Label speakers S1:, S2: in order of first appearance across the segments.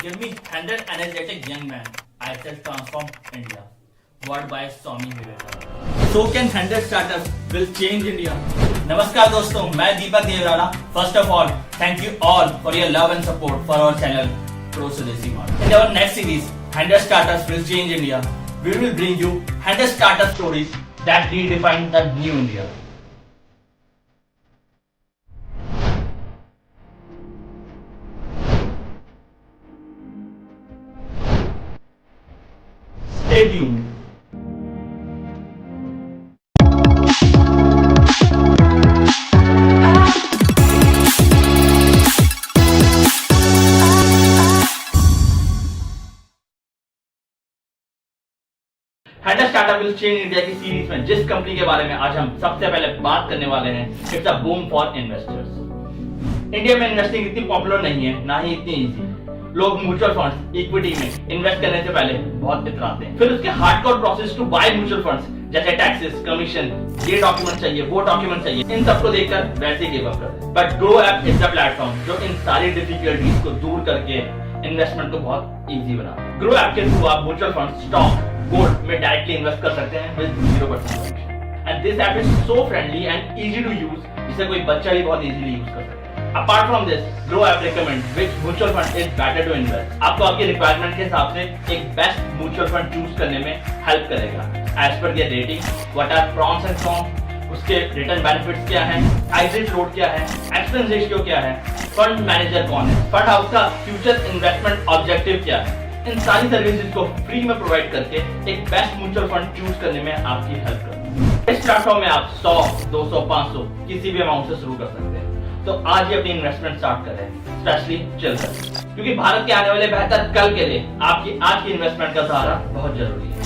S1: Give me 100 energetic young men. I shall transform India. Word by Swami Vivekananda. So can 100 startups will change India. नमस्कार दोस्तों, मैं दीपक Devrala. First of all, thank you all for your love and support for our channel Pro Swadesi Model. In our next series, 100 startups will change India. We will bring you 100 startup stories that redefine the new India. Stay tuned. Handle startup will change India की series में जिस company के बारे में आज हम सबसे पहले बात करने वाले हैं, it's a boom for investors. India में इन्वेस्टिंग इतनी पॉपुलर नहीं है, ना ही इतनी इजी। लोग म्यूचुअल फंड्स, इक्विटी में इन्वेस्ट करने से पहले बहुत इतराते हैं। फिर उसके hardcore process to buy mutual funds, जैसे टैक्सेस, कमीशन, ये डॉक्यूमेंट चाहिए, वो डॉक्यूमेंट चाहिए, इन सबको देखकर वैसे गिव अप करते हैं। But grow app is the platform जो इन सारी डिफिकल्टीज को दूर करके इन्वेस्टमेंट को बहुत इजी बनाता है। ग्रो ऐप के थ्रू आप म्यूचुअल फंड, स्टॉक, गोल्ड में डायरेक्टली इन्वेस्ट कर सकते हैं with 0% and this app is so friendly and easy to use, जिसे कोई बच्चा भी बहुत इजीली यूज कर सकता है। Apart from this, Groww app recommend which mutual fund is better to invest. आपको आपकी रिक्वायरमेंट के हिसाब से एक बेस्ट म्यूचुअल फंड चूज करने में हेल्प करेगा। As per their rating, what are pros and cons, उसके रिटर्न बेनिफिट्स क्या हैं, एग्जिट फ्लोट क्या है, एक्सपेंस रेशियो क्या है, फंड मैनेजर कौन है, फंड हाउस का फ्यूचर इन्वेस्टमेंट ऑब्जेक्टिव क्या है, इन सारी सर्विसेज को फ्री में प्रोवाइड करके एक बेस्ट म्यूचुअल फंड चूज करने में आपकी हेल्प करता है। इस प्लेटफॉर्म में आप 100, 200, 500 किसी भी अमाउंट से शुरू कर सकते हैं। तो आज ही अपनी इन्वेस्टमेंट स्टार्ट करें, स्पेशली चिल्ड्रन, क्योंकि भारत के आने वाले बेहतर कल के लिए आपकी आज की इन्वेस्टमेंट का सहारा बहुत जरूरी है।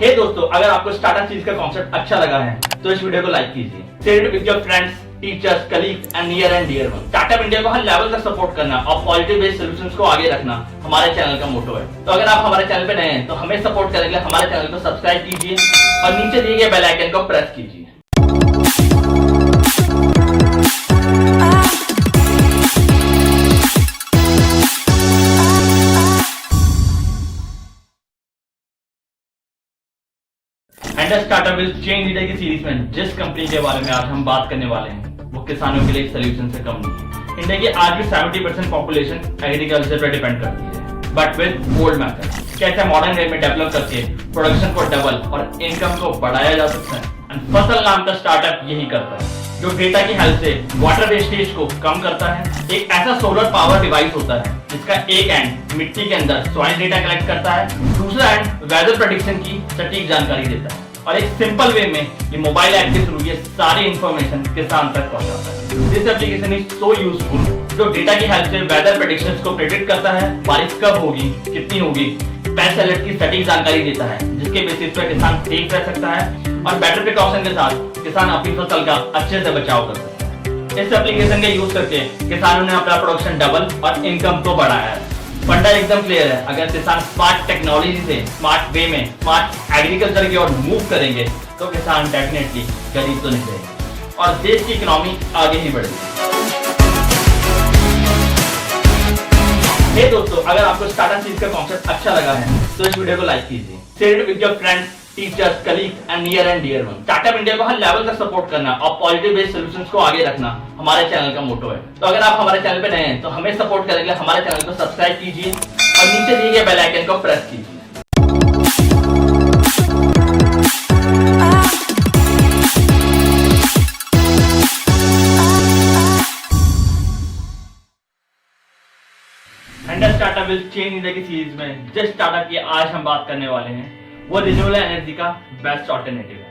S1: हे दोस्तों, अगर आपको स्टार्टअप चीज का कॉन्सेप्ट अच्छा लगा है तो इस वीडियो को लाइक कीजिए, share it with your friends, teachers, colleagues and near and dear one. Startup India को हर लेवल तक सपोर्ट करना और पॉजिटिव बेस्ड सॉल्यूशंस को आगे रखना हमारे चैनल का मोटो है। तो अगर आप हमारे चैनल पे नए हैं तो हमें सपोर्ट करने के लिए हमारे चैनल को सब्सक्राइब कीजिए और नीचे दिए गए बेल आइकन को प्रेस कीजिए। Handle startup will change India की सीरीज में जिस कंपनी के बारे में आज हम बात करने वाले हैं वो किसानों के लिए सोल्यूशन से कम नहीं है। इंडिया की आज भी 70% पॉपुलेशन एग्रीकल्चर पर डिपेंड करती है, बट विद ओल्ड मेथड। कैसे मॉडर्न वे में डेवलप करके प्रोडक्शन को डबल और इनकम को बढ़ाया जा सकता है। एंड फसल नाम का स्टार्टअप यही करता है, जो डेटा की हेल्प से वाटर वेस्टेज को कम करता है। एक ऐसा सोलर पावर डिवाइस होता है जिसका एक एंड मिट्टी के अंदर सॉइल डेटा कलेक्ट करता है, दूसरा एंड वेदर प्रेडिक्शन की सटीक जानकारी देता है, और एक सिंपल वे में ये मोबाइल ऐप के थ्रू ये सारी इंफॉर्मेशन किसान तक पहुंचाता है। This application is so useful, जो डेटा की हेल्प से वेदर प्रेडिक्शंस को प्रेडिक्ट करता है, बारिश कब होगी, कितनी होगी, पेस्ट अलर्ट की सटीक जानकारी देता है, जिसके बेसिस पर किसान सेफ रह सकता है और बेटर प्रिकॉशन के साथ किसान अपनी फसल का अच्छे से बचाव कर सकता है। इस एप्लीकेशन का यूज करके किसानों ने अपना प्रोडक्शन डबल और इनकम को बढ़ाया है। फंडा एकदम क्लियर है, अगर किसान स्मार्ट टेक्नोलॉजी से स्मार्ट वे में स्मार्ट एग्रीकल्चर की ओर मूव करेंगे तो किसान डेफिनेटली गरीब तो नहीं रहेंगे और देश की इकोनॉमी आगे ही बढ़ेगी। हे दोस्तों, अगर आपको स्टार्टअप चीज का कॉन्सेप्ट अच्छा लगा है तो इस वीडियो को लाइक कीजिए, share it with your friends, teachers, colleagues and near and dear one. Startup India को हर लेवल तक सपोर्ट करना और पॉजिटिव बेस्ड सॉल्यूशंस को आगे रखना हमारे चैनल का मोटो है। तो अगर आप हमारे चैनल पे नए हैं तो हमें सपोर्ट करने के लिए हमारे चैनल को सब्सक्राइब कीजिए और नीचे दिए गए बेल आइकन को प्रेस कीजिए। Handle startup will change India की सीरीज में जिस स्टार्टअप की आज हम बात करने वाले हैं वो रिन्यूएबल एनर्जी का बेस्ट ऑल्टरनेटिव है।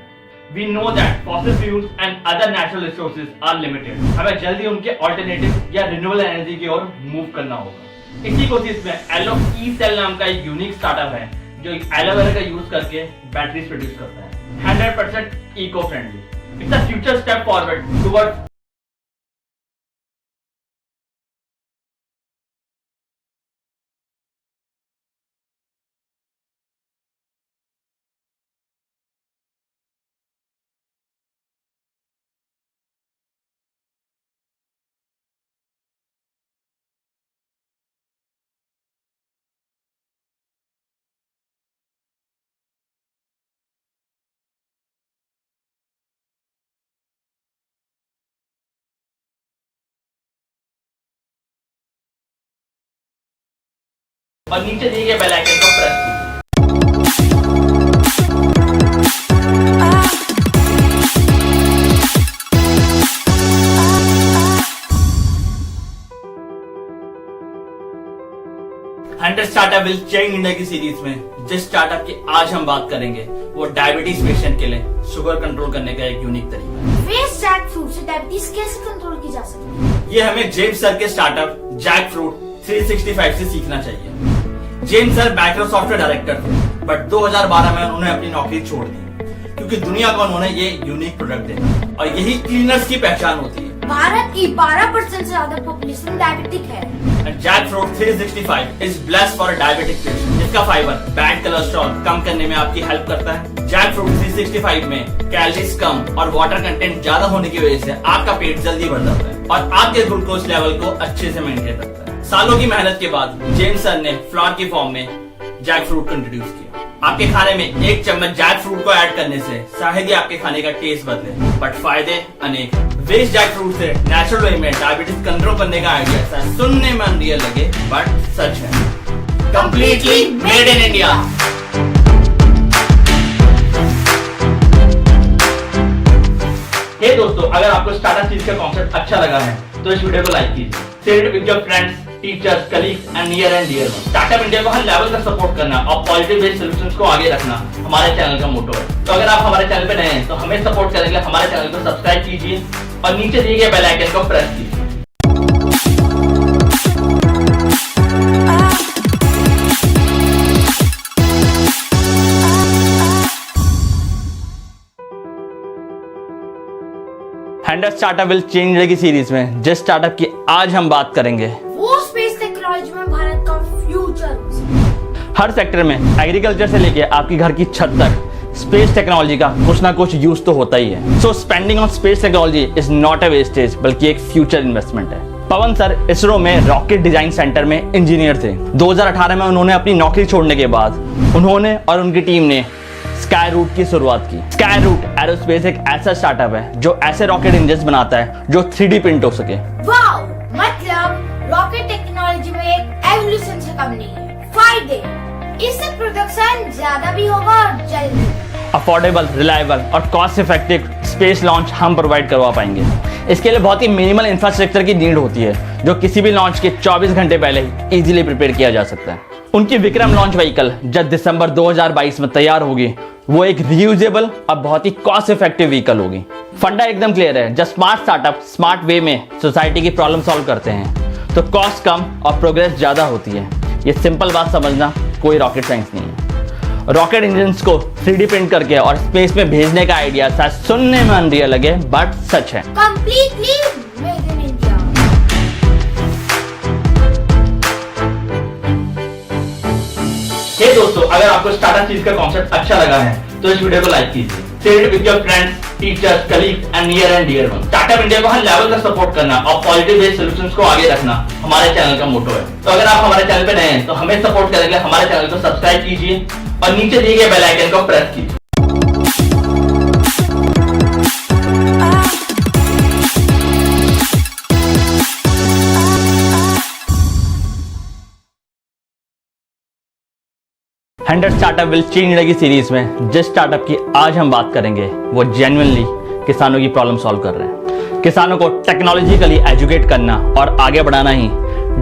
S1: We know that fossil fuels and other natural resources are limited. हमें जल्दी उनके ऑल्टरनेटिव या रिन्यूएबल एनर्जी की ओर मूव करना होगा। इसी कोशिश में एलो ई सेल नाम का एक यूनिक स्टार्टअप है जो एलोवेरा का यूज करके बैटरीज प्रोड्यूस करता है, 100% eco friendly. It's a future step forward towards और नीचे दिए गए बेल आइकन को प्रेस कीजिए। Hundred startup will change India की सीरीज में जिस स्टार्टअप की आज हम बात करेंगे वो डायबिटीज पेशेंट के लिए शुगर कंट्रोल करने का एक यूनिक तरीका है।
S2: फेस जैक फ्रूट से डायबिटीज कैसे कंट्रोल की जा सकती है?
S1: ये हमें जेम्स सर के स्टार्टअप जैक फ्रूट 365 से सीखना चाहिए। जेम्स सर माइक्रोसॉफ्ट के डायरेक्टर थे, बट 2012 में उन्होंने अपनी नौकरी छोड़ दी क्योंकि दुनिया को उन्होंने ये यूनिक प्रोडक्ट दिया और यही क्लीनर्स की पहचान होती है।
S2: भारत की 12% से ज्यादा पॉपुलेशन डायबिटिक है।
S1: Jackfruit 365 is blessed for diabetic patient, जिसका फाइबर बैड कोलेस्ट्रॉल कम करने में आपकी हेल्प करता है। जैकफ्रूट 365 में कैलोरीज कम और वाटर कंटेंट ज्यादा होने की वजह से आपका पेट जल्दी भर जाता है और आपके ग्लूकोज लेवल को अच्छे से मेंटेन रखता है। सालों की मेहनत के बाद जेम्स सर ने फ्लावर की फॉर्म में जैकफ्रूट को इंट्रोड्यूस किया। आपके खाने में एक चम्मच जैकफ्रूट को ऐड करने से शायद ही आपके खाने का टेस्ट बदले, बट फायदे अनेक। वेस्ट जैकफ्रूट से नेचुरल वे में डायबिटीज कंट्रोल करने का आइडिया सुनने में अनरियल लगे, बट सच है। Completely made in India. Hey दोस्तों, अगर आपको स्टार्टअप चीज का कॉन्सेप्ट अच्छा लगा है तो इस वीडियो को लाइक कीजिए, share it with your friends, teachers, colleagues and near and dear one. Startup India को हर लेवल का सपोर्ट करना और पॉजिटिव बेस्ड सॉल्यूशंस को आगे रखना हमारे चैनल का मोटो है। तो अगर आप हमारे चैनल पे नए हैं तो हमें सपोर्ट करेंगे, हमारे चैनल को सब्सक्राइब कीजिए और नीचे दिए गए बेल आइकन को प्रेस कीजिए। Hundred startup will change India की सीरीज में जिस स्टार्टअप की आज हम बात करेंगे
S2: वो स्पेस टेक्नोलॉजी में भारत का फ्यूचर।
S1: हर सेक्टर में एग्रीकल्चर से लेके आपकी घर की छत तक स्पेस टेक्नोलॉजी का कुछ ना कुछ यूज तो होता ही है। So spending on space technology is not a wastage, बल्कि एक फ्यूचर इन्वेस्टमेंट है। पवन सर इसरो में रॉकेट डिजाइन सेंटर में इंजीनियर थे। 2018 में उन्होंने अपनी नौकरी छोड़ने के बाद उन्होंने और उनकी टीम ने स्काई रूट की शुरुआत की। स्काई रूट एरोस्पेस एक ऐसा स्टार्टअप है जो ऐसे रॉकेट इंजन बनाता है जो 3D प्रिंट हो सके।
S2: वाओ, मतलब रॉकेट टेक्नोलॉजी में एक एवोल्यूशन से कम नहीं है। फायदे, इससे प्रोडक्शन ज्यादा भी होगा और जल्दी।
S1: अफोर्डेबल, रिलायबल और कॉस्ट इफेक्टिव स्पेस लॉन्च हम प्रोवाइड करवा पाएंगे। इसके लिए बहुत ही मिनिमल इंफ्रास्ट्रक्चर की नीड होती है जो किसी भी लॉन्च के 24 घंटे पहले इजीली प्रिपेयर किया जा सकता है। उनकी विक्रम लॉन्च व्हीकल जब दिसंबर 2022 में तैयार होगी वो एक रीयूजेबल और बहुत ही कॉस्ट इफेक्टिव व्हीकल होगी। फंडा एकदम क्लियर है, जब स्मार्ट स्टार्टअप स्मार्ट वे में सोसाइटी की प्रॉब्लम सॉल्व करते हैं तो कॉस्ट कम और प्रोग्रेस ज्यादा होती है। ये सिंपल बात समझना कोई रॉकेट साइंस नहीं है। रॉकेट इंजन्स को 3D प्रिंट करके और स्पेस में भेजने का आइडिया शायद सुनने में अनरियल लगे, बट सच है।
S2: Completely made in India.
S1: Hey दोस्तों, अगर आपको स्टार्टअप चीज का कॉन्सेप्ट अच्छा लगा है तो इस वीडियो को लाइक कीजिए, share it with your friends, teachers, colleagues and near and dear one. Startup India को हर लेवल का सपोर्ट करना और पॉजिटिव बेस्ड सॉल्यूशंस को आगे रखना हमारे चैनल का मोटो है। तो अगर आप हमारे चैनल पे नए हैं तो हमें सपोर्ट करेंगे, हमारे चैनल को सब्सक्राइब कीजिए और नीचे दिए गए बेल आइकन को प्रेस कीजिए। Hundred startup will change India की सीरीज में जिस स्टार्टअप की आज हम बात करेंगे वो जेन्युइनली किसानों की प्रॉब्लम सॉल्व कर रहे हैं। किसानों को टेक्नोलॉजिकली एजुकेट करना और आगे बढ़ाना ही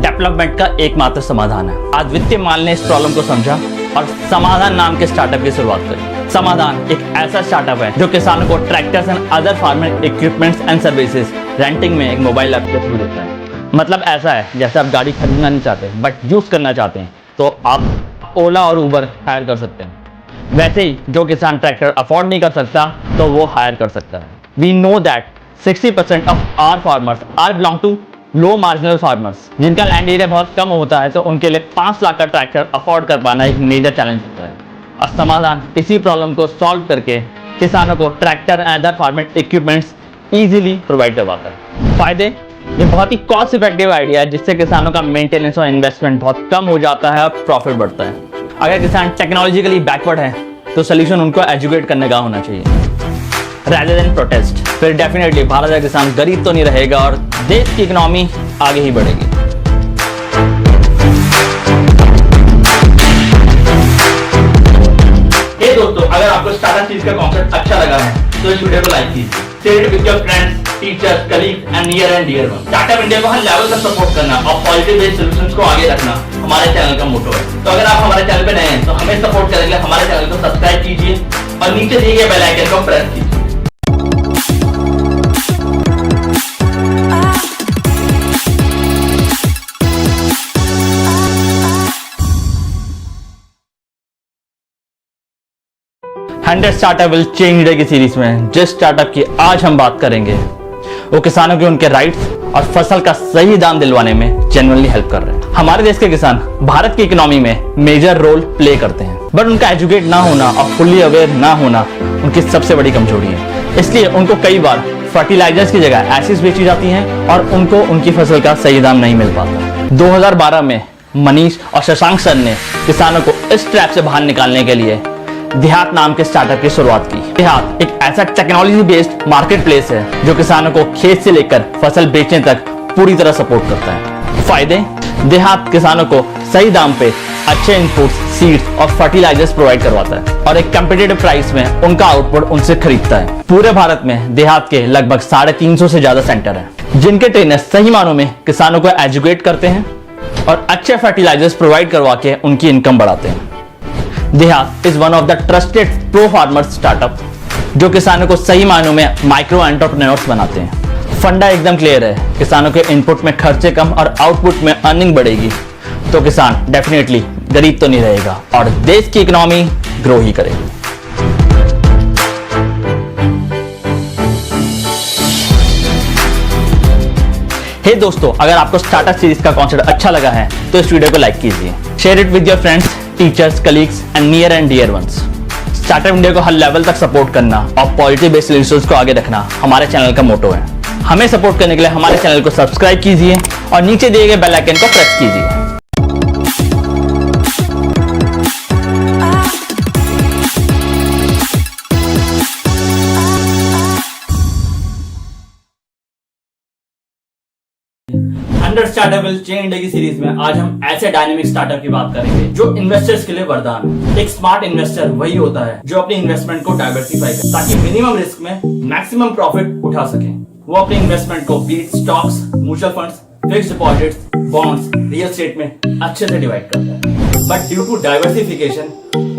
S1: डेवलपमेंट का एकमात्र समाधान है। आज वित्तीय माल ने इस प्रॉब्लम को समझा और समाधान नाम के स्टार्टअप की शुरुआत करी। समाधान एक ऐसा स्टार्टअप है जो किसानों को tractors and other farming equipments and services renting में एक मोबाइल ऐप के थ्रू देता है। मतलब ऐसा है जैसे आप गाड़ी खरीदना नहीं चाहते बट यूज करना चाहते हैं तो आप ओला और उबर हायर कर सकते हैं। वैसे ही जो किसान ट्रैक्टर अफोर्ड नहीं कर सकता तो वो हायर कर सकता है। We know that 60% of our farmers are belong to low marginal farmers, जिनका लैंड एरिया बहुत कम होता है, तो उनके लिए 5 लाख का ट्रैक्टर अफोर्ड कर पाना एक मेजर चैलेंज होता है। और समाधान इसी प्रॉब्लम को सॉल्व करके किसानों को tractor and other farming equipments easily provide करवाता है। फायदे, ये बहुत ही कॉस्ट इफेक्टिव आइडिया है जिससे किसानों का मेंटेनेंस और इन्वेस्टमेंट बहुत कम हो जाता है और प्रॉफिट बढ़ता है। अगर किसान टेक्नोलॉजिकली बैकवर्ड है तो सोल्यूशन उनको एजुकेट करने का होना चाहिए rather than प्रोटेस्ट। फिर डेफिनेटली भारत का किसान गरीब तो नहीं रहेगा और देश की इकोनॉमी आगे ही बढ़ेगी। तो इस वीडियो को लाइक कीजिए, share it with your friends, teachers, colleagues and near and dear one. Startup India को हर लेवल तक सपोर्ट करना और पॉजिटिव बेस्ड सॉल्यूशंस को आगे रखना हमारे चैनल का मोटो है। तो अगर आप हमारे चैनल पे नए हैं तो हमें सपोर्ट करने के लिए हमारे चैनल को सब्सक्राइब कीजिए और नीचे दिए गए बेल आइकन को प्रेस कीजिए। Hundred startup will change India की सीरीज में जिस स्टार्टअप की आज हम बात करेंगे वो किसानों के उनके राइट्स और फसल का सही दाम दिलवाने में जेन्युइनली हेल्प कर रहे हैं। हमारे देश के किसान भारत की इकोनॉमी में मेजर रोल प्ले करते हैं, बट उनका एजुकेट ना होना और फुल्ली अवेयर ना होना उनकी सबसे बड़ी कमजोरी है। इसलिए उनको कई बार फर्टिलाइजर्स की जगह एसिड्स बेची जाती हैं और उनको उनकी फसल का सही दाम नहीं मिल पाता। 2012 में मनीष और शशांक सर ने किसानों को इस ट्रैप से बाहर निकालने के लिए देहात नाम के स्टार्टअप की शुरुआत की। देहात एक ऐसा टेक्नोलॉजी बेस्ड मार्केट प्लेस है जो किसानों को खेत से लेकर फसल बेचने तक पूरी तरह सपोर्ट करता है। फायदे, देहात किसानों को सही दाम पे अच्छे इनपुट्स, सीड्स और फर्टिलाइजर्स प्रोवाइड करवाता है और एक कम्पिटिटिव प्राइस में उनका आउटपुट उनसे खरीदता है। पूरे भारत में देहात के लगभग 350 से ज्यादा सेंटर हैं जिनके ट्रेनर सही मानों में किसानों को एजुकेट करते हैं और अच्छे फर्टिलाइजर्स प्रोवाइड करवा के उनकी इनकम बढ़ाते हैं। देहात is one of the trusted pro farmers startup जो किसानों को सही मायनों में माइक्रो एंटरप्रेन्योर्स बनाते हैं। फंडा एकदम क्लियर है, किसानों के इनपुट में खर्चे कम और आउटपुट में अर्निंग बढ़ेगी तो किसान डेफिनेटली गरीब तो नहीं रहेगा और देश की इकोनॉमी ग्रो ही करेगी। हे दोस्तों, अगर आपको स्टार्टअप सीरीज का कॉन्सेप्ट अच्छा लगा है तो इस वीडियो को लाइक कीजिए, share it with your friends, teachers, colleagues and near and dear ones. Startup India को हर लेवल तक सपोर्ट करना और पॉजिटिव बेस्ड सॉल्यूशंस को आगे रखना हमारे चैनल का मोटो है। हमें सपोर्ट करने के लिए हमारे चैनल को सब्सक्राइब कीजिए और नीचे दिए गए बेल आइकन को प्रेस कीजिए। Hundred startup will change India की सीरीज में आज हम ऐसे डायनेमिक स्टार्टअप की बात करेंगे जो इन्वेस्टर्स के लिए वरदान है। एक स्मार्ट इन्वेस्टर वही होता है जो अपनी इन्वेस्टमेंट को डाइवर्सिफाई करे ताकि मिनिमम रिस्क में मैक्सिमम प्रॉफिट उठा सके। वो अपनी इन्वेस्टमेंट को बीट stocks, mutual funds, fixed deposits, bonds, real estate में अच्छे से डिवाइड करता है। बट ड्यू टू डाइवर्सिफिकेशन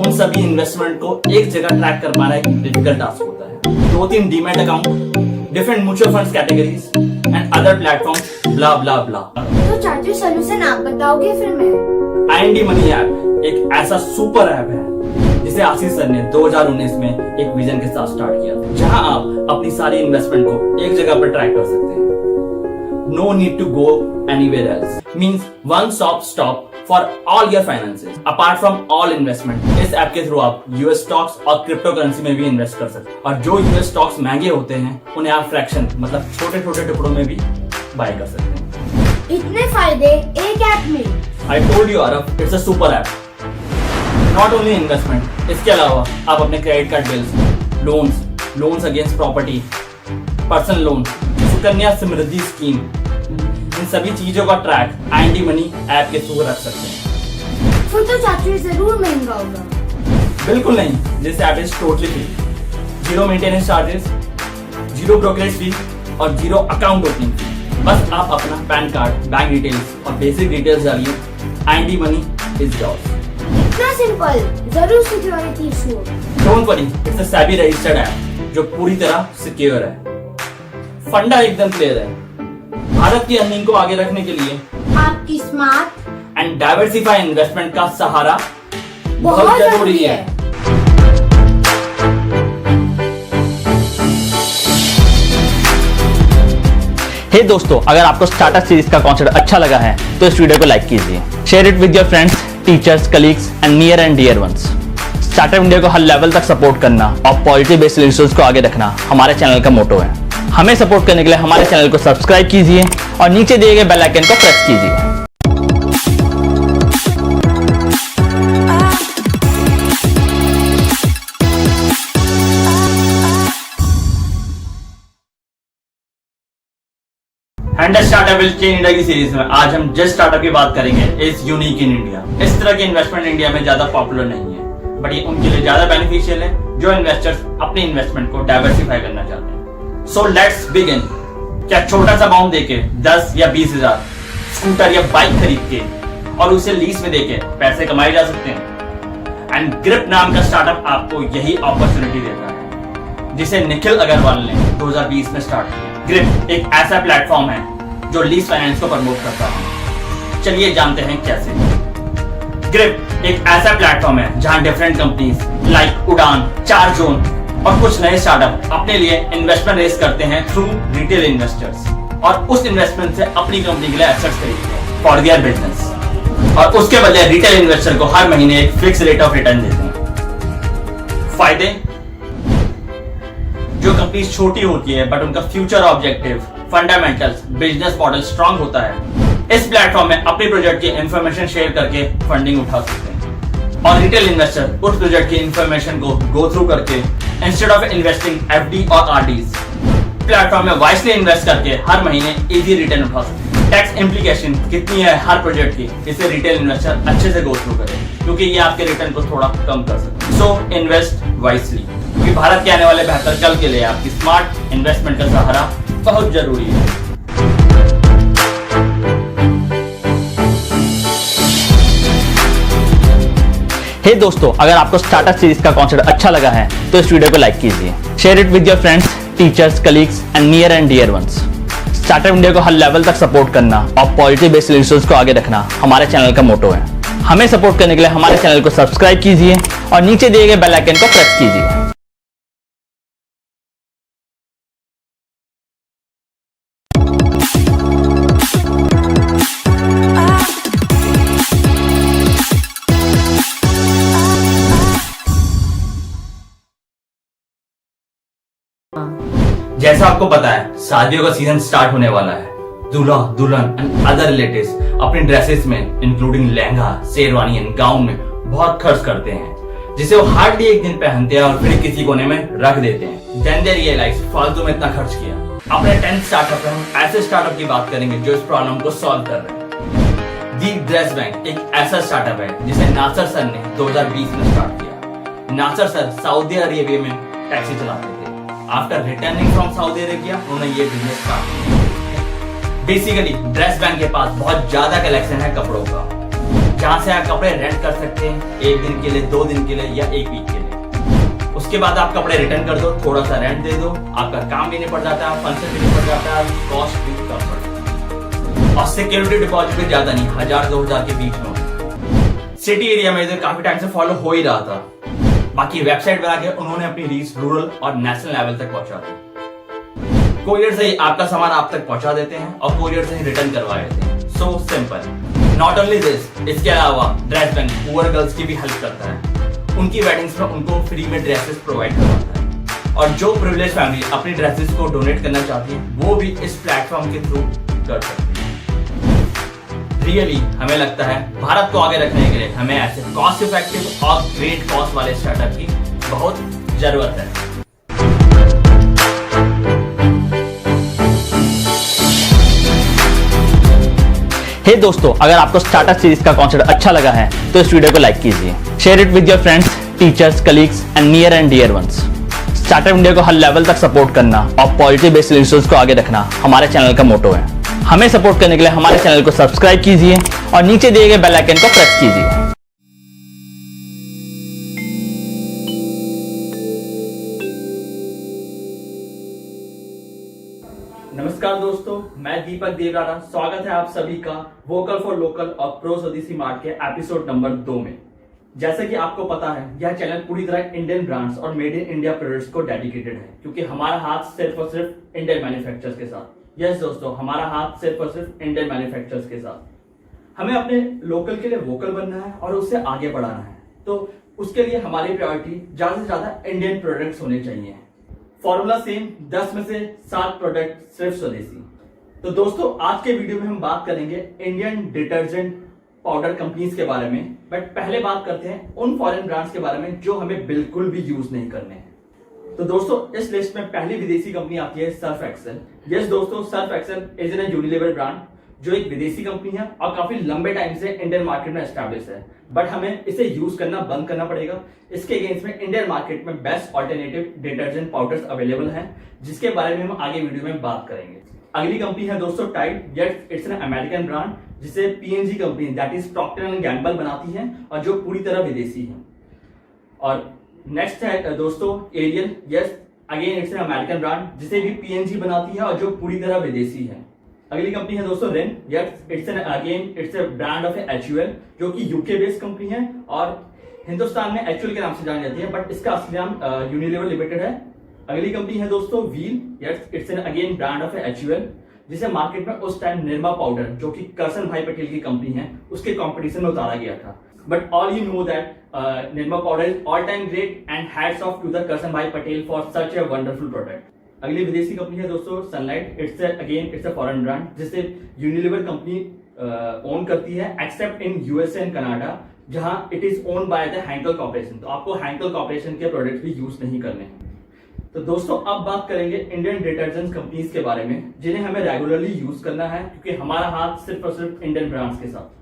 S1: उन सभी इन्वेस्टमेंट को एक जगह ट्रैक कर पाना एक डिफिकल्ट टास्क होता है। 2-3 demat account, different mutual funds categories and other platforms, blah blah blah.
S2: तो चाचू सॉल्यूशन आप बताओगे फिर मैं।
S1: आईएनडी मनी ऐप एक ऐसा सुपर ऐप है जिसे आशीष सर ने 2019 में एक विजन के साथ स्टार्ट किया था, जहां आप अपनी सारी इन्वेस्टमेंट को एक जगह पर ट्रैक कर सकते हैं। No need to go anywhere else, means one stop for all your finances apart from all investment. इस ऐप के थ्रू आप यूएस स्टॉक्स और क्रिप्टो करेंसी में भी इन्वेस्ट कर सकते हैं और जो यूएस स्टॉक्स महंगे होते हैं उन्हें आप फ्रैक्शन मतलब छोटे छोटे टुकड़ों में भी बाय कर सकते हैं।
S2: इतने फायदे एक ऐप में।
S1: I told you Araf, it's a super app. Not only investment, इसके अलावा आप अपने credit card bills, loans against property, personal loan, Sukanya Samriddhi scheme, इन सभी चीजों का ट्रैक आईएनडी मनी ऐप के थ्रू रख सकते हैं।
S2: फिर तो चाचू जरूर महंगा होगा।
S1: बिल्कुल नहीं, this app is totally free, zero maintenance charges, zero brokerage fee और जीरो अकाउंट ओपनिंग फी। बस आप अपना पैन कार्ड, बैंक डिटेल्स और बेसिक डिटेल्स डालिए, आईएनडी मनी इज योर्स।
S2: इतना सिंपल, जरूर security issue.
S1: Don't worry, it's a SEBI registered app जो पूरी तरह सिक्योर है। फंडा एकदम क्लियर है, भारत की अर्निंग को आगे रखने के लिए
S2: आपकी स्मार्ट
S1: एंड डाइवर्सिफाई इन्वेस्टमेंट का सहारा
S2: बहुत जरूरी है।
S1: हे दोस्तों, अगर आपको स्टार्टअप सीरीज का कॉन्सेप्ट अच्छा लगा है तो इस वीडियो को लाइक कीजिए, share it with your friends, teachers, colleagues and near and dear ones. Startup India को हर लेवल तक सपोर्ट करना और पॉजिटिव बेस्ड सॉल्यूशंस को आगे रखना हमारे चैनल का मोटो है। हमें सपोर्ट करने के लिए हमारे चैनल को सब्सक्राइब कीजिए और नीचे दिए गए बेल आइकन को प्रेस कीजिए। Hundred startup will change India की सीरीज में आज हम जिस स्टार्टअप की बात करेंगे इज यूनिक इन इंडिया। इस तरह की इन्वेस्टमेंट इंडिया में ज्यादा पॉपुलर नहीं है। बट ये उनके लिए ज्यादा बेनिफिशियल है जो इन्वेस्टर्स अपने इन्वेस्टमेंट को डाइवर्सिफाई करना चाहते हैं। So let's begin. क्या छोटा सा अमाउंट देके 10 या 20 हजार स्कूटर या बाइक खरीद के और उसे लीज में देके पैसे कमाए जा सकते हैं? एंड ग्रिप नाम का स्टार्टअप आपको यही अपॉर्चुनिटी देता है, जिसे निखिल अग्रवाल ने 2020 में स्टार्ट किया। ग्रिप एक ऐसा प्लेटफॉर्म है जो लीज फाइनेंस को प्रमोट करता है। चलिए जानते हैं कैसे। ग्रिप एक ऐसा प्लेटफॉर्म है जहां डिफरेंट कंपनीज लाइक उड़ान, चार्जोन और कुछ नए स्टार्टअप अपने लिए इन्वेस्टमेंट रेज करते हैं थ्रू रिटेल इन्वेस्टर्स, और उस इन्वेस्टमेंट से अपनी कंपनी के लिए एसेट्स खरीदते हैं फॉर देयर बिजनेस, और उसके बदले रिटेल इन्वेस्टर को हर महीने एक फिक्स रेट ऑफ रिटर्न देते हैं। फायदे, जो कंपनी छोटी होती है बट उनका future objective, fundamentals, business model strong होता है, इस प्लेटफॉर्म में अपने प्रोजेक्ट की इंफॉर्मेशन शेयर करके फंडिंग उठा सकते हैं, और रिटेल इन्वेस्टर उस प्रोजेक्ट की इंफॉर्मेशन को गो थ्रू करके इंस्टेड ऑफ इन्वेस्टिंग एफडी और आरडीज प्लेटफॉर्म में वाइसली इन्वेस्ट करके हर महीने इजी रिटर्न उठा सकते हैं। टैक्स इम्प्लीकेशन कितनी है हर प्रोजेक्ट की, इसे रिटेल इन्वेस्टर अच्छे से गो थ्रू करे, क्योंकि ये आपके रिटर्न को थोड़ा कम कर सकते हैं। सो इन्वेस्ट वाइसली, क्योंकि भारत के आने वाले बेहतर कल के लिए आपकी स्मार्ट इन्वेस्टमेंट का सहारा बहुत जरूरी है। हे दोस्तों, अगर आपको स्टार्टअप सीरीज का कॉन्सेप्ट अच्छा लगा है तो इस वीडियो को लाइक कीजिए, share it with your friends, teachers, colleagues and near and dear ones. Startup India को हर लेवल तक सपोर्ट करना और पॉजिटिव बेस्ड सॉल्यूशंस को आगे रखना हमारे चैनल का मोटो है। हमें सपोर्ट करने के लिए हमारे चैनल को सब्सक्राइब कीजिए और नीचे दिए गए बेल आइकन को प्रेस कीजिए। जैसा आपको पता है, शादियों का सीजन स्टार्ट होने वाला है। दूल्हा, दुल्हन एंड अदर रिलेटिव्स अपनी ड्रेसेस में including lehenga, sherwani and gown में बहुत खर्च करते हैं, जिसे वो हार्डली एक दिन पहनते हैं और फिर किसी कोने में रख देते हैं। देन दे रियलाइज फालतू में इतना खर्च किया। अपने 10th स्टार्टअप में हम ऐसे स्टार्टअप की बात करेंगे जो इस प्रॉब्लम को सॉल्व कर रहे हैं। दी ड्रेस बैंक एक ऐसा स्टार्टअप है जिसे नासर सर ने 2020 में स्टार्ट किया। नासर सर सऊदी अरेबिया में टैक्सी चलाते थे। After returning from Saudi Arabia उन्होंने ये बिजनेस स्टार्ट किया। बेसिकली ड्रेस बैंक के पास बहुत ज्यादा कलेक्शन है कपड़ों का, जहां से आप कपड़े रेंट कर सकते हैं 1 दिन के लिए, 2 दिन के लिए या 1 वीक के लिए। उसके बाद आप कपड़े रिटर्न कर दो, थोड़ा सा रेंट दे दो, आपका काम भी नहीं पड़ जाता, फंक्शन भी नहीं पड़ जाता, कॉस्ट भी कम पड़ जाता है, और सिक्योरिटी डिपॉजिट भी ज्यादा नहीं, 1000-2000 के बीच में। सिटी एरिया में इधर काफी टाइम से फॉलो हो ही रहा था। बाकी वेबसाइट बना के उन्होंने अपनी रीच रूरल और नेशनल लेवल तक पहुंचा दी। कोरियर से ही आपका सामान आप तक पहुंचा देते हैं और कोरियर से ही रिटर्न करवा देते हैं। So simple. Not only this, इसके अलावा ड्रेस बैंक पुअर गर्ल्स की भी हेल्प करता है। उनकी वेडिंग्स में उनको फ्री में ड्रेसेस प्रोवाइड करवाता है, और जो प्रिविलेज फैमिली अपनी ड्रेसेस को डोनेट करना चाहती है वो भी इस प्लेटफॉर्म के थ्रू कर सकती है। रियली हमें लगता है भारत को आगे रखने के लिए हमें ऐसे कॉस्ट इफेक्टिव और ग्रेट कॉस्ट वाले स्टार्टअप की बहुत जरूरत है। हे दोस्तों, अगर आपको स्टार्टअप सीरीज का कॉन्सेप्ट अच्छा लगा है तो इस वीडियो को लाइक कीजिए, share it with your friends, teachers, colleagues and near and dear ones. Startup India को हर लेवल तक सपोर्ट करना और पॉजिटिव बेस्ड सॉल्यूशंस को आगे रखना हमारे चैनल का मोटो है। हमें सपोर्ट करने के लिए हमारे चैनल को सब्सक्राइब कीजिए और नीचे दिए गए बेल आइकन को प्रेस कीजिए। नमस्कार दोस्तों, मैं दीपक देवराना। स्वागत है आप सभी का वोकल फॉर लोकल और प्रो स्वदेशी मार्ट के एपिसोड नंबर 2 में। जैसा कि आपको पता है, यह चैनल पूरी तरह इंडियन ब्रांड्स और मेड इन इंडिया प्रोडक्ट्स को डेडिकेटेड है, क्योंकि हमारा हाथ सिर्फ और सिर्फ इंडियन मैन्युफैक्चरर्स के साथ। यस दोस्तों, हमारा हाथ सिर्फ और सिर्फ इंडियन मैन्युफैक्चरर्स के साथ। हमें अपने लोकल के लिए वोकल बनना है और उससे आगे बढ़ाना है, तो उसके लिए हमारी प्रायोरिटी ज्यादा से ज्यादा इंडियन प्रोडक्ट्स होने चाहिए। फॉर्मूला सेम, 10 में से 7 प्रोडक्ट सिर्फ स्वदेशी। तो दोस्तों, आज के वीडियो में हम बात करेंगे इंडियन डिटर्जेंट पाउडर कंपनीज के बारे में, बट पहले बात करते हैं उन फॉरेन ब्रांड्स के बारे में जो हमें बिल्कुल भी यूज नहीं करने हैं। तो दोस्तों, इस लिस्ट में पहली विदेशी कंपनी आती है सर्फ एक्सेल। यस दोस्तों, Surf Excel is an Unilever brand जो एक विदेशी कंपनी है और काफी लंबे टाइम से इंडियन मार्केट में एस्टैब्लिश है, बट हमें इसे यूज करना बंद करना पड़ेगा। इसके अगेंस्ट में इंडियन मार्केट में best alternative detergent powders available हैं, जिसके बारे में हम आगे वीडियो में बात करेंगे। अगली कंपनी है दोस्तों Tide. It's an American brand जिसे PNG company that is Procter and Gamble बनाती है और जो पूरी तरह विदेशी है। और नेक्स्ट है दोस्तों Ariel. Yes, again it's an American brand जिसे भी पीएनजी बनाती है और जो पूरी तरह विदेशी है। अगली कंपनी है दोस्तों rain. Yes, it's a brand of HUL जो कि यूके बेस्ड कंपनी है और हिंदुस्तान में एचयूएल के नाम से जानी जाती है, बट इसका असली नाम यूनिलीवर लिमिटेड है। अगली कंपनी है दोस्तों wheel. Yes, it's an again brand of HUL जिसे मार्केट में उस टाइम निरमा पाउडर जो कि करसन भाई पटेल की कंपनी है उसके कंपटीशन में उतारा गया था। But all you know that Nirma powder is all time great and hats off to the Karsan bhai Patel for such a wonderful product. अगली विदेशी कंपनी है दोस्तों Sunlight. It's a foreign brand जिसे यूनिलीवर कंपनी ओन करती है except in USA and Canada, जहां it is own by the Henkel corporation. तो आपको हैंकल कॉर्पोरेशन के प्रोडक्ट भी यूज नहीं करने हैं। तो दोस्तों अब बात करेंगे इंडियन डिटर्जेंट कंपनीज के बारे में जिन्हें हमें रेगुलरली यूज करना है, क्योंकि हमारा हाथ सिर्फ और सिर्फ इंडियन ब्रांड्स के साथ।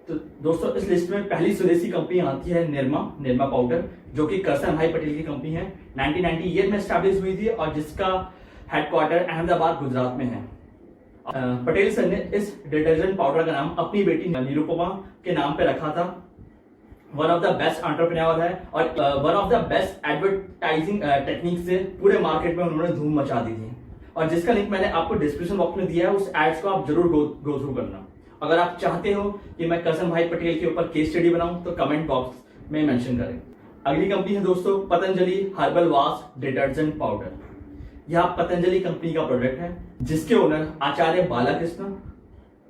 S1: तो दोस्तों इस लिस्ट में पहली स्वदेशी कंपनी आती है निरमा पाउडर, जो कि करसन भाई पटेल की कंपनी है। 1998 में एस्टैब्लिश हुई थी और जिसका हेडक्वार्टर अहमदाबाद गुजरात में है। पटेल सर ने इस डिटर्जेंट पाउडर का नाम अपनी बेटी निरुपमा के नाम पे रखा था। One of the best entrepreneur है और one of the best advertising technique से पूरे मार्केट में उन्होंने धूम मचा दी थी, और जिसका लिंक मैंने आपको डिस्क्रिप्शन बॉक्स में दिया है। उस एड्स को आप जरूर गो थ्रू करना। अगर आप चाहते हो कि मैं करसन भाई पटेल के ऊपर केस स्टडी बनाऊं तो कमेंट बॉक्स में मेंशन करें। अगली कंपनी है दोस्तों Patanjali herbal wash detergent powder. यह पतंजलि कंपनी का प्रोडक्ट है जिसके ओनर आचार्य बालाकृष्ण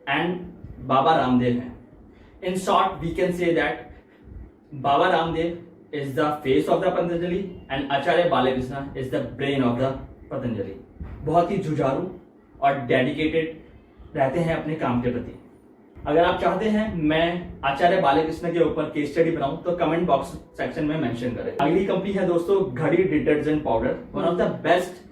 S1: एंड बाबा रामदेव हैं। In short we can say that Baba Ramdev is the face of the Patanjali and Acharya Balkrishna is the brain of the Patanjali. बहुत ही जुझारू और डेडिकेटेड रहते हैं अपने काम के प्रति। अगर आप चाहते हैं मैं आचार्य बालाकृष्ण के ऊपर केस स्टडी बनाऊं तो कमेंट बॉक्स सेक्शन में मेंशन करें। अगली कंपनी है दोस्तों घड़ी detergent powder, one of the best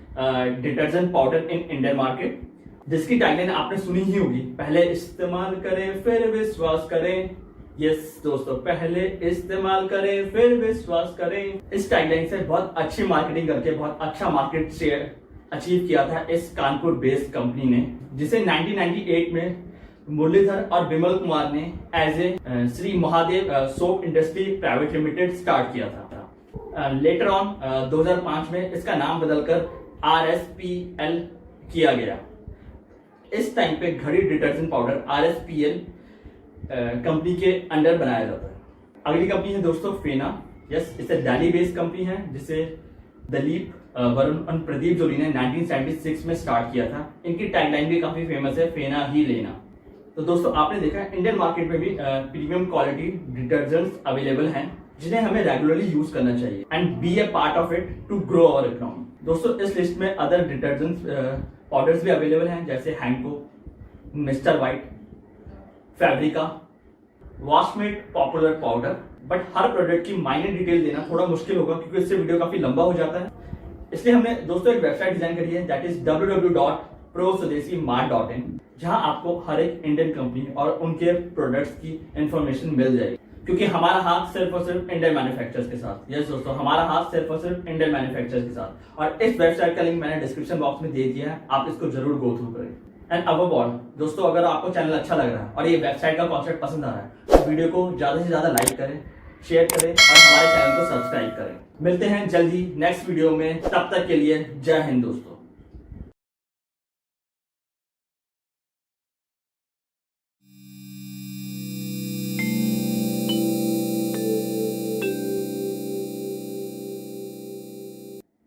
S1: detergent powder in Indian market, जिसकी टैगलाइन आपने सुनी ही होगी, पहले इस्तेमाल करें फिर विश्वास करें। यस दोस्तों, पहले इस्तेमाल करें फिर विश्वास करें। इस टैगलाइन से बहुत अच्छी मार्केटिंग करके बहुत अच्छा मार्केट शेयर अचीव किया था इस कानपुर बेस्ड कंपनी ने, जिसे 1998 में मुरलीधर और विमल कुमार ने as a Shri Mahadev soap industry private limited start किया था। लेटर ऑन 2005 में इसका नाम बदलकर RSPL किया गया। इस टाइम पे घड़ी डिटर्जेंट पाउडर RSPL कंपनी के अंडर बनाया जाता है। अगली कंपनी है दोस्तों फेना। यस, इसे दिल्ली बेस्ड कंपनी है जिसे दलीप वरुण और प्रदीप जोली ने 1976 में स्टार्ट किया था। इनकी टैगलाइन भी काफी फेमस है, फेना ही लेना। तो दोस्तों आपने देखा इंडियन मार्केट में भी प्रीमियम क्वालिटी डिटर्जेंट्स अवेलेबल हैं जिन्हें हमें रेगुलरली यूज करना चाहिए and be a part of it to grow our economy. दोस्तों इस लिस्ट में अदर डिटर्जेंट्स पाउडर्स भी अवेलेबल हैं जैसे Henko, Mr White, Fabrica, Washmate popular powder. But हर प्रोडक्ट की माइनर डिटेल देना थोड़ा मुश्किल होगा क्योंकि इससे वीडियो काफी लंबा हो जाता है, इसलिए हमने दोस्तों एक वेबसाइट डिजाइन करी है दैट इज www.proswadeshimart.in, जहां आपको हर एक इंडियन कंपनी और उनके प्रोडक्ट्स की इंफॉर्मेशन मिल जाएगी, क्योंकि हमारा हाथ सिर्फ और सिर्फ इंडियन मैन्युफैक्चरर्स के साथ। यस दोस्तों, हमारा हाथ सिर्फ और सिर्फ इंडियन मैन्युफैक्चरर्स के साथ। और इस वेबसाइट का लिंक मैंने डिस्क्रिप्शन बॉक्स में दे दिया है, आप इसको जरूर गो थ्रू करें। एंड अबव ऑल दोस्तों, अगर आपको चैनल अच्छा लग रहा है और ये वेबसाइट का कॉन्सेप्ट पसंद आ रहा है तो वीडियो को ज्यादा से ज्यादा लाइक करें, शेयर करें और हमारे चैनल को सब्सक्राइब करें। मिलते हैं जल्दी नेक्स्ट वीडियो में, तब तक के लिए जय हिंद दोस्तों।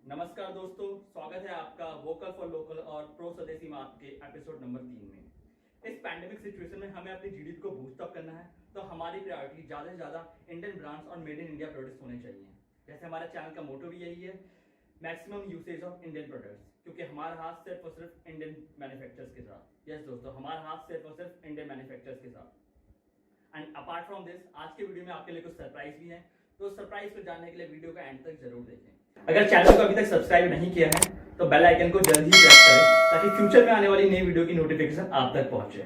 S1: नमस्कार दोस्तों, स्वागत है आपका वोकल फॉर लोकल और प्रो स्वदेशी मार्ट के एपिसोड नंबर 3 में। इस पैंडेमिक सिचुएशन में हमें अपनी जीडीपी को बूस्ट अप करना है, तो हमारी प्रायोरिटी ज्यादा से ज्यादा इंडियन ब्रांड्स और मेड इन इंडिया प्रोडक्ट्स होने चाहिए। जैसे हमारे चैनल का मोटो भी यही है, maximum usage of Indian products, क्योंकि हमारा हाथ सिर्फ और सिर्फ इंडियन मैन्युफैक्चरर्स के साथ। यस दोस्तों, हमारा हाथ सिर्फ और सिर्फ इंडियन मैन्युफैक्चरर्स के साथ। एंड अपार्ट फ्रॉम दिस, आज के वीडियो में आपके लिए कुछ सरप्राइज भी है, तो सरप्राइज को जानने के लिए वीडियो का एंड तक जरूर देखें। अगर चैनल को अभी तक सब्सक्राइब नहीं किया है तो बेल आइकन को जल्द ही प्रेस करें ताकि फ्यूचर में आने वाली नई वीडियो की नोटिफिकेशन आप तक पहुंचे।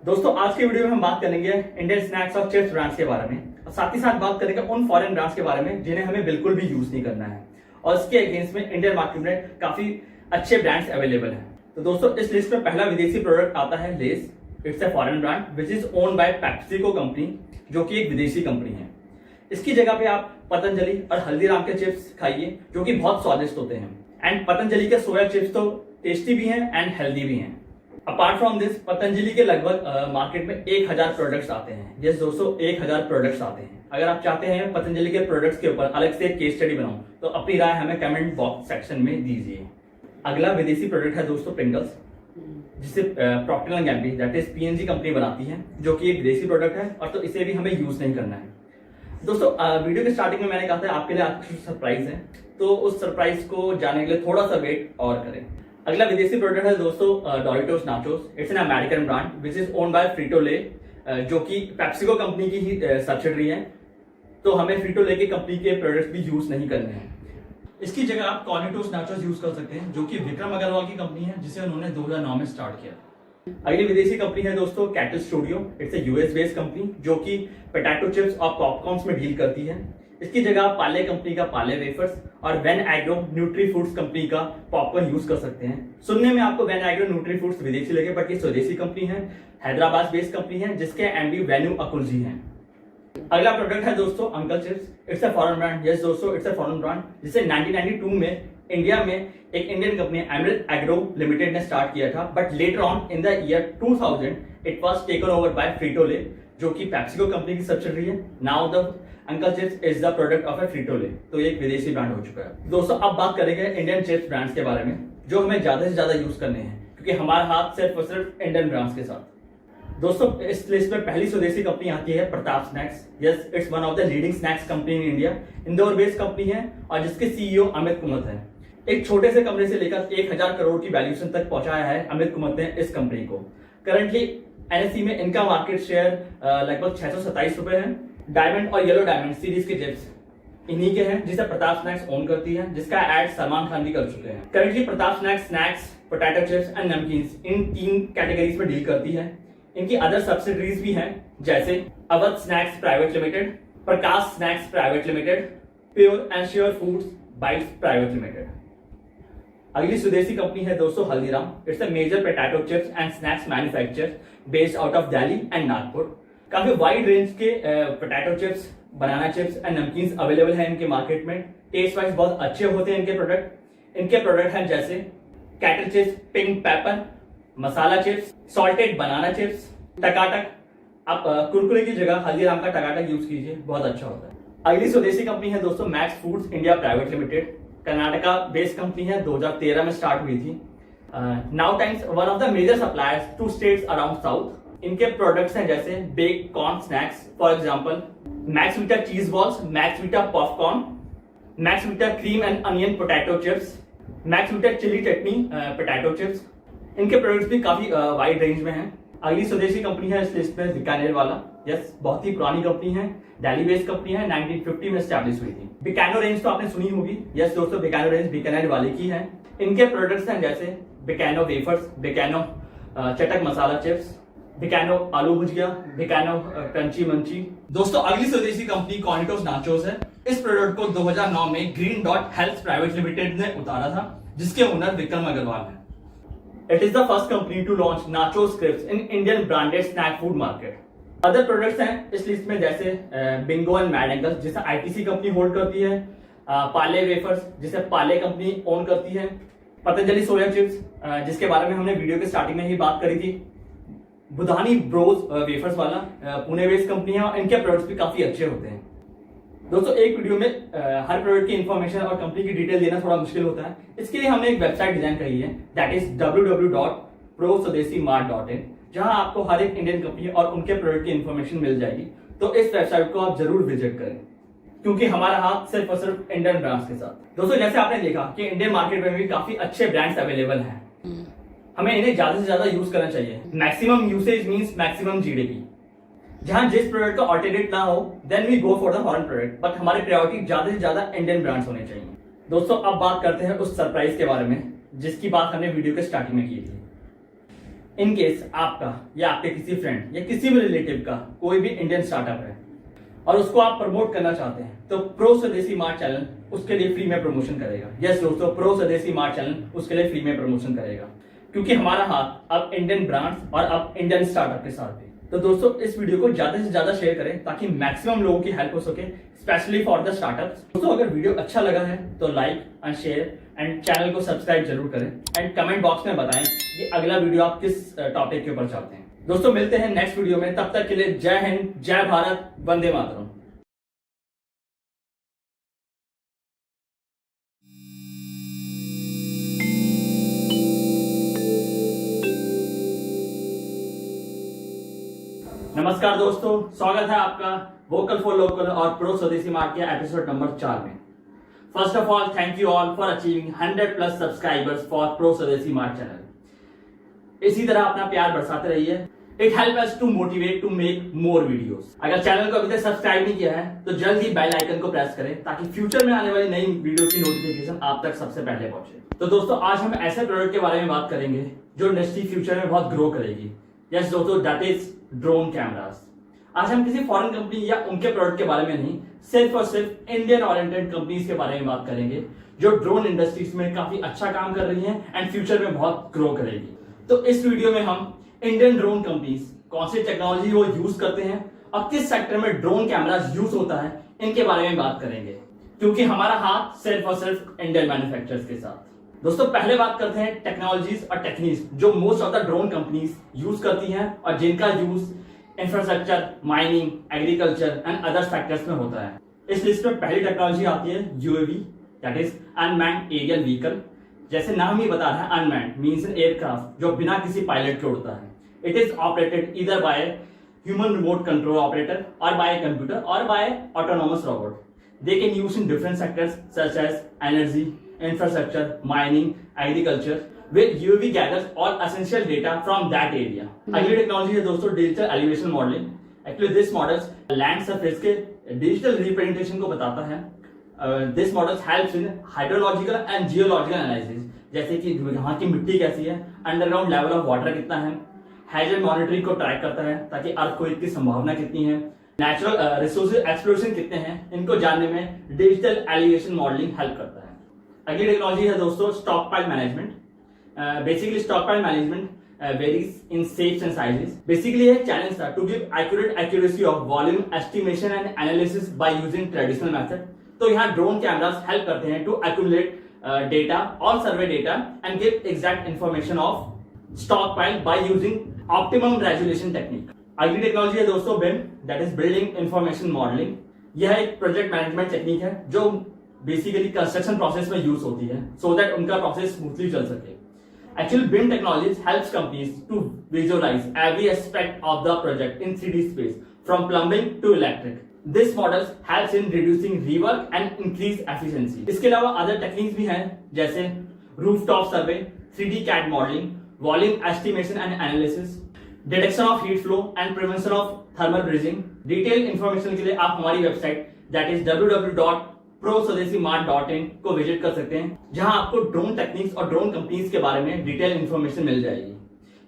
S1: दोस्तों आज की वीडियो में हम बात करेंगे इंडियन स्नैक्स और चिप्स ब्रांड्स के बारे में और साथ ही साथ बात करेंगे उन फॉरेन ब्रांड्स के बारे में जिन्हें हमें बिल्कुल भी यूज नहीं करना है और इसके अगेंस्ट में इंडियन मार्केट में काफी अच्छे ब्रांड्स अवेलेबल हैं। तो दोस्तों इस लिस्ट में पहला विदेशी प्रोडक्ट आता है less. It's a foreign brand which is owned bye PepsiCo company, जो कि एक विदेशी कंपनी है। इसकी जगह पे आप पतंजलि और हल्दीराम के चिप्स खाइए जो कि बहुत स्वादिष्ट होते हैं। एंड पतंजलि के सोया चिप्स तो टेस्टी भी हैं एंड हेल्दी भी हैं। अपार्ट फ्रॉम दिस पतंजलि के लगभग मार्केट में 1000 प्रोडक्ट्स आते हैं। यस दोस्तों 1000 प्रोडक्ट्स आते हैं। अगर आप चाहते हैं पतंजलि के प्रोडक्ट्स के ऊपर अलग से एक केस स्टडी बनाऊं तो अपनी राय हमें कमेंट बॉक्स सेक्शन में दीजिए। अगला विदेशी प्रोडक्ट है दोस्तों प्रिंगल्स, जिसे Procter and Gamble that is PNG company बनाती है, जो कि एक विदेशी प्रोडक्ट है और तो इसे भी हमें यूज नहीं करना है। दोस्तों वीडियो के स्टार्टिंग में मैंने कहा था आपके लिए आपकी सरप्राइज है, तो उस सरप्राइज को जानने के लिए थोड़ा सा वेट और करें। अगला विदेशी प्रोडक्ट है दोस्तों Doritos nachos. It's an American brand which is owned by Frito Lay, जो कि पेप्सिको कंपनी की ही सब्सिडरी है। तो हमें फ्रीटो ले की कंपनी के प्रोडक्ट्स भी यूज नहीं करने हैं। इसकी जगह आप कॉर्नेटोस नाचोस यूज कर सकते हैं, जो कि विक्रम अग्रवाल की कंपनी है, जिसे उन्होंने 2009 में स्टार्ट किया। अगली विदेशी कंपनी है दोस्तों cattle studio. It's a US based company जो कि पोटैटो चिप्स और पॉपकॉर्न्स में डील करती है। इसकी जगह आप पाले कंपनी का पाले वेफर्स और when agro nutri foods company का पॉपकॉर्न यूज कर सकते हैं। सुनने में आपको वेन एग्रो न्यूट्री फूड्स विदेशी लगे, बट ये स्वदेशी कंपनी है, हैदराबाद बेस्ड कंपनी है, जिसके एमडी वेन्यू अकुल जी हैं। अगला प्रोडक्ट है दोस्तों Uncle Chipps. It's a foreign brand. Yes दोस्तों इट्स अ फॉरेन ब्रांड, जिसे 1992 में इंडिया में एक Indian company Amrit agro limited ने स्टार्ट किया था, but later on in the year 2000 it was taken over by Frito Lay, जो कि पेप्सिको कंपनी की सब्सिडरी है। Now the Uncle Chipps is the product of a Frito Lay, तो ये एक विदेशी ब्रांड हो चुका है। दोस्तों अब बात करेंगे इंडियन चिप्स ब्रांड्स के बारे में, जो हमें ज्यादा से ज्यादा यूज करने हैं, क्योंकि हमारा हाथ सिर्फ और सिर्फ इंडियन ब्रांड्स के साथ। दोस्तों इस लिस्ट में पहली स्वदेशी कंपनी आती है Pratap snacks. Yes it's one of the leading snacks company in India. Indore based company है और जिसके सीईओ अमित कुमत है। एक छोटे से कमरे से लेकर 1000 करोड़ की वैल्यूएशन तक पहुंचाया है अमित कुमत ने इस कंपनी को। करंटली एनएसई में इनका मार्केट शेयर लगभग 627 रुपए है। डायमंड और येलो डायमंड सीरीज के चिप्स इन्हीं के हैं, जिसे प्रताप स्नैक्स ओन करती है, जिसका एड सलमान खान भी कर चुके हैं। Currently Pratap snacks, potato chips and namkeens in 3 categories में डील करती है। इनकी अदर सब्सिडरीज भी हैं, जैसे Awadh snacks private limited, Prakash snacks private limited, pure and sure foods bites private limited. अगली स्वदेशी कंपनी है दोस्तों Haldiram. It's a major potato chips and snacks manufacturer based out of Delhi and Nagpur. काफी वाइड रेंज के potato chips, banana chips and namkeens available है इनके market में। Taste wise बहुत अच्छे होते हैं इनके प्रोडक्ट। इनके प्रोडक्ट हैं जैसे कैटल चिप्स, पिंक पेपर, मसाला चिप्स, सॉल्टेड बनाना चिप्स, टकाटक। आप कुरकुरे की जगह हल्दीराम का टकाटक यूज कीजिए, बहुत अच्छा होता है। अगली स्वदेशी कंपनी है दोस्तों Max Foods India private limited. Karnataka based company है, 2013 में स्टार्ट हुई थी। Now times one of the major suppliers to states around south. इनके प्रोडक्ट्स हैं जैसे bake corn snacks, for example Max Vita cheese balls, Max Vita popcorn, Max Vita cream and onion potato chips, Max Vita chilli chutney potato chips. इनके products भी काफी wide range में हैं। अगली स्वदेशी कंपनी है इस लिस्ट में बीकानेर वाला। यस बहुत ही पुरानी कंपनी है, दिल्ली बेस्ड कंपनी है, 1950 में स्टैब्लिश हुई थी। बीकानो रेंज तो आपने सुनी होगी। यस दोस्तों बीकानो रेंज बीकानेर वाले की है। इनके प्रोडक्ट्स हैं जैसे बीकानो वेफर्स, बीकानो चटक मसाला चिप्स, बीकानो आलू भुजिया, बीकानो क्रंची मंची। दोस्तों अगली स्वदेशी कंपनी कॉर्नेटोस नाचोस है। इस प्रोडक्ट को 2009 में green dot health private limited ने उतारा था, जिसके ओनर विक्रम अग्रवाल है। It is the first company to launch nacho scripts in Indian branded snack food market. Other products हैं इस लिस्ट में जैसे बिंगो एंड मैड एंगल्स, जिसे आईटीसी कंपनी होल्ड करती है, पाले वेफर्स जिसे पाले कंपनी ओन करती है, पतंजलि सोया चिप्स जिसके बारे में हमने वीडियो के स्टार्टिंग में ही बात करी थी, बुधानी ब्रोज वेफर्स वाला पुणे बेस्ड कंपनी है और इनके प्रोडक्ट्स भी काफी अच्छे होते हैं। दोस्तों एक वीडियो में हर प्रोडक्ट की इन्फॉर्मेशन और कंपनी की डिटेल देना थोड़ा मुश्किल होता है। इसके लिए हमने एक वेबसाइट डिजाइन करी है, दैट इज www.proswadesimart.in, जहां आपको हर एक इंडियन कंपनी और उनके प्रोडक्ट की इन्फॉर्मेशन मिल जाएगी। तो इस वेबसाइट को आप जरूर विजिट करें, क्योंकि हमारा हाथ सिर्फ और सिर्फ इंडियन ब्रांड्स के साथ। दोस्तों जैसे आपने देखा कि इंडियन मार्केट में भी काफी अच्छे ब्रांड्स अवेलेबल हैं, हमें इन्हें ज्यादा से ज्यादा यूज करना चाहिए। Maximum usage means maximum GDP. जहां जिस प्रोडक्ट का ऑल्टरनेट ना हो then we go for the foreign product, but हमारी प्रायोरिटी ज्यादा से ज्यादा इंडियन ब्रांड्स होने चाहिए। दोस्तों अब बात करते हैं उस सरप्राइज के बारे में जिसकी बात हमने वीडियो के स्टार्टिंग में की थी। इन केस आपका या आपके किसी फ्रेंड या किसी भी रिलेटिव का कोई भी इंडियन स्टार्टअप है और उसको आप प्रमोट करना चाहते हैं तो प्रो स्वदेशी मार्ट चैनल उसके लिए फ्री में प्रमोशन करेगा। यस दोस्तों, प्रो स्वदेशी मार्ट चैनल उसके लिए फ्री में प्रमोशन करेगा, क्योंकि हमारा हाथ अब इंडियन ब्रांड्स और अब इंडियन स्टार्टअप के साथ है। तो दोस्तों इस वीडियो को ज्यादा से ज्यादा शेयर करें ताकि मैक्सिमम लोगों की हेल्प हो सके, स्पेशली फॉर द स्टार्टअप्स। दोस्तों अगर वीडियो अच्छा लगा है तो like and share and channel को सब्सक्राइब जरूर करें एंड कमेंट बॉक्स में बताएं कि अगला वीडियो आप किस टॉपिक के ऊपर चाहते हैं। दोस्तों मिलते हैं नेक्स्ट वीडियो में, तब तक के लिए जय हिंद, जय भारत, वंदे मातरम। नमस्कार दोस्तों, स्वागत है आपका वोकल फॉर लोकल और प्रो स्वदेशी मार्ट के एपिसोड नंबर 4 में। First of all thank you all for achieving 100+ subscribers for pro Swadeshi mart channel. इसी तरह अपना प्यार बरसाते रहिए। It help us to motivate to make more videos. अगर चैनल को अभी तक सब्सक्राइब नहीं किया है तो जल्द ही बेल आइकन को प्रेस करें ताकि फ्यूचर में आने वाली नई वीडियो की नोटिफिकेशन आप तक सबसे पहले पहुंचे। तो दोस्तों आज हम ऐसे प्रोडक्ट के बारे में बात करेंगे जो इंडस्ट्री फ्यूचर में बहुत ग्रो करेगी। यस दोस्तों, दैट इज ड्रोन कैमरास। आज हम किसी फॉरेन कंपनी या उनके प्रोडक्ट के बारे में नहीं, सिर्फ और सिर्फ इंडियन ओरिएंटेड कंपनीज के बारे में बात करेंगे जो ड्रोन इंडस्ट्रीज में काफी अच्छा काम कर रही हैं एंड फ्यूचर में बहुत ग्रो करेगी। तो इस वीडियो में हम इंडियन ड्रोन कंपनीज कौन सी टेक्नोलॉजी वो यूज करते हैं और किस सेक्टर में ड्रोन कैमरास यूज होता है इनके बारे में बात करेंगे, क्योंकि हमारा हाथ सिर्फ और सिर्फ इंडियन मैन्युफैक्चरर्स के साथ। दोस्तों पहले बात करते हैं टेक्नोलॉजीज और टेक्निक्स जो most of the drone companies use करती हैं और जिनका use infrastructure, mining, agriculture and other sectors में होता है। इस लिस्ट में पहली टेक्नोलॉजी आती है UAV, that is unmanned aerial vehicle. जैसे नाम ही बता रहा है, अनमैन्ड मीन्स एन एयरक्राफ्ट जो बिना किसी पायलट के उड़ता है। It is operated either by human remote control operator और बाय कंप्यूटर और by autonomous robot. They can use in different sectors such as energy, infrastructure, mining, agriculture, where UAV gathers all essential data from that area. अगली technology है दोस्तों digital elevation modelling. Actually this models land surface के digital representation को बताता है। This models helps in hydrological and geological analysis, जैसे कि यहाँ की मिट्टी कैसी है, अंडरग्राउंड लेवल ऑफ वाटर कितना है, हैजर्ड मॉनिटरिंग को ट्रैक करता है ताकि अर्थक्वेक की संभावना कितनी है, नेचुरल रिसोर्सेज एक्सप्लोरेशन कितने हैं, इनको जानने में डिजिटल एलिवेशन मॉडलिंग हेल्प करता है। अगली टेक्नोलॉजी है दोस्तों stock pile management. Basically stock pile management varies in shapes and sizes. Basically एक चैलेंज था to give accuracy of volume estimation and analysis by using traditional method. तो यहाँ drone cameras help करते हैं टू एक्यूमुलेट डेटा और survey data and give exact information of stock pile by using optimum resolution technique. अगली technology है दोस्तों BIM, that is building information modelling. यह एक प्रोजेक्ट मैनेजमेंट टेक्निक है जो बेसिकली कंस्ट्रक्शन प्रोसेस में यूज होती है सो दैट उनका प्रोसेस स्मूथली चल सके। Actually BIM technologies helps companies to visualise every aspect of the project in 3D space from plumbing to electric. This models helps in reducing rework and increase efficiency. इसके अलावा other techniques भी हैं जैसे rooftop survey, 3D CAD modelling, volume estimation and analysis, detection of heat flow and prevention of thermal bridging. Detail information के लिए आप हमारी website that is www.proswadesimart.in को विजिट कर सकते हैं, जहां आपको ड्रोन टेक्निक्स और ड्रोन कंपनीज के बारे में डिटेल इंफॉर्मेशन मिल जाएगी।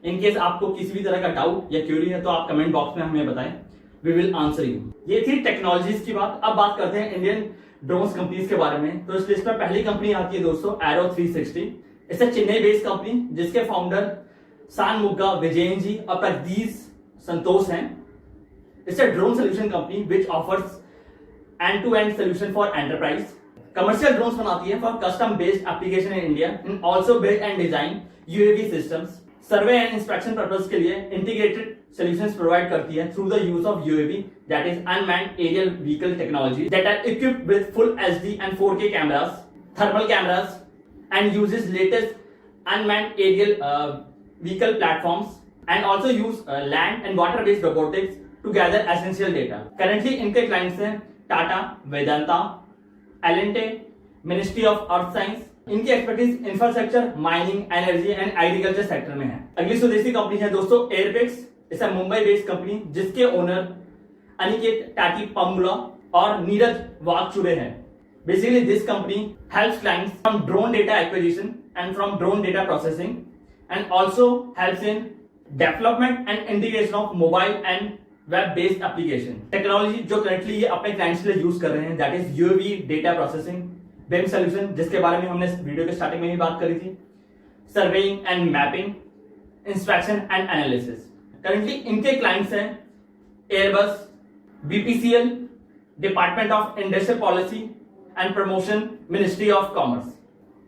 S1: इन केस आपको किसी भी तरह का डाउट या क्यूरी है तो आप कमेंट बॉक्स में हमें बताएं, वी विल आंसर यू। ये थी टेक्नोलॉजीज की बात। अब बात करते हैं इंडियन ड्रोन कंपनीज के बारे में। तो इस लिस्ट में पहली कंपनी आती है दोस्तों arrow 360। It's Chennai based company जिसके फाउंडर सानमुग्गा विजयन जी और प्रदीस संतोष हैं। It's a drone solution company which offers end-to-end solution for enterprise. Commercial drones बनाती है for custom based application in India and also build and design UAV systems. Survey and inspection purpose के लिए integrated solutions provide करती है through the use of UAV, that is unmanned aerial vehicle technology, that are equipped with full HD and 4K cameras, thermal cameras, and uses latest unmanned aerial vehicle platforms and also use land and water based robotics to gather essential data. Currently इनके clients हैं टाटा, वेदांता, एलेंटे, ministry of earth science. इनकी expertise infrastructure, mining, energy and agriculture sector में है। अगली स्वदेशी company है दोस्तों एयरपेक्स। इस मुंबई बेस्ड कंपनी जिसके ओनर अनिकेत टाटी पम्बुला और नीरज वागचुरे हैं। Basically this company helps clients from drone data acquisition and from drone data processing and also helps in development and integration of mobile and web based application technology जो currently ये अपने clients के लिए use कर रहे हैं, that is UAV data processing बेम solution, जिसके बारे में हमने वीडियो के स्टार्टिंग में भी बात करी थी, surveying and mapping, inspection and analysis. Currently इनके क्लाइंट्स हैं Airbus, BPCL, department of industrial policy and promotion, ministry of commerce.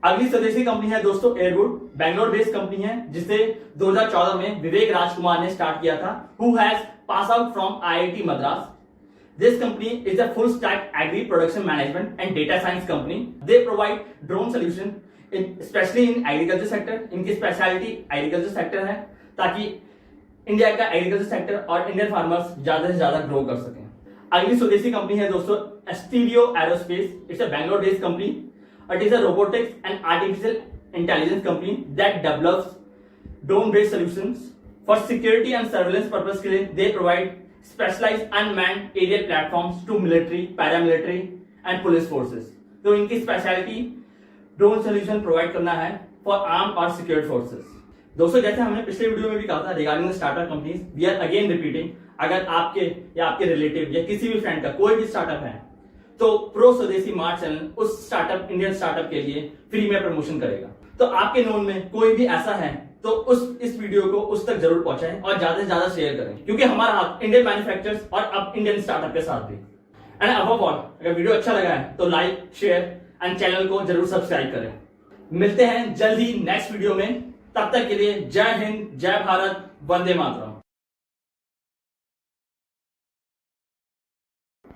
S1: अगली स्वदेशी कंपनी है दोस्तों एयरवुड, बैंगलोर बेस्ड कंपनी है, जिसे 2014 में विवेक राजकुमार ने स्टार्ट किया था, who has pass out from IIT Madras. This company is a full stack agri production management and data science company. They provide drone solution especially in agriculture sector. इनकी speciality agriculture sector है, ताकि India का agriculture sector और Indian farmers ज्यादा से ज्यादा grow कर सकें। अगली स्वदेशी कंपनी है दोस्तों Asteria aerospace. It's a Bangalore based company. It is a robotics and artificial intelligence company that develops drone based solutions for security and surveillance purpose के लिए they provide specialized unmanned aerial platforms to military, paramilitary and police forces. तो इनकी speciality drone solution provide करना है for arm और secured forces. दोस्तों जैसे हमने पिछले वीडियो में भी कहा था regarding the startup companies, we are again repeating, अगर आपके या आपके रिलेटिव या किसी भी फ्रेंड का कोई भी स्टार्टअप है तो प्रो स्वदेशी मार्ट चैनल उस स्टार्टअप इंडियन स्टार्टअप के लिए फ्री में प्रमोशन करेगा। तो आपके नोन में कोई भी ऐसा है तो इस वीडियो को उस तक जरूर पहुंचाएं और ज्यादा से ज्यादा शेयर करें, क्योंकि हमारा हाथ इंडियन मैन्युफैक्चरर्स और अब इंडियन स्टार्टअप के साथ भी। एंड अबव ऑल, अगर वीडियो अच्छा लगा है तो लाइक, शेयर एंड चैनल को जरूर सब्सक्राइब करें। मिलते हैं जल्द ही नेक्स्ट वीडियो में, तब तक के लिए जय हिंद, जय भारत, वंदे मातरम।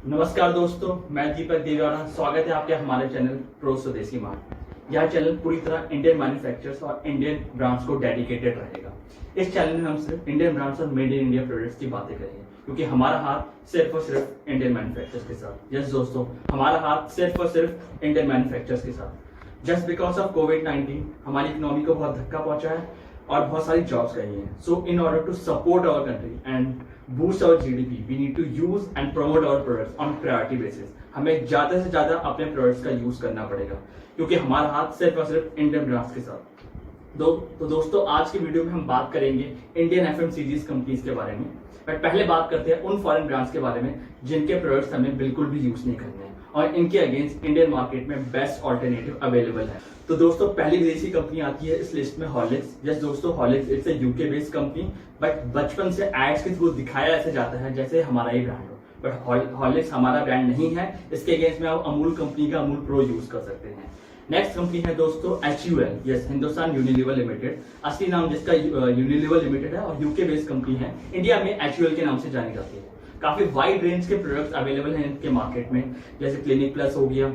S1: नमस्कार दोस्तों, मैं दीपक देवराना, स्वागत है आपके हमारे चैनल प्रो स्वदेशी मार्ट। यह चैनल पूरी तरह इंडियन मैन्युफैक्चरर्स और इंडियन ब्रांड्स को डेडिकेटेड रहेगा। इस चैनल में हम सिर्फ इंडियन ब्रांड्स और मेड इन इंडिया प्रोडक्ट्स की बातें करेंगे, क्योंकि हमारा हाथ सिर्फ और सिर्फ इंडियन मैन्युफैक्चरर्स के साथ। यस दोस्तों, हमारा हाथ सिर्फ और सिर्फ इंडियन मैन्युफैक्चरर्स के साथ। जस्ट बिकॉज ऑफ कोविड-19 हमारी इकोनॉमी को बहुत धक्का पहुंचा है और बहुत सारी जॉब्स गई हैं। So in order to support our country and boost our GDP, we need to use and promote our products on priority basis. हमें ज्यादा से ज्यादा अपने प्रोडक्ट्स का यूज करना पड़ेगा, क्योंकि हमारा हाथ सिर्फ और सिर्फ इंडियन ब्रांड्स के साथ। तो दोस्तों आज की वीडियो में हम बात करेंगे इंडियन एफएमसीजीज कंपनीज के बारे में, बट पहले बात करते हैं उन फॉरेन ब्रांड्स के बारे में जिनके प्रोडक्ट्स हमें बिल्कुल भी यूज नहीं करने हैं और इनके अगेंस्ट इंडियन मार्केट में बेस्ट ऑल्टरनेटिव अवेलेबल है। तो दोस्तों पहली विदेशी कंपनी आती है इस लिस्ट में हॉर्लिक्स। यस दोस्तों, Horlicks it's a UK based company, but बचपन से एड्स के थ्रू दिखाया ऐसे जाता है जैसे हमारा ही ब्रांड हो, बट हॉर्लिक्स हमारा ब्रांड नहीं है। इसके अगेंस्ट में आप अमूल कंपनी का अमूल प्रो यूज कर सकते हैं। नेक्स्ट कंपनी है दोस्तों HUL, yes Hindustan Unilever limited. असली नाम जिसका यूनिलीवर लिमिटेड है और यूके बेस्ड कंपनी है, इंडिया में HUL के नाम से जानी जाती है। काफी वाइड रेंज के प्रोडक्ट्स अवेलेबल हैं इनके मार्केट में, जैसे क्लिनिक प्लस हो गया,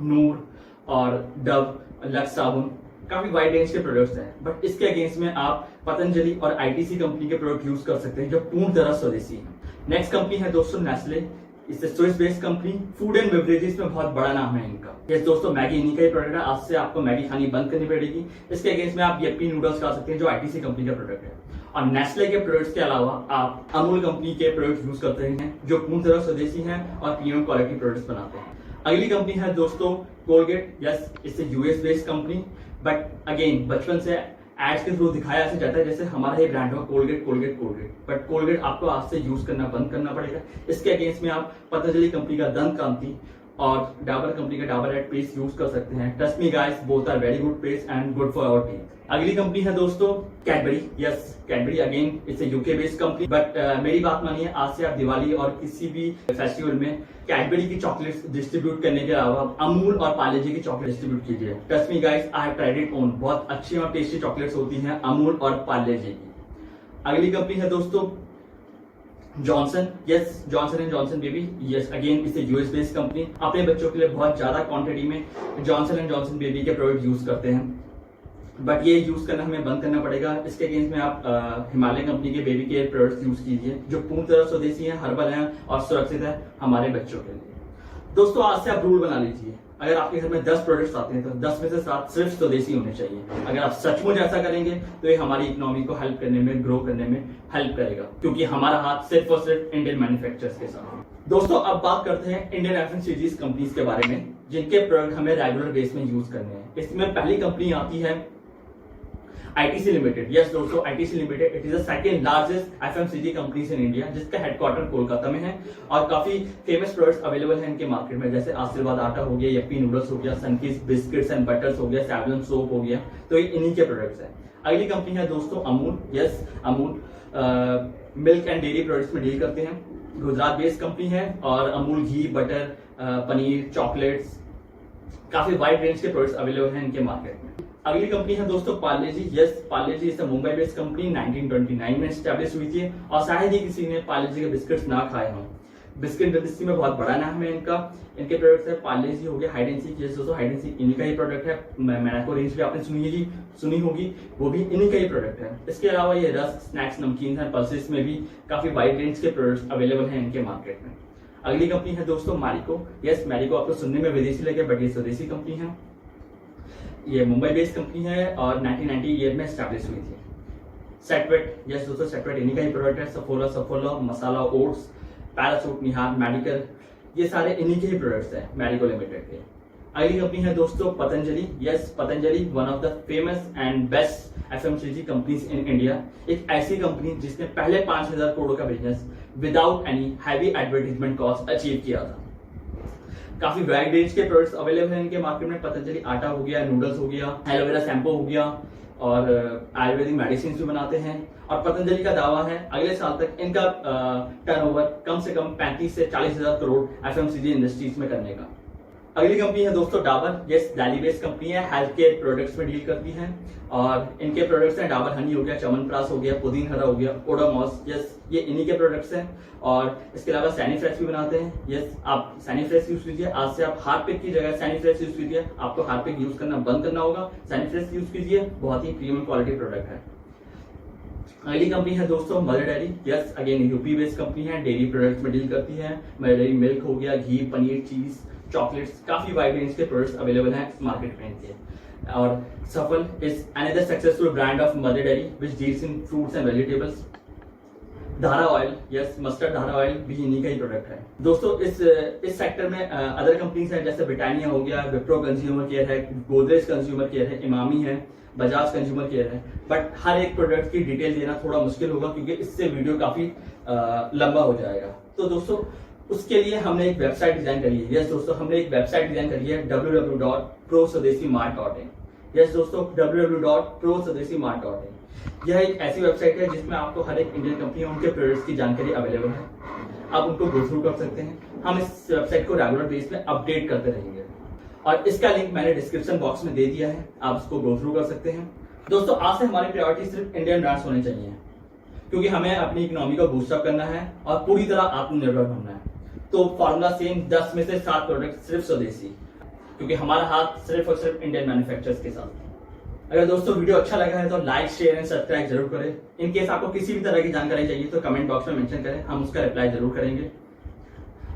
S1: नूर और डव, लक्स साबुन, काफी वाइड रेंज के प्रोडक्ट्स हैं। बट इसके अगेंस्ट में आप पतंजलि और ITC कंपनी के प्रोडक्ट यूज कर सकते हैं जो पूर्ण तरह स्वदेशी है। नेक्स्ट कंपनी है दोस्तों नेस्ले, इससे Swiss based company, food and beverages में बहुत बड़ा नाम है इनका। यस दोस्तों, मैगी इन्हीं का ही प्रोडक्ट है। आज से आपको मैगी खानी बंद करनी पड़ेगी। इसके अगेंस्ट में आप यप्पी नूडल्स खा सकते हैं जो ITC कंपनी का प्रोडक्ट है। और नेस्ले के प्रोडक्ट्स के अलावा आप अमूल कंपनी के प्रोडक्ट यूज करते हैं जो पूर्ण तरह स्वदेशी हैं और प्रीमियम क्वालिटी प्रोडक्ट्स बनाते हैं। अगली कंपनी है दोस्तों कोलगेट। यस, इससे US based company, but again बचपन से एड्स के थ्रू दिखाया ऐसे जाता है जैसे हमारा ही ब्रांड हो, Colgate Colgate Colgate. But Colgate आपको आज से यूज करना बंद करना पड़ेगा। इसके अगेंस्ट में आप पतंजलि कंपनी का दंत कांति और डाबर कंपनी का डाबर रेड पेस्ट यूज कर सकते हैं। Trust me guys, both are very good paste and good for our teeth. अगली कंपनी है दोस्तों Cadbury. Yes, Cadbury again it's a UK based company, but मेरी बात मानिए, आज से आप दिवाली और किसी भी फेस्टिवल में कैडबरी की चॉकलेट्स डिस्ट्रीब्यूट करने के अलावा अमूल और पार्ले जी की चॉकलेट डिस्ट्रीब्यूट कीजिए। Trust me guys, I have tried it own, बहुत अच्छी और टेस्टी चॉकलेट्स होती हैं अमूल और पार्ले जी की। अगली कंपनी है दोस्तों Johnson. Yes, Johnson and Johnson baby. Yes again it's a US based company. अपने बच्चों के लिए बहुत ज्यादा क्वांटिटी में जॉनसन एंड जॉनसन बेबी के प्रोडक्ट यूज करते हैं, बट ये यूज करना हमें बंद करना पड़ेगा। इसके अगेंस्ट में आप हिमालय कंपनी के बेबी केयर प्रोडक्ट्स यूज कीजिए जो पूर्ण तरह स्वदेशी हैं, हर्बल हैं और सुरक्षित है हमारे बच्चों के लिए। दोस्तों आज से आप रूल बना लीजिए, अगर आपके घर में 10 प्रोडक्ट्स आते हैं तो 10 में से 7 सिर्फ स्वदेशी होने चाहिए। अगर आप सचमुच ऐसा करेंगे तो ये हमारी इकोनॉमी को हेल्प करने में, ग्रो करने में हेल्प करेगा, क्योंकि हमारा हाथ सिर्फ और सिर्फ इंडियन मैन्युफैक्चरर्स के साथ है। दोस्तों अब बात करते हैं इंडियन एफएमसीजीज कंपनीज के बारे में जिनके प्रोडक्ट हमें रेगुलर बेस में यूज करने हैं। इसमें पहली कंपनी आती है ITC लिमिटेड, यस दोस्तों ITC limited, it is the second largest FMCG companies in India, जिसका हेडक्वार्टर कोलकाता में है और काफी फेमस प्रोडक्ट्स अवेलेबल हैं इनके मार्केट में, जैसे आशीर्वाद आटा हो गया, यप्पी नूडल्स हो गया, सनकिस बिस्किट्स एंड बटर्स हो गया, सैवलॉन सोप हो गया, तो ये इन्हीं के प्रोडक्ट्स हैं। अगली कंपनी है दोस्तों Amul, yes Amul milk and dairy products में डील करते हैं, गुजरात बेस्ड कंपनी है और अमूल घी, बटर, पनीर, चॉकलेट्स, काफी वाइड रेंज के प्रोडक्ट्स अवेलेबल हैं इनके मार्केट में। अगली कंपनी है दोस्तों पार्ले जी, यस पार्ले जी इस मुंबई बेस्ड कंपनी 1929 में स्टैब्लिश हुई थी और शायद ही किसी ने पार्ले जी के बिस्किट्स ना खाए हों। बिस्किट इंडस्ट्री में बहुत बड़ा नाम है इनका, इनके प्रोडक्ट्स है पार्ले जी हो गया, हाइड एंड सीक, यस दोस्तों हाइड एंड सीक इन्हीं का ही प्रोडक्ट है, मैनाको रेंज भी आपने सुनी होगी, वो भी इन्हीं का ही प्रोडक्ट है। इसके अलावा ये रस्क, स्नैक्स, नमकीन है, पल्सेस में भी काफी वाइड रेंज के प्रोडक्ट्स अवेलेबल हैं इनके मार्केट में। अगली कंपनी है दोस्तों मैरिको, यस मैरिको आपको सुनने में विदेशी लगे बट ये स्वदेशी कंपनी है, ये मुंबई बेस्ड कंपनी है और 1990 ईयर में स्टैब्लिश हुई थी। सेटवेट, यस दोस्तों सेटवेट इन्हीं का ही प्रोडक्ट है, सफोला, मसाला ओट्स, पैरासूट, निहार, मेडिकल, ये सारे इन्हीं के ही प्रोडक्ट्स हैं मैरिको लिमिटेड के। अगली कंपनी है दोस्तों Patanjali, yes Patanjali one of the famous and best FMCG companies in India, एक ऐसी कंपनी जिसने पहले 5000 करोड़ का business without any heavy advertisement cost achieve किया था। काफी वाइड रेंज के प्रोडक्ट्स अवेलेबल हैं इनके मार्केट में, पतंजलि आटा हो गया, नूडल्स हो गया, एलोवेरा शैम्पू हो गया और आयुर्वेदिक मेडिसिन भी बनाते हैं और पतंजलि का दावा है अगले साल तक इनका टर्नओवर कम से कम 35 से 40,000 करोड़ FMCG इंडस्ट्रीज में करने का। अगली कंपनी है दोस्तों Dabur, yes Delhi based company है, हेल्थ केयर प्रोडक्ट्स में डील करती है और इनके प्रोडक्ट्स हैं डाबर हनी हो गया, च्यवनप्राश हो गया, पुदीन हरा हो गया, ओडोमॉस, यस ये इन्हीं के प्रोडक्ट्स हैं और इसके अलावा सैनिफ्रेश भी बनाते हैं, यस आप सैनिफ्रेश यूज कीजिए, आज से आप हार्पिक की जगह सैनिफ्रेश यूज कीजिए, आपको हार्पिक यूज करना बंद करना होगा, सैनिफ्रेश यूज कीजिए, बहुत ही प्रीमियम क्वालिटी प्रोडक्ट है। अगली कंपनी है दोस्तों mother dairy, yes again UP based company है, डेयरी प्रोडक्ट्स में डील करती है, मदर डेयरी मिल्क हो गया, घी, पनीर, चीज, चॉकलेट्स, काफी वाइड रेंज के प्रोडक्ट्स अवेलेबल हैं मार्केट में इनके। और सफल is another successful brand of mother dairy which deals in fruits and vegetables. धारा ऑयल, यस मस्टर्ड धारा ऑयल भी इन्हीं का ही प्रोडक्ट है। दोस्तों इस सेक्टर में अदर कंपनीज हैं जैसे ब्रिटानिया हो गया, विप्रो कंज्यूमर केयर है, गोदरेज कंज्यूमर केयर है, इमामी है, बजाज कंज्यूमर केयर है, बट हर एक प्रोडक्ट की डिटेल देना थोड़ा मुश्किल होगा क्योंकि इससे वीडियो काफी लंबा हो जाएगा। तो दोस्तों उसके लिए हमने एक वेबसाइट डिजाइन करी है, यस दोस्तों हमने एक वेबसाइट डिजाइन करी है www.proswadesimart.in, यस दोस्तों www.proswadesimart.in। यह एक ऐसी वेबसाइट है जिसमें आपको हर एक इंडियन कंपनी उनके प्रोडक्ट्स की जानकारी अवेलेबल है, आप उनको गो थ्रू कर सकते हैं। हम इस वेबसाइट को रेगुलर बेस पे अपडेट करते रहेंगे और इसका लिंक मैंने डिस्क्रिप्शन बॉक्स में दे दिया है, आप उसको गो थ्रू कर सकते हैं। दोस्तों आज से हमारी प्रायोरिटी सिर्फ इंडियन ब्रांड्स होने चाहिए क्योंकि हमें अपनी इकोनॉमी को बूस्टअप करना है और पूरी तरह आत्मनिर्भर बनना है। तो फॉर्मूला सेम, 10 में से 7 प्रोडक्ट सिर्फ स्वदेशी, क्योंकि हमारा हाथ सिर्फ और सिर्फ इंडियन मैन्युफैक्चरर्स के साथ। अगर दोस्तों वीडियो अच्छा लगा है तो लाइक, शेयर एंड सब्सक्राइब जरूर करें। इन केस आपको किसी भी तरह की जानकारी चाहिए तो कमेंट बॉक्स में मेंशन करें, हम उसका रिप्लाई जरूर करेंगे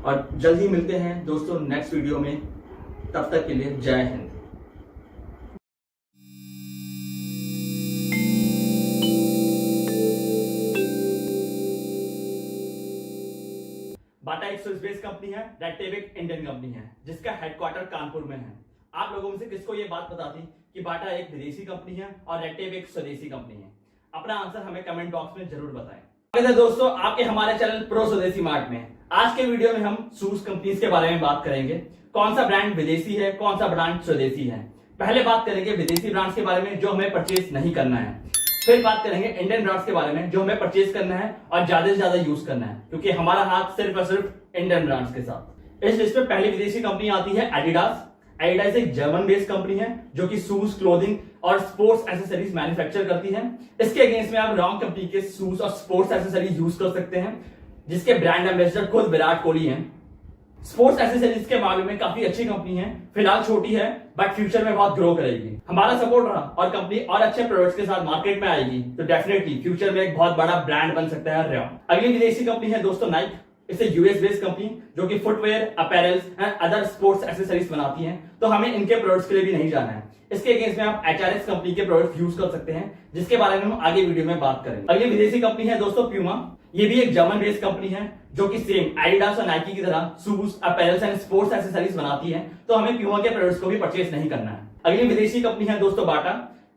S1: और जल्द ही मिलते हैं दोस्तों नेक्स्ट वीडियो में। तब तक के लिए जय हिंद। बाटा एक स्विस बेस्ड कंपनी है, रेडटेप एक इंडियन कंपनी है जिसका हेडक्वार्टर कानपुर में है। आप लोगों में से किसको ये बात पता थी कि बाटा एक विदेशी कंपनी है और रेडटेप एक स्वदेशी कंपनी है? अपना आंसर हमें कमेंट बॉक्स में जरूर बताएं। दोस्तों आपके हमारे चैनल प्रो स्वदेशी मार्ट में आज के वीडियो में हम शूज कंपनीज के बारे में बात करेंगे, कौन सा ब्रांड विदेशी है, कौन सा ब्रांड स्वदेशी है। पहले बात करेंगे विदेशी ब्रांड्स के बारे में जो हमें परचेज नहीं करना है, फिर बात करेंगे इंडियन ब्रांड्स के बारे में जो हमें परचेज करना है और ज्यादा से ज्यादा यूज करना है क्योंकि हमारा हाथ सिर्फ और सिर्फ इंडियन ब्रांड्स के साथ। इस लिस्ट में पहली विदेशी कंपनी आती है एडिडास। एडिडास एक जर्मन बेस्ड कंपनी है जो कि शूज, क्लोथिंग और स्पोर्ट्स एसेसरीज मैन्युफैक्चर करती है। इसके अगेंस्ट में आप रॉन्ग कंपनी के शूज और स्पोर्ट्स एसेसरीज यूज कर सकते हैं जिसके ब्रांड एम्बेसडर खुद विराट कोहली हैं। स्पोर्ट्स एसेसरीज के मामले में काफी अच्छी कंपनी है, फिलहाल छोटी है बट फ्यूचर में बहुत ग्रो करेगी। हमारा सपोर्ट रहा और कंपनी और अच्छे प्रोडक्ट्स के साथ मार्केट में आएगी तो डेफिनेटली फ्यूचर में एक बहुत बड़ा ब्रांड बन सकता है रेयॉन। अगली विदेशी कंपनी है दोस्तों नाइक। इसे यूएस बेस्ड कंपनी जो कि footwear, apparels and other sports accessories बनाती है, तो हमें इनके प्रोडक्ट्स के लिए भी नहीं जाना है। इसके अगेंस्ट में आप HRX कंपनी के प्रोडक्ट्स यूज कर सकते हैं जिसके बारे में हम आगे वीडियो में बात करेंगे। अगली विदेशी कंपनी है दोस्तों प्यूमा। ये भी एक जर्मन बेस्ड कंपनी है जो कि सेम एडिडास और नाइकी की तरह shoes, apparels and sports accessories बनाती है, तो हमें प्यूमा के प्रोडक्ट्स को भी परचेज नहीं करना है। अगली विदेशी कंपनी है दोस्तों बाटा।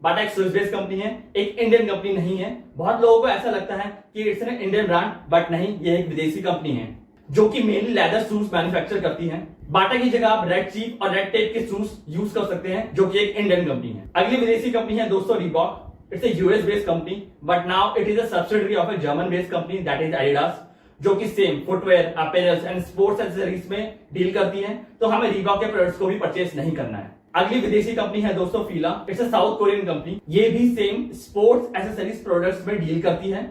S1: बाटा एक स्विस बेस्ड कंपनी है, एक इंडियन कंपनी नहीं है। बहुत लोगों को ऐसा लगता है कि it's an Indian brand, but नहीं, ये एक विदेशी कंपनी है जो कि मेनली लेदर शूज मैन्युफैक्चर करती है। बाटा की जगह आप रेड चीफ और रेड टेप के शूज यूज कर सकते हैं, जो कि एक इंडियन कंपनी है। अगली विदेशी कंपनी है दोस्तों Reebok. It's a US based company, but now it is a subsidiary of a German based company that is Adidas, जो कि same footwear, apparels and sports accessories में डील करती है। तो हमें रीबॉक के प्रोडक्ट्स को भी परचेस नहीं करना है। अगली विदेशी कंपनी है दोस्तों Fila. It's a South Korean company, ये भी सेम स्पोर्ट्स एक्सेसरीज प्रोडक्ट्स में डील करती है।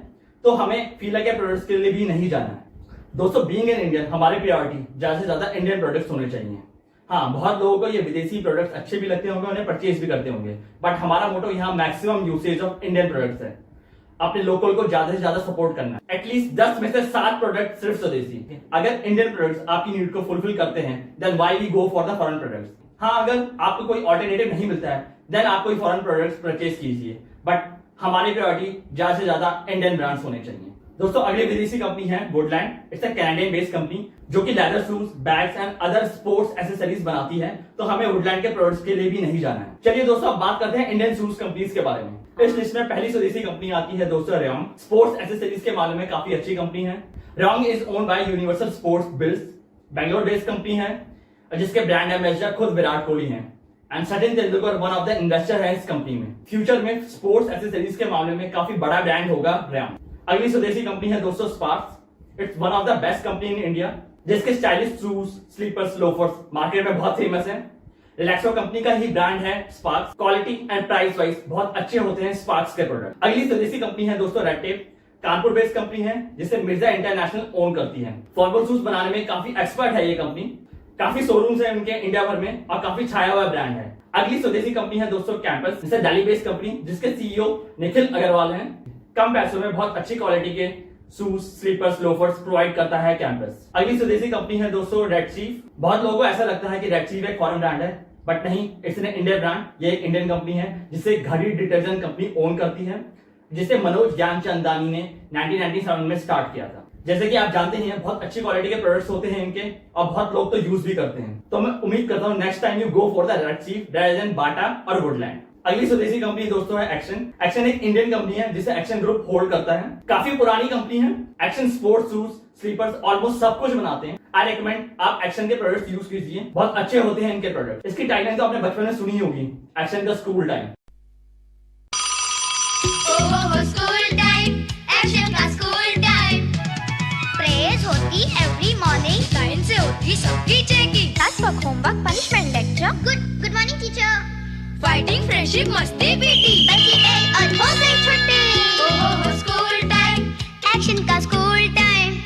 S1: तो हमें फीला के प्रोडक्ट्स के लिए भी नहीं जाना है। दोस्तों बीइंग एन इंडियन, हमारी प्रायोरिटी ज्यादा से ज्यादा इंडियन प्रोडक्ट्स होने चाहिए। हाँ, बहुत लोगों को ये विदेशी प्रोडक्ट्स अच्छे भी लगते होंगे, उन्हें परचेज भी करते होंगे, बट हमारा मोटो यहाँ maximum usage of Indian products है। अपने लोकल को ज्यादा से ज्यादा सपोर्ट करना है। एटलीस्ट 10 में से 7 प्रोडक्ट सिर्फ स्वदेशी। अगर इंडियन प्रोडक्ट्स आपकी नीड को फुलफिल करते हैं, then why we go for the foreign products. हाँ, अगर आपको कोई ऑल्टरनेटिव नहीं मिलता है, देन आप कोई फॉरेन प्रोडक्ट्स परचेज कीजिए, बट हमारी प्रायोरिटी ज्यादा से ज्यादा इंडियन ब्रांड्स होने चाहिए। दोस्तों अगली विदेशी कंपनी है Woodland. It's a Canadian based company जो कि leather shoes, bags and other sports accessories बनाती है। तो हमें वुडलैंड के प्रोडक्ट्स के लिए भी नहीं जाना है। चलिए दोस्तों अब बात करते हैं इंडियन शूज कंपनीज के बारे में। इस लिस्ट में पहली स्वदेशी कंपनी आती है दोस्तों रेयॉन्ग। स्पोर्ट्स एक्सेसरीज के मामले में काफी अच्छी कंपनी है। रेयॉन्ग is owned by universal sports biz, Bangalore based company है, जिसके ब्रांड एम्बेसडर खुद विराट कोहली हैं and Sachin Tendulkar one of the investor है इस कंपनी में। फ्यूचर में स्पोर्ट्स एक्सेसरीज के मामले में काफी बड़ा ब्रांड होगा रेयॉन्ग। अगली स्वदेशी कंपनी है दोस्तों Sparks. It's one of the best company in India, जिसके stylish shoes, slippers, loafers market में बहुत फेमस है। रिलैक्सो कंपनी का ही ब्रांड है Sparks. Quality and price wise बहुत अच्छे होते हैं स्पार्क्स के प्रोडक्ट। अगली स्वदेशी कंपनी है दोस्तों red tape. Kanpur based company है, जिसे मिर्जा इंटरनेशनल ओन करती है। फॉर्मल शूज बनाने में काफी एक्सपर्ट है ये कंपनी। काफी शोरूम्स है उनके इंडिया भर में और काफी छाया हुआ ब्रांड है। अगली स्वदेशी कंपनी है दोस्तों कैंपस, जिसे दिल्ली बेस्ड कंपनी, जिसके सीईओ निखिल अग्रवाल हैं। कम पैसों में बहुत अच्छी क्वालिटी के शूज, स्लीपर्स, लोफर्स प्रोवाइड करता है कैंपस। अगली स्वदेशी कंपनी है दोस्तों रेड चीफ। बहुत लोगों को ऐसा लगता है कि रेड चीफ एक फॉरेन ब्रांड है, बट नहीं, इट्स एन इंडियन ब्रांड। ये एक इंडियन कंपनी है जिसे घड़ी डिटर्जेंट कंपनी ओन करती है, जिसे मनोज ज्ञानचंदानी ने 1997 में स्टार्ट किया था। जैसे कि आप जानते हैं बहुत अच्छी क्वालिटी के प्रोडक्ट्स होते हैं इनके, और बहुत लोग तो यूज भी करते हैं। तो मैं उम्मीद करता हूँ next time you go for the Red Chief rather than Bata और वुडलैंड। अगली स्वदेशी कंपनी दोस्तों है एक्शन। एक्शन एक इंडियन कंपनी है जिसे एक्शन ग्रुप होल्ड करता है। काफी पुरानी कंपनी है। Action sports shoes, slippers, almost सब कुछ बनाते हैं। आई रिकमेंड आप एक्शन के प्रोडक्ट्स यूज कीजिए, बहुत अच्छे होते हैं इनके प्रोडक्ट। इसकी टाइटलाइन तो आपने बचपन में सुनी होगी, एक्शन का school time.
S3: School time, action का स्कूल टाइम। प्रेयर्स होती एवरी मॉर्निंग, टाइम से होती सबकी checking. Task, homework, punishment, lecture. Good morning teacher. Fighting, friendship, मस्ती, पीटी। बच्ची गई और हो गई छुट्टी। स्कूल टाइम, एक्शन का स्कूल टाइम।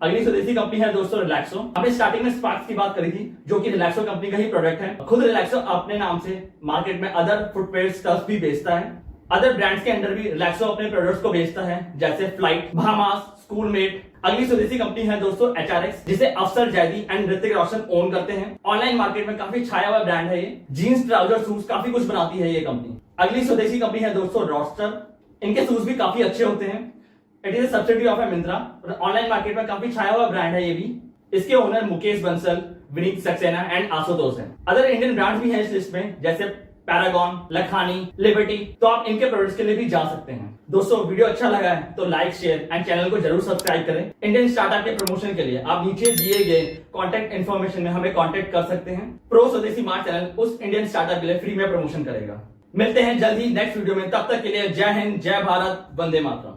S1: अगली स्वदेशी कंपनी है दोस्तों रिलैक्सो। हमने स्टार्टिंग में स्पार्क्स की बात करी थी, जो कि रिलैक्सो कंपनी का ही प्रोडक्ट है। खुद रिलैक्सो अपने नाम से मार्केट में अदर फुटवेयर स्टफ भी बेचता है। अदर ब्रांड्स के अंडर भी रिलैक्सो अपने प्रोडक्ट्स को बेचता है, जैसे फ्लाइट, बहामास, स्कूलमेट। अगली स्वदेशी कंपनी है दोस्तों एचआरएक्स, जिसे अफसर जैदी एंड ऋतिक रोशन ओन करते हैं। ऑनलाइन मार्केट में काफी छाया हुआ ब्रांड है ये। जीन्स, ट्राउजर, शूज काफी कुछ बनाती है ये कंपनी। अगली स्वदेशी कंपनी है दोस्तों रॉस्टर। इनके शूज भी काफी अच्छे होते हैं। It is a subsidiary of Myntra. Online market में काफी छाया हुआ ब्रांड है ये भी। इसके ओनर मुकेश बंसल, विनीत सक्सेना एंड आशुतोष हैं। अदर इंडियन ब्रांड्स भी हैं इस लिस्ट में, जैसे पैरागॉन, लखानी, लिबर्टी। तो आप इनके प्रोडक्ट्स के लिए भी जा सकते हैं। दोस्तों वीडियो अच्छा लगा है तो लाइक, शेयर एंड चैनल को जरूर सब्सक्राइब करें। इंडियन स्टार्टअप के प्रमोशन के लिए आप नीचे दिए गए कॉन्टेक्ट इन्फॉर्मेशन में हमें कॉन्टेक्ट कर सकते हैं। प्रो स्वदेशी मार्ट चैनल उस इंडियन स्टार्टअप के लिए फ्री में प्रमोशन करेगा। मिलते हैं जल्द ही नेक्स्ट वीडियो में। तब तक के लिए जय हिंद, जय भारत, वंदे मातरम।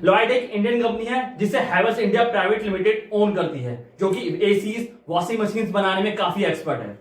S1: लॉयड एक इंडियन कंपनी है जिसे Havells India private limited own करती है, जो कि एसीज, वॉशिंग मशीन बनाने में काफी एक्सपर्ट है।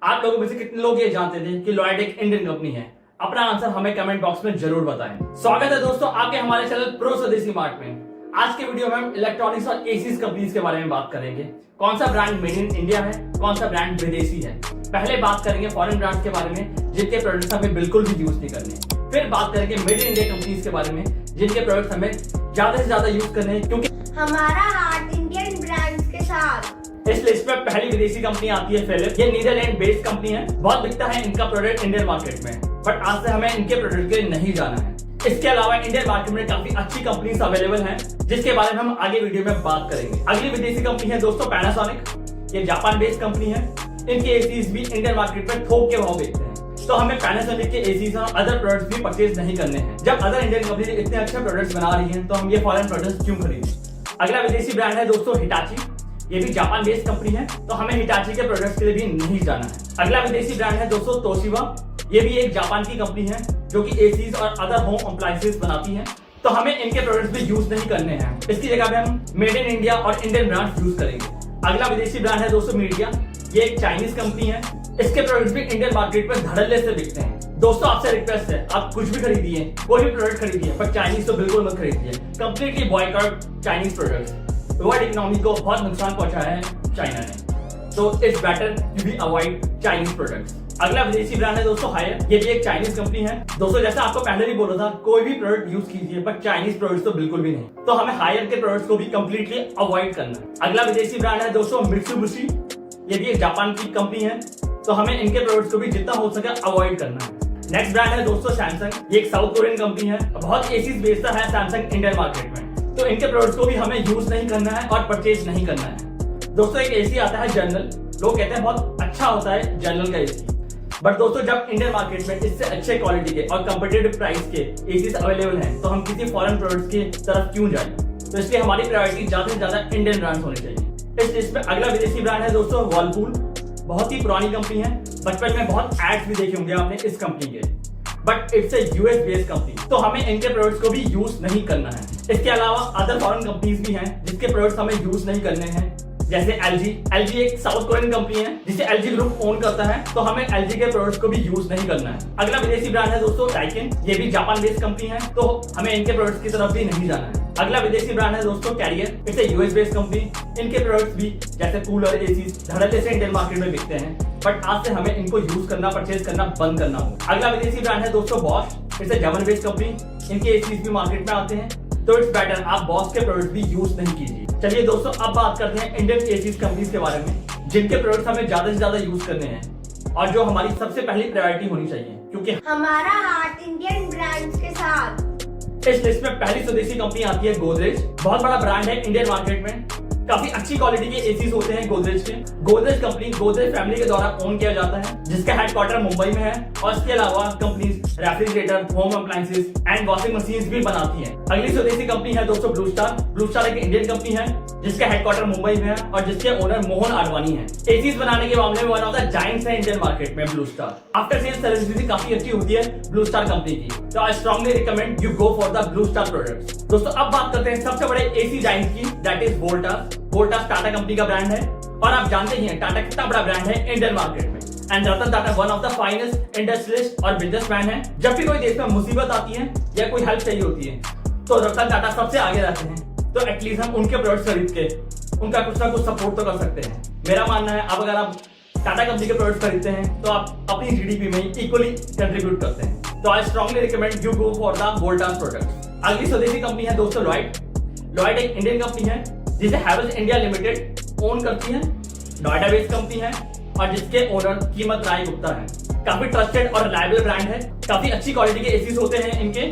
S1: आप लोगों में से कितने लोग ये जानते थे कि लॉयड एक इंडियन कंपनी है? अपना आंसर हमें कमेंट बॉक्स में जरूर बताएं। स्वागत है दोस्तों आपके हमारे चैनल प्रो स्वदेशी मार्ट में। आज के वीडियो में हम इलेक्ट्रॉनिक्स और एसीज कंपनीज के बारे में बात करेंगे। कौन सा ब्रांड मेड इन इंडिया है, कौन सा ब्रांड विदेशी है। पहले बात करेंगे फॉरेन ब्रांड्स के बारे में जिनके प्रोडक्ट्स हमें बिल्कुल भी यूज नहीं करने। फिर बात करेंगे मेड इन इंडिया कंपनीज के बारे में जिनके प्रोडक्ट्स हमें ज्यादा से ज्यादा यूज करने हैं, क्योंकि
S2: हमारा हाथ इंडियन ब्रांड्स के साथ।
S1: इस लिस्ट में पहली विदेशी कंपनी आती है फिलिप्स। ये नीदरलैंड बेस्ड कंपनी है। बहुत बिकता है इनका प्रोडक्ट इंडियन मार्केट में, बट आज से हमें इनके प्रोडक्ट के लिए नहीं जाना है। इसके अलावा इंडियन मार्केट में काफी अच्छी कंपनीज अवेलेबल हैं, जिसके बारे में हम आगे वीडियो में बात करेंगे। अगली विदेशी कंपनी है दोस्तों पैनासोनिक। ये जापान बेस्ड कंपनी है। इनके एसीज भी इंडियन मार्केट में थोक के भाव बेचते हैं, तो हमें पैनासोनिक के एसीज और अदर प्रोडक्ट्स भी परचेज नहीं करने हैं। जब अदर इंडियन कंपनी इतने अच्छे प्रोडक्ट्स बना रही हैं, तो हम ये फॉरेन प्रोडक्ट्स क्यों खरीदें। अगला विदेशी ब्रांड है दोस्तों हिटाची। ये भी जापान बेस्ड कंपनी है, तो हमें हिटाची के प्रोडक्ट्स के लिए भी नहीं जाना है। अगला विदेशी ब्रांड है दोस्तों तोशिबा। ये भी एक जापान की कंपनी है जो कि एसीज और अदर होम अप्लायंसेस बनाती है, तो हमें इनके प्रोडक्ट्स भी यूज नहीं करने हैं। इसकी जगह पे हम मेड इन इंडिया और इंडियन ब्रांड्स यूज करेंगे। अगला विदेशी ब्रांड है दोस्तों मीडिया। ये एक चाइनीज कंपनी है। इसके प्रोडक्ट्स भी इंडियन मार्केट में धड़ल्ले से बिकते हैं। दोस्तों आपसे रिक्वेस्ट है, आप कुछ भी खरीदिए, कोई भी प्रोडक्ट खरीदिए, पर चाइनीज तो बिल्कुल मत खरीदिए। Completely boycott Chinese products. World economy को बहुत नुकसान पहुंचाया है चाइना ने, तो it's better to be avoid Chinese products. अगला विदेशी ब्रांड है दोस्तों हायर। ये भी एक चाइनीज कंपनी है। दोस्तों जैसा आपको पहले भी बोला था, कोई भी प्रोडक्ट यूज कीजिए, बट चाइनीज प्रोडक्ट्स तो बिल्कुल भी नहीं। तो हमें हायर के प्रोडक्ट्स को भी कंप्लीटली अवॉइड करना है। अगला विदेशी ब्रांड है दोस्तों मित्सुबिशी। ये भी एक जापान की कंपनी है, तो हमें इनके प्रोडक्ट्स को भी जितना हो सके अवॉइड करना है। नेक्स्ट ब्रांड है दोस्तों सैमसंग। ये एक साउथ कोरियन कंपनी है। बहुत एसीज बेचता है सैमसंग इंडियन मार्केट में, तो इनके प्रोडक्ट्स को भी हमें यूज नहीं करना है और परचेज नहीं करना है। दोस्तों एक एसी आता है जनरल। लोग कहते हैं बहुत अच्छा होता है जनरल का एसी, बट दोस्तों जब इंडियन मार्केट में इससे अच्छे क्वालिटी के और कंपेटिटिव प्राइस के एसीज अवेलेबल हैं, तो हम किसी फॉरेन प्रोडक्ट्स की तरफ क्यों जाएं। तो इसलिए हमारी प्रायोरिटी ज्यादा से ज्यादा इंडियन ब्रांड्स होने चाहिए। इस लिस्ट में अगला विदेशी ब्रांड है दोस्तों वर्लपूल। बहुत ही पुरानी कंपनी है। बचपन में बहुत एड्स भी देखे होंगे आपने इस कंपनी के, but it's a US based company, तो हमें इनके प्रोडक्ट्स को भी यूज नहीं करना है। इसके अलावा अदर फॉरेन कंपनीज भी हैं जिसके प्रोडक्ट्स हमें यूज नहीं करने हैं, जैसे एलजी एक साउथ कोरियन कंपनी है जिसे एलजी ग्रुप ओन करता है, तो हमें एलजी के प्रोडक्ट्स को भी यूज नहीं करना है। अगला विदेशी ब्रांड है दोस्तों डाइकिन। ये भी जापान बेस्ड कंपनी है, तो हमें इनके प्रोडक्ट्स की तरफ भी नहीं जाना है। अगला विदेशी ब्रांड है दोस्तों Carrier. It's a US based company. इनके प्रोडक्ट्स भी जैसे कूलर एसीज धड़ल्ले से इंडियन मार्केट में बिकते हैं, बट आज से हमें इनको यूज करना परचेज करना बंद करना होगा। अगला विदेशी ब्रांड है दोस्तों Bosch. It's a German based company. इनके एसीज भी मार्केट में आते हैं, तो इट्स बेटर आप बॉस के प्रोडक्ट्स भी यूज नहीं कीजिए। चलिए दोस्तों अब बात करते हैं इंडियन एसीज कंपनीज के बारे में, जिनके प्रोडक्ट्स हमें ज्यादा से ज्यादा यूज करने हैं और जो हमारी सबसे पहली प्रायोरिटी होनी चाहिए, क्योंकि
S2: हमारा हार्ट इंडियन ब्रांड्स के साथ।
S1: इस लिस्ट में पहली स्वदेशी कंपनी आती है गोदरेज। बहुत बड़ा ब्रांड है इंडियन मार्केट में। काफी अच्छी क्वालिटी के एसीज होते हैं गोदरेज के। गोदरेज कंपनी गोदरेज फैमिली के द्वारा ओन किया जाता है, जिसका हेडक्वार्टर मुंबई में है, और इसके अलावा company refrigerator, home appliances and washing machines भी बनाती है। अगली स्वदेशी कंपनी है दोस्तों ब्लू स्टार। ब्लू स्टार एक इंडियन कंपनी है जिसका हेडक्वार्टर मुंबई में है और जिसके ओनर मोहन आडवाणी है। एसीज बनाने के मामले में वन ऑफ द जायंट्स है इंडियन मार्केट में blue star. After sale service भी काफी अच्छी होती है ब्लू स्टार कंपनी की, तो I strongly recommend you go for the blue star products. दोस्तों अब बात करते हैं सबसे बड़े एसी जायंट की, that is Voltas. Voltas Tata company का ब्रांड है, और आप जानते ही हैं टाटा कितना बड़ा ब्रांड है इंडियन मार्केट में। And Ratan Tata one of the finest industrialist और बिजनेसमैन है। जब भी कोई देश में मुसीबत आती है या कोई हेल्प चाहिए होती है, तो रतन टाटा सबसे आगे रहते हैं। तो एटलीस्ट हम उनके प्रोडक्ट्स खरीद के उनका कुछ ना कुछ सपोर्ट तो कर सकते हैं। मेरा मानना है अब अगर आप टाटा कंपनी के प्रोडक्ट्स खरीदते हैं, तो आप अपनी जीडीपी में इक्वली कंट्रीब्यूट करते हैं। तो I strongly recommend you go for the Voltas products. अगली स्वदेशी कंपनी है दोस्तों लॉयड। लॉयड एक इंडियन कंपनी है जिसे हैवेल्स इंडिया लिमिटेड ओन करती है। नोएडा बेस्ड कंपनी है और जिसके ओनर कीमत राय गुप्ता है। काफी ट्रस्टेड और रिलायबल ब्रांड है। काफी अच्छी क्वालिटी के एसीज होते हैं इनके,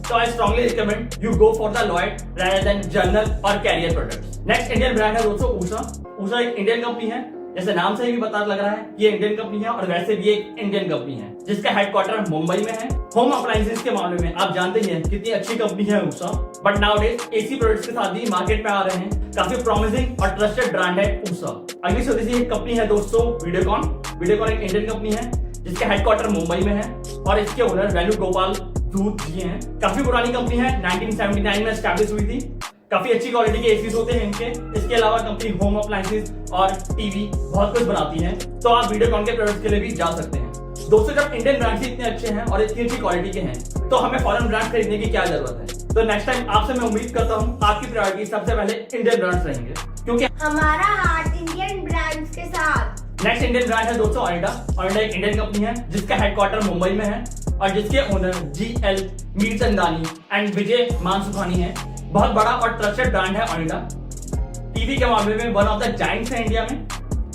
S1: तो I strongly recommend you go for the Lloyd rather than General और Carrier products. Next Indian brand है दोस्तों उषा। उषा एक इंडियन कंपनी है, जैसे नाम से ही पता लग रहा है ये इंडियन कंपनी है, और वैसे भी एक इंडियन कंपनी है जिसका हेडक्वार्टर मुंबई में है। होम अप्लायंसेस के मामले में आप जानते ही हैं कितनी अच्छी कंपनी है Usha, but nowadays AC products के साथ भी मार्केट में आ रहे हैं। काफी प्रॉमिसिंग और ट्रस्टेड ब्रांड है उषा। अगली स्वदेशी कंपनी है दोस्तों वीडियोकॉन। वीडियोकॉन एक इंडियन कंपनी है जिसका हेडक्वार्टर मुंबई में है, और इसके ओनर वेणुगोपाल धूत जी हैं। काफी पुरानी कंपनी है, 1979 में एस्टैब्लिश हुई थी। काफी अच्छी क्वालिटी के एसीज होते हैं इनके। इसके अलावा कंपनी होम अप्लायंसेस और टीवी बहुत कुछ बनाती है, तो आप वीडियोकॉन के प्रोडक्ट्स के लिए भी जा सकते हैं। दोस्तों जब इंडियन ब्रांड्स इतने अच्छे हैं और इतनी अच्छी क्वालिटी के हैं, तो हमें फॉरेन ब्रांड खरीदने की क्या जरूरत है। तो नेक्स्ट टाइम आपसे मैं उम्मीद करता हूँ आपकी प्रायोरिटी सबसे पहले इंडियन ब्रांड्स रहेंगे, क्योंकि
S2: हमारा हार्ट इंडियन ब्रांड्स के साथ।
S1: नेक्स्ट इंडियन ब्रांड है दोस्तों ओनिडा। ओनिडा एक इंडियन कंपनी है जिसका हेडक्वार्टर मुंबई में है, और जिसके ओनर जीएल मीरचंदानी एंड विजय मानसुखानी है। बहुत बड़ा और ट्रस्टेड ब्रांड है ओनिडा। टीवी के मामले में वन ऑफ द जायंट्स है इंडिया में,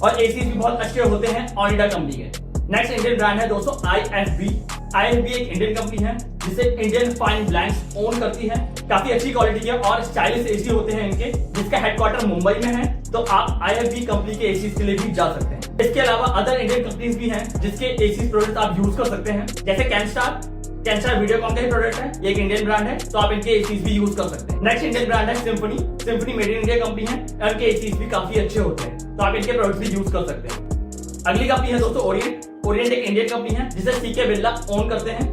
S1: और एसीज भी बहुत अच्छे होते हैं ओनिडा कंपनी के। नेक्स्ट इंडियन ब्रांड है दोस्तों IFB। IFB एक इंडियन कंपनी है जिसे इंडियन फाइन ब्लैंक्स ओन करती है। काफी अच्छी क्वालिटी के और स्टाइलिश एसी होते हैं इनके, जिसका हेडक्वार्टर मुंबई में है, तो आप IFB कंपनी के एसी के लिए भी जा सकते हैं। इसके अलावा अदर इंडियन कंपनीज भी हैं जिसके एसी प्रोडक्ट आप यूज कर सकते हैं, जैसे कैनस्टार वीडियोकॉन का ही प्रोडक्ट है, ये एक इंडियन ब्रांड है, तो आप इनके एसीज भी यूज कर सकते हैं। नेक्स्ट इंडियन ब्रांड है symphony made in India company है, इनके एसीज भी काफी अच्छे होते हैं, तो आप इनके प्रोडक्ट भी यूज कर सकते हैं। अगली कंपनी है दोस्तों ओरिएंट एक इंडियन कंपनी है जिसे सीके बिरला ओन करते हैं,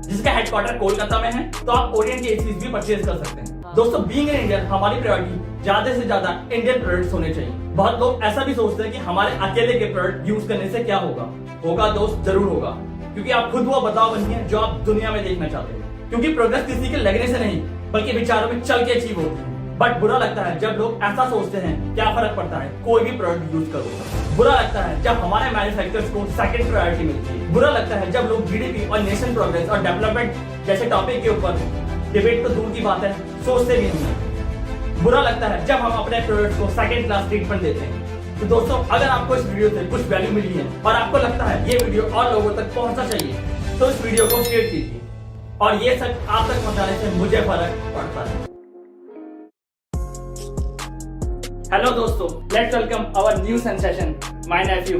S1: जिसका हेडक्वार्टर कोलकाता में है, तो आप ओरिएंट के एसीज भी परचेज कर सकते हैं। दोस्तों बीइंग एन इंडियन हमारी प्रायोरिटी ज्यादा से ज्यादा इंडियन प्रोडक्ट्स होने चाहिए। बहुत लोग ऐसा भी सोचते हैं कि हमारे अकेले के प्रोडक्ट यूज करने से क्या होगा दोस्त, जरूर होगा, क्योंकि आप खुद वो बदलाव बनिए जो आप दुनिया में देखना चाहते हैं। क्योंकि प्रोग्रेस किसी के लगने से नहीं बल्कि विचारों में चल के अचीव होती है। बट बुरा लगता है जब लोग ऐसा सोचते हैं क्या फर्क पड़ता है, कोई भी प्रोडक्ट यूज करो। बुरा लगता है जब हमारे मैन्युफैक्चरर्स को सेकंड प्रायोरिटी मिलती है। बुरा लगता है जब लोग GDP और नेशन प्रोग्रेस और डेवलपमेंट जैसे टॉपिक के ऊपर डिबेट तो दूर की बात है सोचते भी नहीं। बुरा लगता है जब हम अपने प्रोडक्ट को सेकंड क्लास ट्रीटमेंट देते हैं। तो दोस्तों अगर आपको इस वीडियो से कुछ वैल्यू मिली है और आपको लगता है ये वीडियो और लोगों तक पहुंचना चाहिए, तो इस वीडियो को शेयर कीजिए, और ये सब आप तक पहुंचाने से मुझे फर्क पड़ता है। हेलो दोस्तों, let's welcome our new sensation, my nephew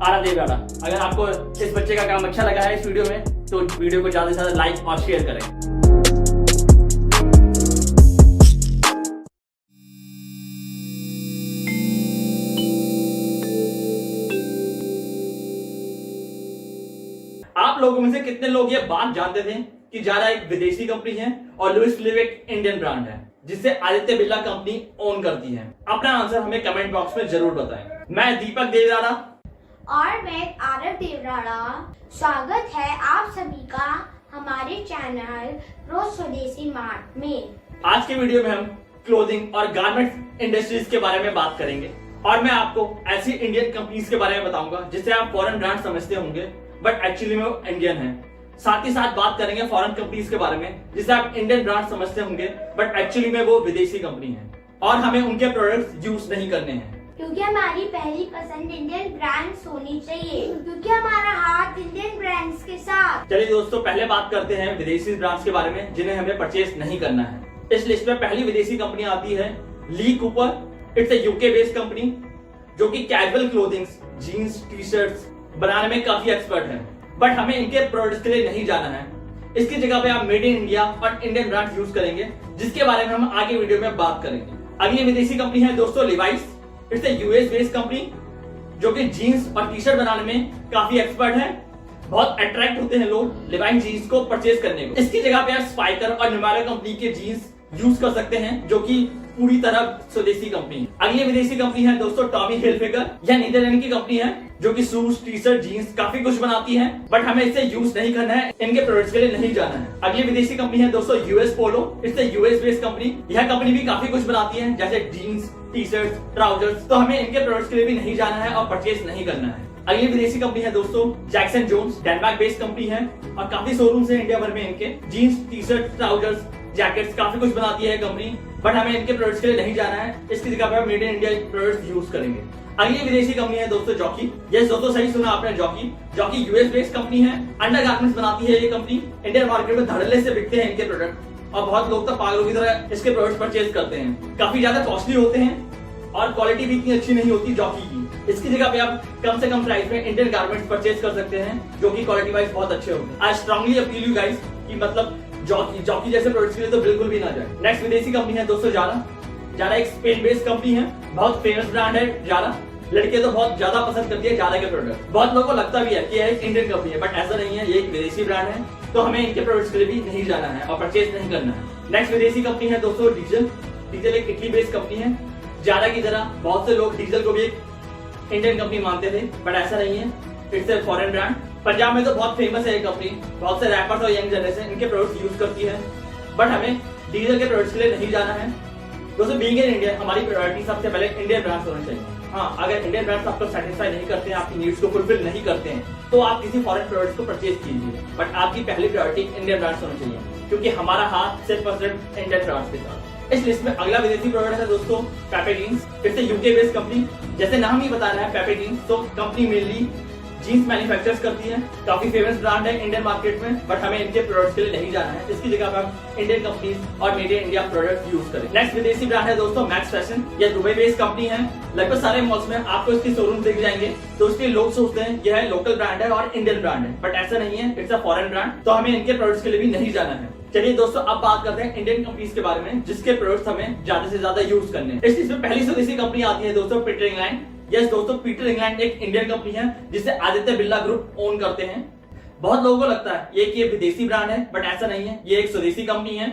S1: Aara Devrada. अगर आपको इस बच्चे का काम अच्छा लगा है इस वीडियो में, तो वीडियो को ज्यादा से ज्यादा लाइक और शेयर करें। आप लोगों में से कितने लोग ये बात जानते थे कि जारा एक विदेशी कंपनी है और लुइस लिव एक इंडियन ब्रांड है जिसे आदित्य बिरला कंपनी ओन करती है? अपना आंसर हमें कमेंट बॉक्स में जरूर बताएं। मैं दीपक देवराड़ा
S2: और मैं आरव देवराड़ा। स्वागत है आप सभी का हमारे चैनल प्रो स्वदेशी मार्ट में।
S1: आज के वीडियो में हम क्लोथिंग और गारमेंट्स इंडस्ट्रीज के बारे में बात करेंगे, और मैं आपको ऐसी इंडियन कंपनीज के बारे में बताऊंगा जिसे आप फॉरेन ब्रांड समझते होंगे बट एक्चुअली में वो इंडियन है। साथ ही साथ बात करेंगे फॉरेन कंपनीज के बारे में जिसे आप इंडियन ब्रांड समझते होंगे बट एक्चुअली में वो विदेशी कंपनी है, और हमें उनके प्रोडक्ट्स यूज नहीं करने हैं
S2: क्योंकि हमारी पहली पसंद इंडियन ब्रांड्स होनी चाहिए, क्योंकि हमारा हाथ इंडियन ब्रांड्स के साथ।
S1: चलिए दोस्तों, पहले बात करते हैं विदेशी ब्रांड्स के बारे में जिन्हें हमें परचेस नहीं करना है। इस लिस्ट में पहली विदेशी कंपनी आती है Lee Cooper. It's a UK based company जो कि casual clothings, jeans, T shirts बनाने में काफी एक्सपर्ट है, बट हमें इनके प्रोडक्ट्स के लिए नहीं जाना है। इसकी जगह पे आप मेड इन इंडिया और इंडियन ब्रांड यूज करेंगे, जिसके बारे में हम आगे वीडियो में बात करेंगे। अगली विदेशी कंपनी है दोस्तों Levi's. It's a US based company जो कि जीन्स और टी शर्ट बनाने में काफी एक्सपर्ट है। बहुत अट्रैक्ट होते हैं लोग लिवाइस जीन्स को परचेज करने को। इसकी जगह पे आप स्पाइकर और न्यूमेरा कंपनी के जीन्स यूज कर सकते हैं जो कि पूरी तरह स्वदेशी कंपनी है। अगली विदेशी कंपनी है दोस्तों टॉमी हिलफिगर। यह नीदरलैंड की कंपनी है जो कि शूज, टी शर्ट, जीन्स काफी कुछ बनाती है, बट हमें इसे यूज नहीं करना है, इनके प्रोडक्ट्स के लिए नहीं जाना है। अगली विदेशी कंपनी है दोस्तों US Polo. It's US based company. यह कंपनी भी काफी कुछ बनाती है जैसे जीन्स, टी शर्ट, ट्राउजर्स, तो हमें इनके प्रोडक्ट्स के लिए भी नहीं जाना है और परचेज नहीं करना है। अगली विदेशी कंपनी है दोस्तों Jackson Jones. Denmark based company है और काफी शोरूम्स है इंडिया भर में इनके। Jeans, T shirt, trousers, jackets काफी कुछ बनाती है कंपनी, बट हमें इनके प्रोडक्ट्स के लिए नहीं जाना है। इसकी जगह पर made in India products use करेंगे। अगली विदेशी कंपनी है दोस्तों जॉकी। यस दोस्तों, सही सुना आपने, जॉकी यूएस बेस्ड कंपनी है। अंडरगारमेंट्स बनाती है ये कंपनी। इंडियन मार्केट में धड़ल्ले से बिकते हैं इनके प्रोडक्ट, और बहुत लोग तो पागलों की तरह इसके प्रोडक्ट्स परचेज करते हैं। काफी ज्यादा कॉस्टली होते हैं और क्वालिटी भी इतनी अच्छी नहीं होती जॉकी की। इसकी जगह पे आप कम से कम प्राइस में इंडियन गारमेंट्स परचेज कर सकते हैं जो कि क्वालिटी वाइज बहुत अच्छे होते हैं। I strongly appeal you guys कि मतलब जॉकी जैसे प्रोडक्ट्स के लिए तो बिल्कुल भी ना जाए। नेक्स्ट विदेशी कंपनी है दोस्तों जारा एक स्पेन बेस्ड कंपनी है। बहुत फेमस ब्रांड है जारा। लड़के तो बहुत ज्यादा पसंद करती है जारा के प्रोडक्ट। बहुत लोगों को लगता भी है कि यह एक इंडियन कंपनी है, बट ऐसा नहीं है, ये एक विदेशी ब्रांड है, तो हमें इनके प्रोडक्ट्स के लिए भी नहीं जाना है और परचेज नहीं करना है। नेक्स्ट विदेशी कंपनी है दोस्तों डीजल एक इटली बेस्ड कंपनी है। जारा की तरह बहुत से लोग डीजल को भी एक इंडियन कंपनी मानते थे, बट ऐसा नहीं है, it's a foreign brand. Punjab में तो बहुत फेमस है ये कंपनी। बहुत से रैपर्स और यंग जनरेशन इनके प्रोडक्ट्स यूज करती है, बट हमें डीजल के प्रोडक्ट्स के लिए नहीं जाना है। दोस्तों बीइंग इन इंडिया हमारी प्रायोरिटी सबसे पहले इंडियन ब्रांड्स होने चाहिए। हाँ, अगर इंडियन ब्रांड्स आपको सेटिस्फाई नहीं करते हैं, आपकी नीड्स को फुलफिल नहीं करते हैं, तो आप किसी फॉरेन प्रोडक्ट्स को परचेज कीजिए, बट आपकी पहली प्रायोरिटी इंडियन ब्रांड्स होनी चाहिए, क्योंकि हमारा हाथ सिर्फ और सिर्फ इंडियन ब्रांड्स के साथ। इस लिस्ट में अगला विदेशी प्रोडक्ट है दोस्तों Pepe Jeans. It's a UK based company. जैसे नाम ही बता रहा है पेपे जीन्स, तो कंपनी मेनली जीन्स मैन्युफैक्चर करती है, काफी फेमस ब्रांड है इंडियन मार्केट में, बट हमें इनके प्रोडक्ट्स के लिए नहीं जाना है। इसकी जगह पर हम इंडियन कंपनीज और made in India products use करें। नेक्स्ट विदेशी ब्रांड है दोस्तों मैक्स फैशन। यह दुबई बेस्ड कंपनी है। लगभग सारे मॉल्स में आपको इसकी शोरूम दिख जाएंगे, तो इसलिए लोग सोचते हैं यह लोकल ब्रांड है और इंडियन ब्रांड है, बट ऐसा नहीं है, इट्स अ फॉरेन ब्रांड। तो हमें इनके प्रोडक्ट्स के लिए भी नहीं जाना है। चलिए दोस्तों अब बात करते हैं इंडियन कंपनीज के बारे में जिसके प्रोडक्ट्स हमें ज्यादा से ज्यादा यूज करने हैं। इसमें पहली स्वदेशी कंपनी आती है दोस्तों पीटर इंग्लैंड। यस दोस्तों, पीटर इंग्लैंड एक इंडियन कंपनी है जिसे आदित्य बिरला ग्रुप ओन करते हैं। बहुत लोगों को लगता है ये विदेशी ब्रांड है, बट ऐसा नहीं है, ये एक स्वदेशी कंपनी है।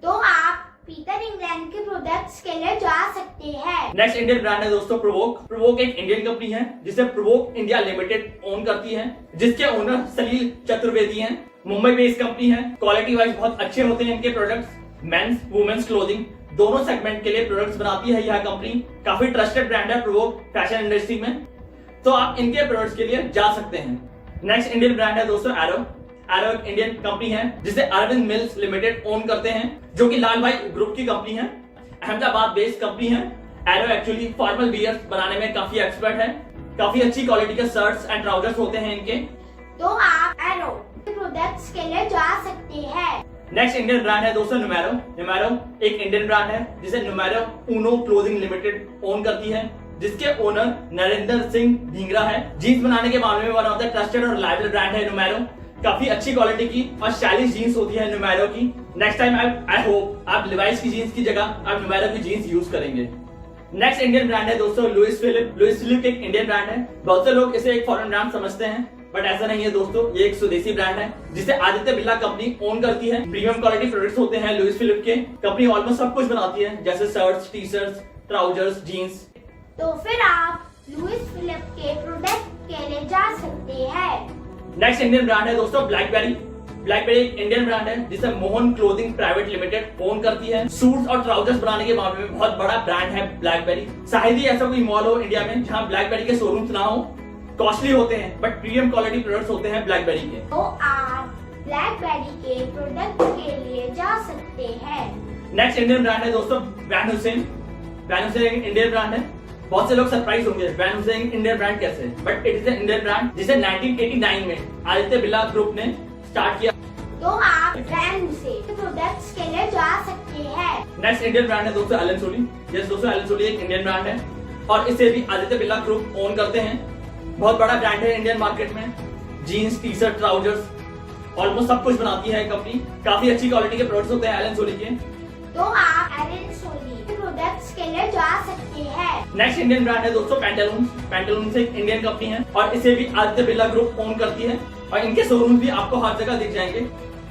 S2: तो आप पीटर इंग्लैंड के प्रोडक्ट्स के लिए जा सकते हैं।
S1: नेक्स्ट इंडियन ब्रांड है दोस्तों प्रोवोक। प्रोवोक एक इंडियन कंपनी है जिसे प्रोवोक इंडिया लिमिटेड ओन करती है, जिसके ओनर सलील चतुर्वेदी हैं। मुंबई बेस्ड कंपनी है। क्वालिटी वाइज बहुत अच्छे होते हैं इनके प्रोडक्ट्स। मेंस वुमेन्स क्लोथिंग दोनों सेगमेंट के लिए प्रोडक्ट्स बनाती है यह कंपनी। काफी ट्रस्टेड ब्रांड है प्रोवोक फैशन इंडस्ट्री में, तो आप इनके प्रोडक्ट्स के लिए जा सकते हैं। नेक्स्ट इंडियन ब्रांड है दोस्तों एरो। एरो एक इंडियन कंपनी है जिसे अरविंद मिल्स लिमिटेड ओन करते हैं, जो कि लाल भाई ग्रुप की कंपनी है। अहमदाबाद बेस्ड कंपनी है। एरो एक्चुअली फॉर्मल वियर्स बनाने में काफी एक्सपर्ट है। काफी अच्छी क्वालिटी के शर्ट्स एंड ट्राउजर्स होते हैं इनके।
S2: तो आप एरो के प्रोडक्ट्स के लिए जा सकते हैं।
S1: नेक्स्ट इंडियन ब्रांड है दोस्तों नुमेरो। नुमेरो एक इंडियन ब्रांड है जिसे नुमेरो ऊनो क्लोथिंग लिमिटेड ओन करती है, जिसके ओनर नरेंद्र सिंह ढींगरा है। जीन्स बनाने के मामले में वन ऑफ द ट्रस्टेड और रिलायबल ब्रांड है नुमेरो। काफी अच्छी क्वालिटी की और स्टाइलिश जीन्स होती है नुमेरो की। नेक्स्ट टाइम आई होप आप लिवाइस की जीन्स की जगह आप नुमेरो की जीन्स यूज करेंगे। नेक्स्ट इंडियन ब्रांड है दोस्तों लुइस फिलिप। लुइस फिलिप एक इंडियन ब्रांड है। बहुत से लोग इसे एक फॉरेन ब्रांड समझते हैं, बट ऐसा नहीं है दोस्तों, ये एक स्वदेशी ब्रांड है जिसे आदित्य बिरला कंपनी ओन करती है। प्रीमियम क्वालिटी प्रोडक्ट्स होते हैं लुइस फिलिप के। कंपनी ऑलमोस्ट सब कुछ बनाती है, जैसे shirts, T shirts, trousers, jeans.
S2: तो फिर आप लुइस फिलिप के प्रोडक्ट के लिए जा सकते हैं।
S1: नेक्स्ट इंडियन ब्रांड है दोस्तों ब्लैकबेरी। ब्लैकबेरी एक इंडियन ब्रांड है जिसे Mohan clothing private limited own करती है। सूट्स और ट्राउजर्स बनाने के मामले में बहुत बड़ा ब्रांड है ब्लैकबेरी। शायद ही ऐसा कोई मॉल हो इंडिया में जहां ब्लैकबेरी के शोरूम्स ना हो। कॉस्टली होते हैं बट प्रीमियम क्वालिटी प्रोडक्ट्स होते हैं ब्लैकबेरी के।
S2: तो आप ब्लैकबेरी के प्रोडक्ट के लिए जा सकते हैं।
S1: नेक्स्ट इंडियन ब्रांड है दोस्तों वैन हुसैन। वैन हुसैन एक इंडियन ब्रांड है। बहुत से लोग सरप्राइज होंगे वैन हुसैन इंडियन ब्रांड कैसे, but it is an Indian brand जिसे 1989 में आदित्य बिरला ग्रुप ने स्टार्ट किया।
S2: तो आप वैन से प्रोडक्ट्स के लिए जा सकते हैं।
S1: नेक्स्ट इंडियन ब्रांड है दोस्तों एलन सोली। यस दोस्तों, एलन सोली एक इंडियन ब्रांड है और इसे भी आदित्य बिरला ग्रुप ओन करते हैं। बहुत बड़ा ब्रांड है इंडियन मार्केट में। Jeans, T shirt, trousers almost सब कुछ बनाती है कंपनी। काफी अच्छी क्वालिटी के प्रोडक्ट्स होते हैं एलन सोली के।
S2: तो आप एलन सोली के प्रोडक्ट्स के लिए जा सकते हैं।
S1: नेक्स्ट इंडियन ब्रांड है दोस्तों पैंटालून्स। पैंटालून्स एक इंडियन कंपनी है और इसे भी आदित्य बिरला ग्रुप ओन करती है और इनके शोरूम भी आपको हर जगह दिख जाएंगे।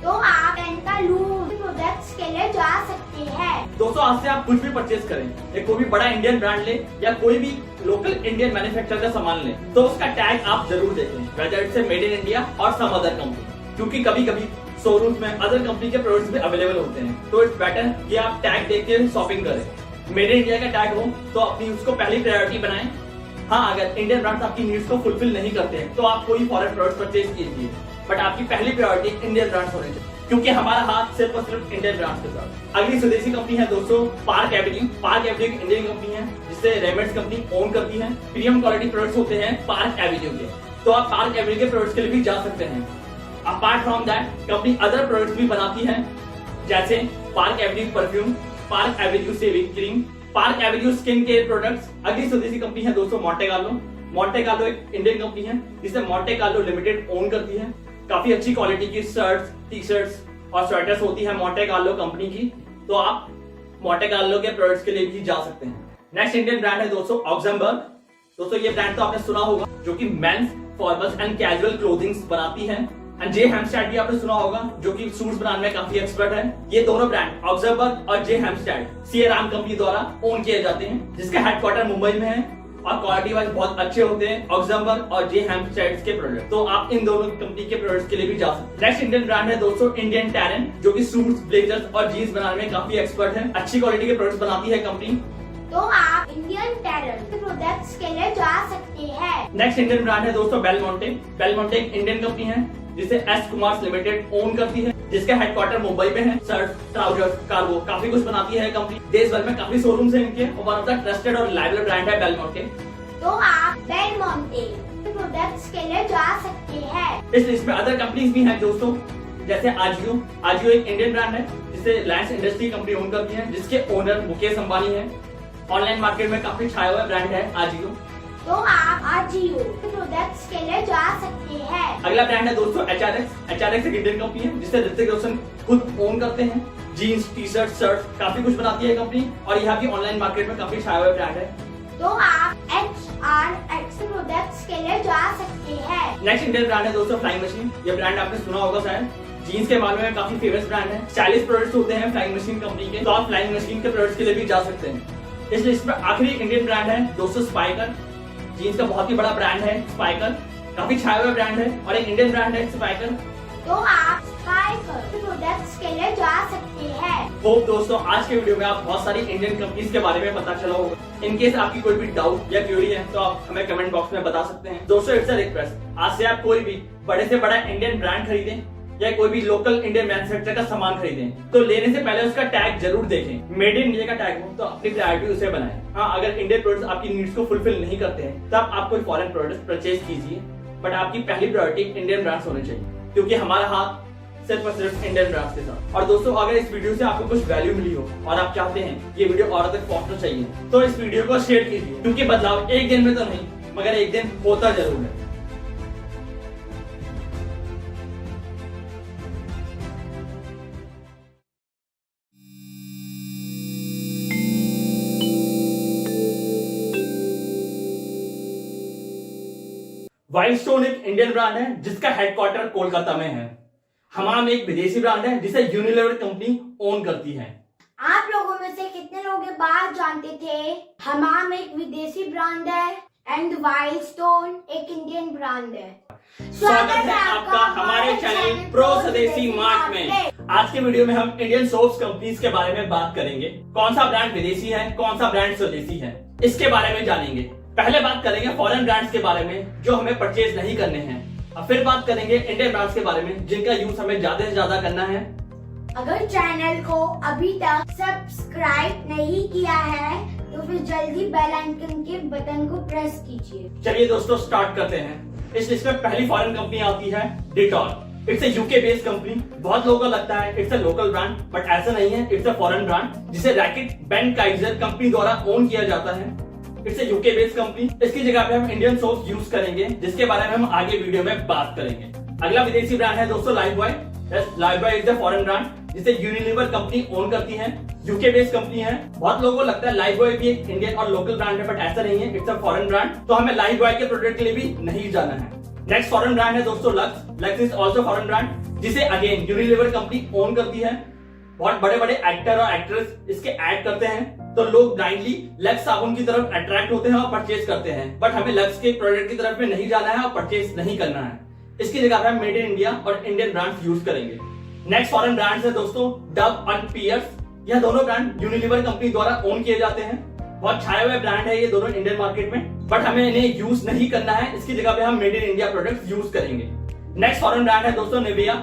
S2: तो आप पैंटालून के प्रोडक्ट्स के लिए जा सकते हैं।
S1: दोस्तों आज से आप कुछ भी परचेज करें, एक कोई भी बड़ा इंडियन ब्रांड ले या कोई भी लोकल इंडियन मैन्युफैक्चर का सामान ले, तो उसका टैग आप जरूर देखें, whether it's made in India और सम अदर कंपनी, क्योंकि कभी कभी शोरूम्स में अदर कंपनी के प्रोडक्ट्स भी अवेलेबल होते हैं। तो इट्स बेटर कि आप टैग देख के शॉपिंग करें। मेड इन इंडिया का टैग हो तो अपनी उसको पहली प्रायोरिटी बनाएं। हाँ, अगर इंडियन ब्रांड्स आपकी नीड्स को फुलफिल नहीं करते हैं तो आप कोई फॉरेन प्रोडक्ट परचेज कीजिए, बट आपकी पहली प्रायोरिटी इंडियन ब्रांड्स होने चाहिए, क्योंकि हमारा हाथ सिर्फ और सिर्फ इंडियन ब्रांड्स के साथ। अगली स्वदेशी कंपनी है दोस्तों पार्क एवेन्यू। पार्क एवेन्यू एक इंडियन कंपनी है जिसे रेमंड्स कंपनी ओन करती है। प्रीमियम क्वालिटी प्रोडक्ट्स होते हैं पार्क एवेन्यू के, तो आप पार्क एवेन्यू के प्रोडक्ट्स के लिए भी जा सकते हैं। Apart from that company other products भी बनाती है, जैसे park Avenue perfume, park Avenue shaving cream, park Avenue skin care products. अगली स्वदेशी कंपनी है दोस्तों मॉन्टे कार्लो। मॉन्टे कार्लो एक इंडियन कंपनी है जिसे मॉन्टे कार्लो लिमिटेड ओन करती है। काफी अच्छी क्वालिटी की शर्ट्स, टी शर्ट्स और स्वेटर्स होती है मॉन्टे कार्लो कंपनी की, तो आप मॉन्टे कार्लो के प्रोडक्ट्स के लिए भी जा सकते हैं। नेक्स्ट इंडियन ब्रांड है दोस्तों ऑक्समबर्ग। दोस्तों ये ब्रांड तो आपने सुना होगा, जो कि men's formals and casual clothings बनाती है। एंड जे हेम्स्टेड भी आपने सुना होगा, जो कि सूट्स बनाने में काफी एक्सपर्ट है। ये दोनों ब्रांड ऑक्समबर्ग और जे हेम्स्टेड सीए राम कंपनी द्वारा ओन किए जाते हैं, जिसका हेडक्वार्टर मुंबई में है और क्वालिटी वाइज बहुत अच्छे होते हैं ऑक्समबर्ग और जे हेम्स्टेड के प्रोडक्ट। तो आप इन दोनों कंपनी के प्रोडक्ट्स के लिए भी जा सकते हैं। नेक्स्ट इंडियन ब्रांड है दोस्तों इंडियन टैरेन, जो कि सूट्स, ब्लेजर्स और जीन्स बनाने में काफी एक्सपर्ट है। अच्छी क्वालिटी के प्रोडक्ट्स बनाती है कंपनी,
S2: तो आप इंडियन टैरेन के प्रोडक्ट्स के लिए जा सकते हैं।
S1: नेक्स्ट इंडियन ब्रांड है दोस्तों बेलमोंटे। बेलमोंटे एक इंडियन कंपनी है जिसे एस कुमार्स लिमिटेड ओन करती है, जिसका हेडक्वार्टर मुंबई में है। शर्ट, ट्राउजर्स, कार्गो काफी कुछ बनाती है कंपनी। देश भर में काफी शोरूम्स हैं इनके और वन ऑफ द ट्रस्टेड और रिलायबल ब्रांड है बेलमोंटे।
S2: तो आप बेलमोंटे प्रोडक्ट्स के लिए जा सकते हैं।
S1: इस लिस्ट में अदर कंपनीज भी हैं दोस्तों, जैसे आजियो। आजियो एक इंडियन ब्रांड है जिसे रिलायंस इंडस्ट्री कंपनी ओन करती है, जिसके ओनर मुकेश अंबानी है। ऑनलाइन मार्केट में काफी छाया हुआ ब्रांड है आजियो।
S2: तो आप आजियो प्रोडक्ट्स के लिए जा सकते हैं।
S1: अगला ब्रांड है दोस्तों एचआरएक्स। एचआरएक्स एक इंडियन कंपनी है जिसे ऋतिक रोशन खुद ओन करते हैं। जीन्स, टी शर्ट, शर्ट काफी कुछ बनाती है कंपनी और यहाँ की ऑनलाइन मार्केट में काफी छाया हुआ ब्रांड है।
S2: तो आप HRX प्रोडक्ट्स के लिए जा सकते हैं।
S1: नेक्स्ट इंडियन ब्रांड है दोस्तों फ्लाइंग मशीन। ये ब्रांड आपने सुना होगा शायद, जीन्स के मामले में काफी फेमस ब्रांड है। 40 प्रोडक्ट्स होते हैं फ्लाइंग मशीन कंपनी के, तो आप फ्लाइंग मशीन के प्रोडक्ट्स के लिए भी जा सकते हैं। इस लिस्ट में आखिरी इंडियन ब्रांड है दोस्तों स्पाइकर। जीन्स का बहुत ही बड़ा ब्रांड है स्पाइकर, काफी छाया हुआ ब्रांड है और एक इंडियन ब्रांड है स्पाइकर।
S2: तो आप स्पाइकर प्रोडक्ट्स के लिए जा सकते हैं।
S1: होप दोस्तों आज के वीडियो में आप बहुत सारी इंडियन कंपनीज के बारे में पता चला होगा। इन केस आपकी कोई भी डाउट या क्वेरी है तो आप हमें कमेंट बॉक्स में बता सकते हैं। दोस्तों इट्स अ रिक्वेस्ट, आज से आप कोई भी बड़े से बड़ा इंडियन ब्रांड खरीदें या कोई भी लोकल इंडियन मैन्युफैक्चरर का सामान खरीदें तो लेने से पहले उसका टैग जरूर देखें। मेड इन इंडिया का टैग हो तो अपनी प्रायोरिटी उसे बनाएं। हाँ, अगर इंडियन प्रोडक्ट्स आपकी नीड्स को फुलफिल नहीं करते हैं तब आप कोई फॉरेन प्रोडक्ट परचेज कीजिए, बट आपकी पहली प्रायोरिटी इंडियन ब्रांड्स होने चाहिए, क्योंकि हमारा हाथ सिर्फ और सिर्फ इंडियन ब्रांड्स के साथ। और दोस्तों अगर इस वीडियो से आपको कुछ वैल्यू मिली हो और आप चाहते हैं ये वीडियो और तक पहुंचना चाहिए तो इस वीडियो को शेयर कीजिए, क्योंकि बदलाव एक दिन में तो नहीं मगर एक दिन होता जरूर है। वाइल्ड स्टोन एक इंडियन ब्रांड है जिसका हेडक्वार्टर कोलकाता में है। हमाम एक विदेशी ब्रांड है जिसे यूनिलीवर कंपनी ओन करती है।
S2: आप लोगों में से कितने लोग ये बात जानते थे? हमाम एक विदेशी ब्रांड है एंड वाइल्ड स्टोन एक इंडियन ब्रांड है।
S1: स्वागत है आपका हमारे चैनल प्रो स्वदेशी मार्ट में। आज के वीडियो में हम इंडियन सोप्स कंपनीज के बारे में बात करेंगे। कौन सा ब्रांड विदेशी है, कौन सा ब्रांड स्वदेशी है, इसके बारे में जानेंगे। पहले बात करेंगे फॉरेन ब्रांड्स के बारे में जो हमें परचेज नहीं करने हैं, और फिर बात करेंगे इंडियन ब्रांड्स के बारे में जिनका यूज हमें ज्यादा से ज्यादा करना है।
S2: अगर चैनल को अभी तक सब्सक्राइब नहीं किया है तो फिर जल्दी बेल आइकन के बटन को प्रेस कीजिए।
S1: चलिए दोस्तों स्टार्ट करते हैं। इस लिस्ट में पहली फॉरेन कंपनी आती है Dettol. It's a UK based company. बहुत लोगों को लगता है it's a local brand, but ऐसा नहीं है। इट्स अ फॉरेन ब्रांड जिसे रैकेट बेन काइजर कंपनी द्वारा ओन किया जाता है। It's a UK based company. इसकी जगह पे हम इंडियन सोप्स यूज करेंगे जिसके बारे में हम आगे वीडियो में बात करेंगे। अगला विदेशी ब्रांड है दोस्तों Lifebuoy. Lifebuoy is the foreign brand जिसे यूनिलीवर कंपनी ओन करती है। यूके बेस्ड कंपनी है। बहुत लोगों को लगता है लाइफबॉय भी एक इंडियन और लोकल ब्रांड है, बट ऐसा नहीं है। इट्स अ फॉरेन ब्रांड, तो हमें लाइफबॉय के प्रोडक्ट के लिए भी नहीं जाना है। नेक्स्ट फॉरेन ब्रांड है दोस्तों lux. Lux is also foreign brand जिसे अगेन यूनिलीवर कंपनी ओन करती है। बहुत बड़े बड़े एक्टर और एक्ट्रेस इसके ऐड करते हैं तो लोग ब्लाइंडली लक्स साबुन की तरफ अट्रैक्ट होते हैं और परचेज करते हैं, बट हमें लक्स के प्रोडक्ट की तरफ में नहीं जाना है और परचेज नहीं करना है। इसकी जगह पे हम मेड इन इंडिया और इंडियन ब्रांड्स यूज करेंगे। नेक्स्ट फॉरेन ब्रांड्स है दोस्तों डव और पियर्स। यह दोनों ब्रांड यूनिलीवर कंपनी द्वारा ओन किए जाते हैं। बहुत छाए हुए ब्रांड है ये दोनों इंडियन मार्केट में, बट हमें इन्हें यूज नहीं करना है। इसकी जगह पे हम made in India products use करेंगे। नेक्स्ट फॉरेन ब्रांड है दोस्तों निविया।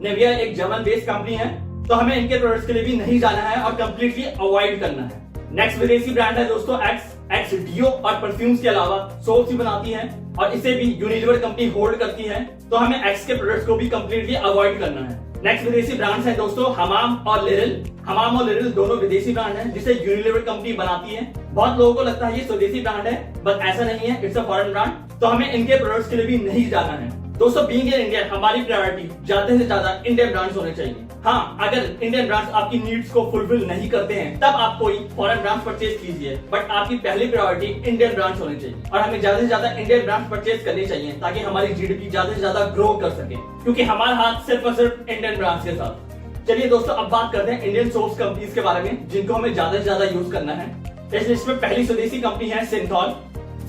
S1: निविया एक जर्मन बेस्ड कंपनी है, तो हमें इनके प्रोडक्ट्स के लिए भी नहीं जाना है और कंप्लीटली अवॉइड करना है। नेक्स्ट विदेशी ब्रांड है दोस्तों एक्स डियो और परफ्यूम्स के अलावा सोप्स भी बनाती है और इसे भी यूनिलीवर कंपनी होल्ड करती है, तो हमें एक्स के प्रोडक्ट्स को भी कंप्लीटली अवॉइड करना है। नेक्स्ट विदेशी ब्रांड्स है दोस्तों हमाम और लिरिल। हमाम और लिरिल दोनों विदेशी ब्रांड हैं जिसे यूनिलीवर कंपनी बनाती है। बहुत लोगों को लगता है ये स्वदेशी ब्रांड है, बट ऐसा नहीं है। इट्स अ फॉरेन ब्रांड, तो हमें इनके प्रोडक्ट्स के लिए भी नहीं जाना है। दोस्तों बीइंग एन इंडियन हमारी प्रायोरिटी ज्यादा से ज्यादा इंडियन ब्रांड्स होने चाहिए। हाँ, अगर इंडियन ब्रांड्स आपकी नीड्स को फुलफिल नहीं करते हैं तब आप कोई फॉरेन ब्रांड्स परचेज कीजिए, बट आपकी पहली प्रायोरिटी इंडियन ब्रांड्स होने चाहिए और हमें ज्यादा से ज्यादा इंडियन ब्रांड्स परचेज करने चाहिए ताकि हमारी जीडीपी ज्यादा से ज्यादा ग्रो कर सके, क्योंकि हमारा हाथ सिर्फ और सिर्फ इंडियन ब्रांड्स के साथ। चलिए दोस्तों अब बात करते हैं इंडियन सोप्स कंपनीज के बारे में जिनको हमें ज्यादा से ज्यादा यूज करना है। इस लिस्ट में पहली स्वदेशी कंपनी है सिंथॉल।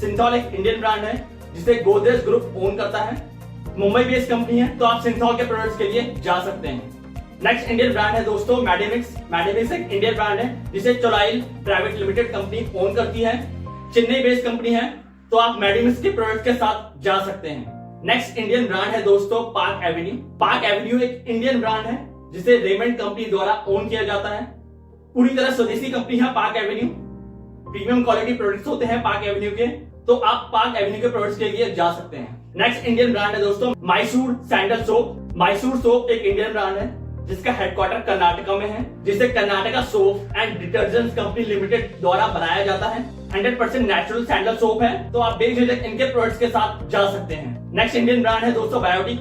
S1: सिंथॉल एक इंडियन ब्रांड है जिसे गोदरेज ग्रुप ओन करता है। मुंबई बेस्ड कंपनी है, तो आप सिंथॉल के प्रोडक्ट्स के लिए जा सकते हैं। नेक्स्ट इंडियन ब्रांड है दोस्तों मैडिमिक्स। मैडिमिक्स एक इंडियन ब्रांड है जिसे चोलाइल प्राइवेट लिमिटेड कंपनी ओन करती है। चेन्नई बेस्ड कंपनी है, तो आप मैडिमिक्स के प्रोडक्ट के साथ जा सकते हैं। नेक्स्ट इंडियन ब्रांड है दोस्तों पार्क एवेन्यू। पार्क एवेन्यू एक इंडियन ब्रांड है जिसे रेमंड कंपनी द्वारा ओन किया जाता है। पूरी तरह स्वदेशी कंपनी है park Avenue. Premium quality products होते हैं पार्क एवेन्यू के, तो आप पार्क एवेन्यू के प्रोडक्ट्स के लिए जा सकते हैं। नेक्स्ट इंडियन ब्रांड है दोस्तों Mysore sandal soap. Mysore soap एक इंडियन ब्रांड है जिसका हेडक्वार्टर कर्नाटका में है, जिसे Karnataka soap and detergents company limited द्वारा बनाया जाता है। 100% नेचुरल सैंडल सोप है, तो आप बेझिझक इनके प्रोडक्ट्स के साथ जा सकते हैं। नेक्स्ट इंडियन ब्रांड है दोस्तों बायोटिक।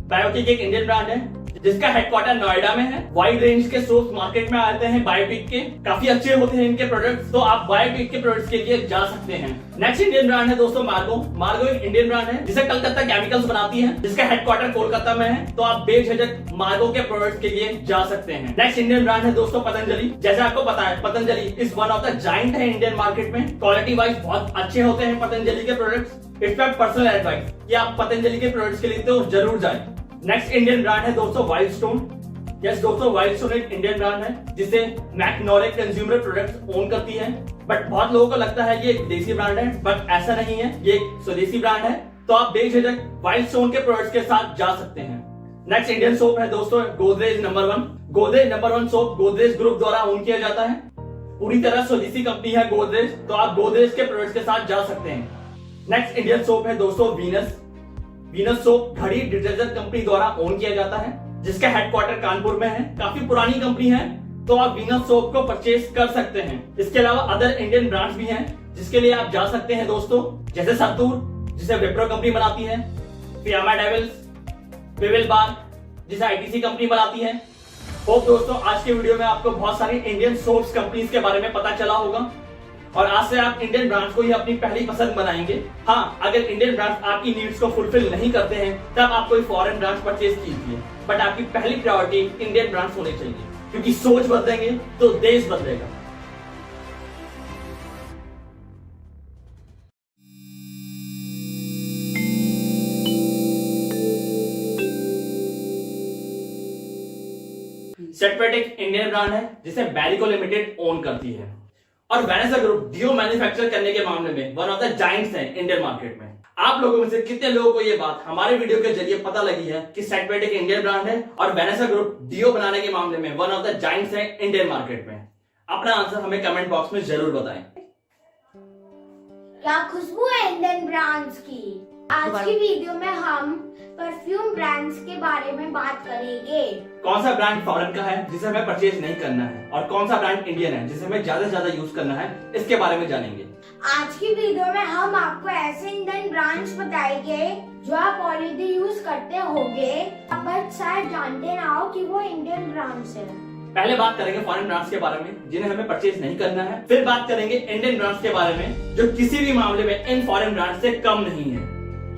S1: बायोटिक एक इंडियन ब्रांड है जिसका हेडक्वार्टर नोएडा में है। वाइड रेंज के सोप्स मार्केट में आते हैं बायोटिक के, काफी अच्छे होते हैं इनके प्रोडक्ट्स, तो आप बायोटिक के प्रोडक्ट्स के लिए जा सकते हैं। नेक्स्ट इंडियन ब्रांड है दोस्तों मार्गो। मार्गो एक इंडियन ब्रांड है जिसे कलकत्ता केमिकल्स बनाती है, जिसका हेडक्वार्टर कोलकाता में है, तो आप बेझिझक मार्गो के प्रोडक्ट्स के लिए जा सकते हैं। नेक्स्ट इंडियन ब्रांड है दोस्तों पतंजलि। जैसे आपको पता है Patanjali is one of the giant है इंडियन मार्केट में। क्वालिटी वाइज बहुत अच्छे होते हैं पतंजलि के products. It's my personal advice कि आप पतंजलि के प्रोडक्ट्स के लिए तो जरूर जाएं। नेक्स्ट इंडियन ब्रांड है दोस्तों वाइल्ड स्टोन। यस दोस्तों, वाइल्ड स्टोन एक इंडियन ब्रांड है जिसे मैकनोरे कंज्यूमर प्रोडक्ट्स ओन करती है, बट बहुत लोगों को लगता है ये एक विदेशी ब्रांड है, बट ऐसा नहीं है, ये एक स्वदेशी ब्रांड है, तो आप बेझिझक वाइल्ड स्टोन के प्रोडक्ट्स के साथ जा सकते हैं। नेक्स्ट इंडियन सोप है दोस्तों Godrej number 1। Godrej number 1 soap Godrej group द्वारा ओन किया जाता है, पूरी तरह स्वदेशी कंपनी है गोदरेज, तो आप गोदरेज के प्रोडक्ट्स के साथ जा सकते हैं। नेक्स्ट इंडियन सोप है दोस्तों वीनस। वीनस सोप घड़ी डिटर्जेंट कंपनी द्वारा ओन किया जाता है, जिसका हेडक्वार्टर कानपुर में है, काफी पुरानी कंपनी है, तो आप वीनस सोप को परचेज कर सकते हैं। इसके अलावा अदर इंडियन ब्रांड्स भी हैं जिसके लिए आप जा सकते हैं दोस्तों, जैसे संतूर जिसे विप्रो कंपनी बनाती है, फियामा डेविल्स, विविल बार जिसे आईटीसी कंपनी बनाती है। होप दोस्तों आज के वीडियो में आपको बहुत सारी इंडियन सोप्स कंपनीज के बारे में पता चला होगा और आज से आप इंडियन ब्रांड्स को ही अपनी पहली पसंद बनाएंगे। हाँ, अगर इंडियन ब्रांड्स आपकी नीड्स को फुलफिल नहीं करते हैं तब आप कोई फॉरेन ब्रांड्स परचेज कीजिए, बट आपकी पहली प्रायोरिटी इंडियन ब्रांड्स होने चाहिए, क्योंकि सोच बदलेंगे तो देश बदलेगा। सेटवेटिक इंडियन ब्रांड है जिसे बैरिको लिमिटेड ओन करती है, और वेनेसा ग्रुप डियो मैन्युफैक्चर करने के मामले में वन ऑफ द जाइंट्स है इंडियन मार्केट में। आप लोगों में से कितने लोगों को ये बात हमारे वीडियो के जरिए पता लगी है कि सेटवेटिक इंडियन ब्रांड है और वेनेसा ग्रुप डियो बनाने के मामले में वन ऑफ द जाइंट्स है इंडियन मार्केट में? अपना आंसर हमें कमेंट बॉक्स में जरूर बताएं।
S2: क्या खुशबू है इंडियन ब्रांड्स की। आज की वीडियो में हम परफ्यूम ब्रांड्स के बारे में बात करेंगे।
S1: कौन सा ब्रांड फॉरेन का है जिसे हमें परचेज नहीं करना है, और कौन सा ब्रांड इंडियन है जिसे हमें ज्यादा से ज्यादा यूज करना है, इसके बारे में जानेंगे।
S2: आज की वीडियो में हम आपको ऐसे इंडियन ब्रांड्स बताएंगे जो आप ऑलरेडी यूज करते होंगे, बट शायद जानते ना हो कि वो इंडियन ब्रांड्स हैं।
S1: पहले बात करेंगे फॉरेन ब्रांड्स के बारे में जिन्हें हमें परचेज नहीं करना है, फिर बात करेंगे इंडियन ब्रांड्स के बारे में जो किसी भी मामले में इन फॉरेन ब्रांड से कम नहीं है,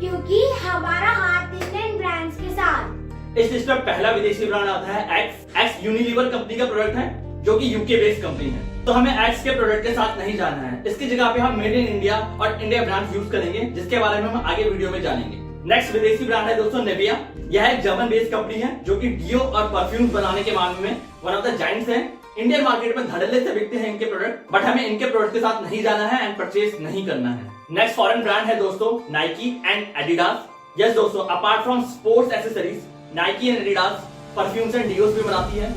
S2: क्योंकि हमारा हाथ इंडियन ब्रांड्स के साथ।
S1: इस लिस्ट में पहला विदेशी ब्रांड आता है एक्स। एक्स यूनिलीवर कंपनी का प्रोडक्ट है जो कि यूके बेस्ड कंपनी है, तो हमें एक्स के प्रोडक्ट के साथ नहीं जाना है। इसकी जगह पे हम मेड इन इंडिया और इंडिया ब्रांड यूज करेंगे, जिसके बारे में हम आगे वीडियो में जानेंगे। नेक्स्ट विदेशी ब्रांड है दोस्तों नेविया। यह एक जर्मन बेस्ड कंपनी है जो कि डियो और परफ्यूम बनाने के मामले में वन ऑफ द जाइंट्स है। इंडियन मार्केट में धड़ल्ले से बिकते हैं इनके प्रोडक्ट, बट हमें इनके प्रोडक्ट के साथ नहीं जाना है एंड परचेज नहीं करना है। नेक्स्ट फॉरेन ब्रांड है दोस्तों नाइकी एंड एडिडास। यस दोस्तों, apart from sports accessories, Nike and Adidas perfumes and deos भी बनाती है।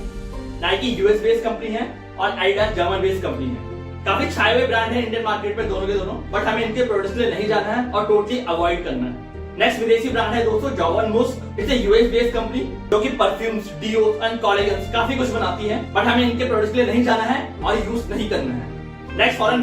S1: नाइकी यूएस बेस्ड कंपनी है और एडिडास जर्मन बेस्ड कंपनी है। काफी छाए हुए ब्रांड है इंडियन मार्केट में दोनों के दोनों, बट हमें इनके प्रोडक्ट्स के लिए नहीं जाना है और टोटली अवॉइड करना है। नेक्स्ट विदेशी ब्रांड है दोस्तों जॉवन मुस्क। इट्स यूएस बेस्ड कंपनी जो कि परफ्यूम्स, डियोस एंड कोलेगन्स काफी कुछ बनाती है, बट हमें इनके प्रोडक्ट्स के लिए नहीं जाना है और यूज नहीं करना है। नेक्स्ट फॉरेन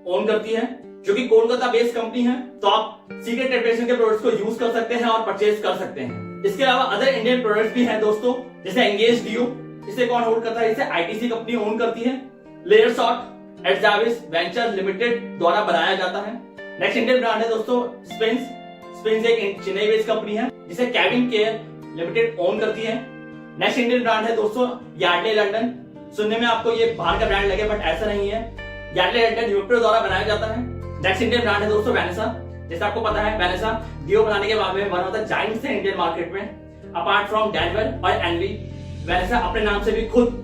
S1: ओन करती है, जो कि कोलकाता बेस्ड कंपनी है। तो आप सीक्रेट टेम्पटेशन के प्रोडक्ट्स को यूज कर सकते हैं और परचेज कर सकते हैं। इसके अलावा अदर इंडियन प्रोडक्ट्स भी हैं दोस्तों, जैसे एंगेज डियो, इसे कौन होल्ड करता है? इसे आईटीसी कंपनी ओन करती है। लेयर शॉट एडजाविस वेंचर लिमिटेड द्वारा बनाया जाता है। नेक्स्ट इंडियन ब्रांड है दोस्तों स्पिन्स। स्पिन्स एक चेन्नई बेस्ड कंपनी है जिसे केविन केयर लिमिटेड ओन करती है। नेक्स्ट इंडियन ब्रांड है दोस्तों यार्डले लंदन। सुनने में आपको ये बाहर का ब्रांड लगे, बट ऐसा नहीं है। यार्डले लंदन यूपीओ द्वारा बनाया जाता है। नेक्स्ट इंडियन ब्रांड है दोस्तों वैनेसा। जैसे आपको पता है वैनेसा डियो बनाने के बाद में वन ऑफ द जायंट्स है इंडियन मार्केट में। अपार्ट फ्रॉम डैनवर और एनवी, वैनेसा अपने नाम से भी खुद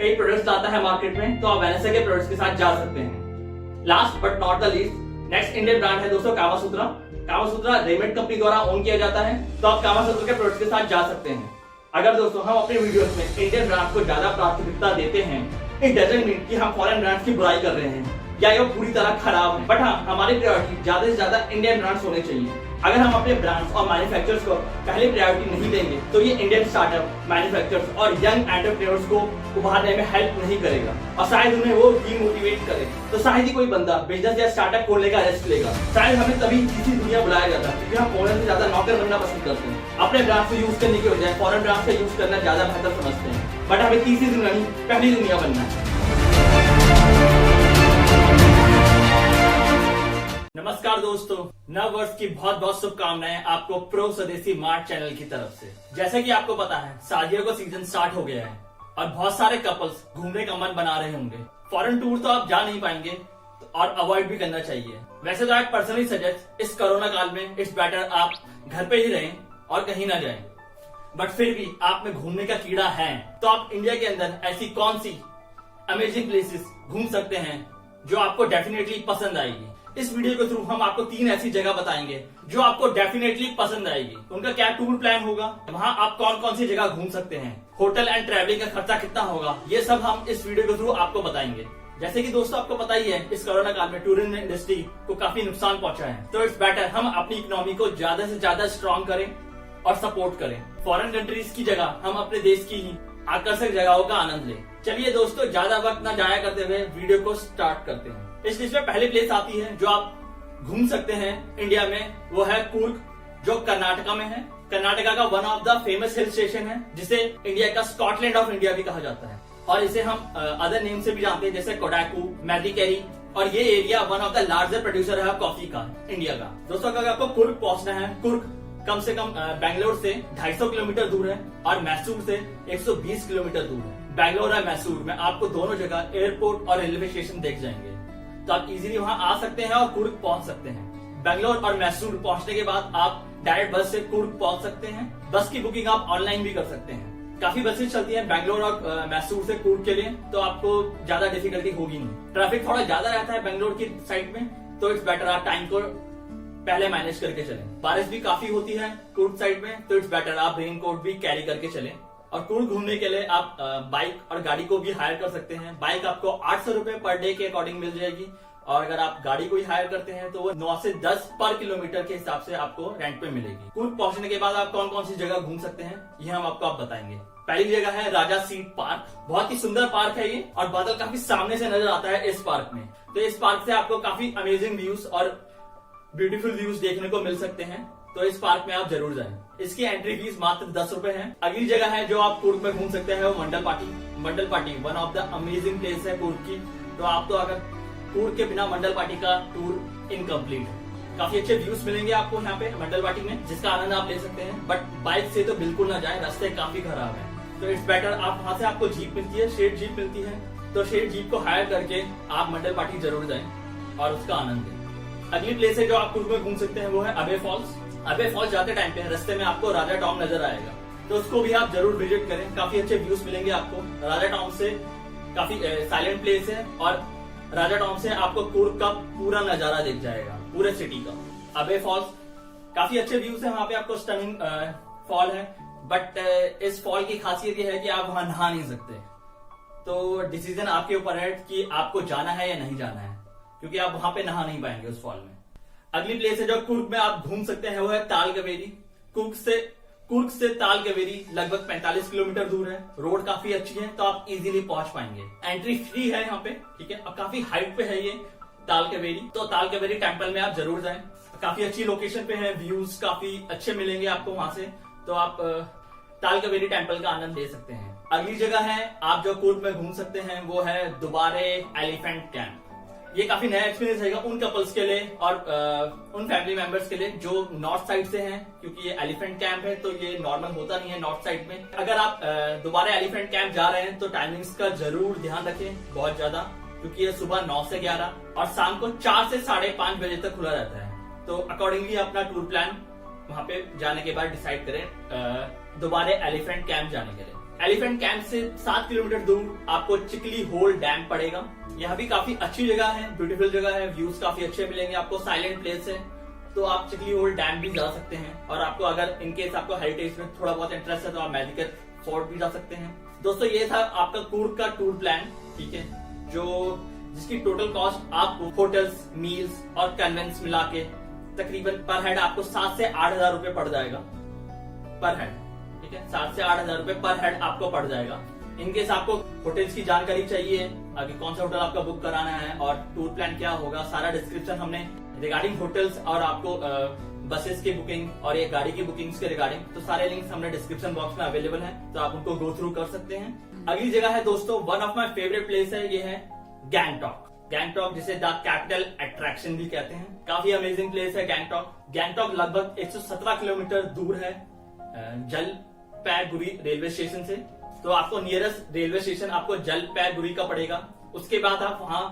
S1: कई प्रोडक्ट्स लाता है मार्केट में, तो आप वैनेसा के प्रोडक्ट्स के साथ जा सकते हैं। Last but not the least, next Indian brand है दोस्तों कामासूत्रा। कामासूत्रा रेमंड कंपनी द्वारा ओन किया जाता है, तो आप कामासूत्रा के प्रोडक्ट्स के साथ जा सकते हैं। अगर दोस्तों हम अपने वीडियोस में इंडियन ब्रांड को ज्यादा प्राथमिकता देते हैं, इट डजंट मीन कि हम फॉरेन ब्रांड्स की बुराई कर रहे हैं या ये पूरी तरह खराब है, बट हाँ हमारी प्रायोरिटी ज्यादा से ज्यादा इंडियन ब्रांड्स होने चाहिए। अगर हम अपने ब्रांड्स और मैन्युफैक्चरर्स को पहले प्रायोरिटी नहीं देंगे तो ये इंडियन स्टार्टअप मैन्युफैक्चरर्स और यंग एंटरप्रेन्योर्स को उभारने में हेल्प नहीं करेगा और शायद उन्हें वो डीमोटिवेट करे। तो शायद ही कोई बंदा बिजनेस या स्टार्टअप खोलने का रिस्क लेगा। शायद हमें तभी तीसरी दुनिया बुलाया जाता है, क्योंकि हम फॉरेन से ज्यादा नौकर बनना पसंद करते हैं। अपने ब्रांड्स को यूज करने की बजाय फॉरेन ब्रांड्स का यूज करना ज्यादा बेहतर समझते हैं, बट हमें तीसरी दुनिया नहीं पहली दुनिया बनना है। नमस्कार दोस्तों, नव वर्ष की बहुत बहुत शुभकामनाएं आपको प्रो स्वदेशी मार्ट चैनल की तरफ से। जैसे कि आपको पता है शादियों का सीजन स्टार्ट हो गया है और बहुत सारे कपल्स घूमने का मन बना रहे होंगे। फॉरेन टूर तो आप जा नहीं पाएंगे और अवॉइड भी करना चाहिए। वैसे तो आई पर्सनली सजेस्ट इस कोरोना काल में इट्स बेटर आप घर पे ही रहें और कहीं ना जाएं। बट फिर भी आप में घूमने का कीड़ा है तो आप इंडिया के अंदर ऐसी कौन सी अमेजिंग प्लेसेस घूम सकते हैं जो आपको डेफिनेटली पसंद आएगी। इस वीडियो के थ्रू हम आपको 3 ऐसी जगह बताएंगे जो आपको डेफिनेटली पसंद आएगी। उनका क्या टूर प्लान होगा, वहां आप कौन कौन सी जगह घूम सकते हैं, होटल एंड ट्रैवलिंग का खर्चा कितना होगा, ये सब हम इस वीडियो के थ्रू आपको बताएंगे। जैसे कि दोस्तों आपको पता ही है इस कोरोना काल में टूरिज्म इंडस्ट्री को काफी नुकसान पहुंचा है, तो इट्स बेटर हम अपनी इकोनॉमी को ज्यादा से ज्यादा स्ट्रॉन्ग करें और सपोर्ट करें। फॉरेन कंट्रीज की जगह हम अपने देश की ही आकर्षक जगहों का आनंद लें। चलिए दोस्तों ज्यादा वक्त न जाया करते हुए वीडियो को स्टार्ट करते हैं। इस लिस्ट में पहली प्लेस आती है जो आप घूम सकते हैं इंडिया में, वो है कूर्ग, जो कर्नाटका में है। कर्नाटका का one of the famous hill station है जिसे इंडिया का स्कॉटलैंड ऑफ इंडिया भी कहा जाता है और इसे हम अदर नेम से भी जानते हैं जैसे कोडाकू, मैडिकेरी। और ये area one of the largest producer है कॉफी का इंडिया का। दोस्तों अगर आपको कुर्ग पहुंचना है, कुर्ग कम से कम बैंगलोर से 250 किलोमीटर दूर है और मैसूर से 120 किलोमीटर दूर है। बैंगलोर और मैसूर में आपको दोनों जगह एयरपोर्ट और रेलवे स्टेशन देख जाएंगे, तो आप इजीली वहां आ सकते हैं और कुर्ग पहुंच सकते हैं। बैंगलोर और मैसूर पहुंचने के बाद आप डायरेक्ट बस से कुर्ग पहुंच सकते हैं। बस की बुकिंग आप ऑनलाइन भी कर सकते हैं। काफी बसेस चलती हैं बैंगलोर और मैसूर से कुर्ग के लिए, तो आपको ज्यादा डिफिकल्टी होगी नहीं। ट्रैफिक थोड़ा ज्यादा रहता है बैंगलोर की साइड में, तो इट्स बेटर आप टाइम को पहले मैनेज करके चलें। बारिश भी काफी होती है कुर्ग साइड में, तो इट्स बेटर आप रेन कोट भी कैरी करके चलें। और कुर्ग घूमने के लिए आप बाइक और गाड़ी को भी हायर कर सकते हैं। बाइक आपको 800 रुपए पर डे के अकॉर्डिंग मिल जाएगी और अगर आप गाड़ी को ही हायर करते हैं तो वो 9 से 10 पर किलोमीटर के हिसाब से आपको रेंट पे मिलेगी। कुर्ग पहुंचने के बाद आप कौन कौन सी जगह घूम सकते हैं ये हम आपको बताएंगे। पहली जगह है राजा सीट पार्क। बहुत ही सुंदर पार्क है ये और बादल काफी सामने से नजर आता है इस पार्क में। तो इस पार्क से आपको काफी अमेजिंग व्यूज और ब्यूटीफुल व्यूज देखने को मिल सकते हैं, तो इस पार्क में आप जरूर जाएं। इसकी एंट्री फीस मात्र 10 रुपए है। अगली जगह है जो आप कुर्ग में घूम सकते हैं वो Mandalpatti. Mandalpatti one of the amazing place है कुर्ग की। तो आप तो अगर कुर्ग के बिना मंडल पार्टी का टूर इनकम्प्लीट है। काफी अच्छे व्यूज मिलेंगे आपको यहाँ पे मंडल पार्टी में, जिसका आनंद आप ले सकते हैं। बट बाइक से तो बिल्कुल ना जाए, रास्ते काफी खराब है। तो इट्स बेटर आप वहां से आपको जीप मिलती है, शेड जीप मिलती है, तो शेड जीप को हायर करके आप मंडल पार्टी जरूर जाएं और उसका आनंद लें। अगली प्लेस है जो आप कुर्ग में घूम सकते हैं वो है अबे फॉल्स। अबे फॉल्स जाते टाइम पे रास्ते में आपको राजा टाउन नजर आएगा, तो उसको भी आप जरूर विजिट करें। काफी अच्छे व्यूज मिलेंगे आपको। राजा टाउन से काफी साइलेंट प्लेस है और राजा टाउन से आपको कुर्ग का पूरा नजारा दिख जाएगा, पूरे सिटी का। अबे फॉल्स काफी अच्छे व्यूज है, वहां पे आपको स्टनिंग फॉल है, बट इस फॉल की खासियत ये है कि आप वहां नहा नहीं सकते। तो डिसीजन आपके ऊपर है कि आपको जाना है या नहीं जाना है, क्योंकि आप वहां पे नहा नहीं पाएंगे उस फॉल में। अगली प्लेस है जो कुर्ग में आप घूम सकते हैं वो है ताल कवेरी। कुर्ग से ताल कवेरी लगभग 45 किलोमीटर दूर है। रोड काफी अच्छी है तो आप इजीली पहुंच पाएंगे। एंट्री फ्री है यहाँ पे, ठीक है, और काफी हाइट पे है ये तालकावेरी। तो तालकावेरी टेम्पल में आप जरूर जाएं, काफी अच्छी लोकेशन पे है, व्यूज काफी अच्छे मिलेंगे आपको वहां से, तो आप तालकावेरी टेम्पल का आनंद ले सकते हैं। अगली जगह है आप जो कूर्ग में घूम सकते हैं वो है दुबारे एलिफेंट कैंप। ये काफी नया एक्सपीरियंस रहेगा उन कपल्स के लिए और उन फैमिली मेंबर्स के लिए जो नॉर्थ साइड से हैं, क्योंकि ये एलिफेंट कैंप है तो ये नॉर्मल होता नहीं है नॉर्थ साइड में। अगर आप दोबारा एलिफेंट कैंप जा रहे हैं तो टाइमिंग्स का जरूर ध्यान रखें बहुत ज्यादा, क्योंकि ये सुबह 9 से 11 और शाम को 4 से 5:30 बजे तक खुला रहता है। तो अकॉर्डिंगली अपना टूर प्लान वहां पे जाने के बाद डिसाइड करें दोबारा एलिफेंट कैंप जाने के लिए। एलिफेंट कैंप से 7 किलोमीटर दूर आपको चिकली होल डैम पड़ेगा। यहाँ भी काफी अच्छी जगह है, ब्यूटीफुल जगह है, व्यूज काफी अच्छे मिलेंगे आपको, साइलेंट प्लेस है, तो आप चिकली होल डैम भी जा सकते हैं। और आपको अगर इनकेस आपको हेरिटेज में थोड़ा बहुत इंटरेस्ट है तो आप मैजिकल फोर्ट भी जा सकते हैं। दोस्तों ये था आपका कूर्ग का टूर प्लान, ठीक है, जिसकी टोटल कॉस्ट आपको होटल्स, मील्स और कन्वेंस मिला के तकरीबन पर हेड आपको 7 से 8 हजार रुपए पड़ जाएगा पर हेड, ठीक है, 7 से 8 हजार रुपए पर हेड आपको पड़ जाएगा। इनकेस आपको होटल्स की जानकारी चाहिए, आगे कौन सा होटल आपका बुक कराना है और टूर प्लान क्या होगा, सारा डिस्क्रिप्शन हमने रिगार्डिंग होटल्स और आपको बसेस की बुकिंग और ये गाड़ी की बुकिंग्स के रिगार्डिंग, तो सारे लिंक्स हमने डिस्क्रिप्शन बॉक्स में अवेलेबल हैं, तो आप उनको गो थ्रू कर सकते हैं। अगली जगह है दोस्तों, one of my favourite place है, ये है गैंगटॉक। गैंगटॉक जिसे द कैपिटल अट्रैक्शन भी कहते हैं, काफी अमेजिंग प्लेस है गैंगटॉक। गैंगटॉक लगभग 117 किलोमीटर दूर है जलपैगुरी रेलवे स्टेशन से, तो आपको नियरेस्ट रेलवे स्टेशन आपको जलपैगुरी का पड़ेगा। उसके बाद आप वहां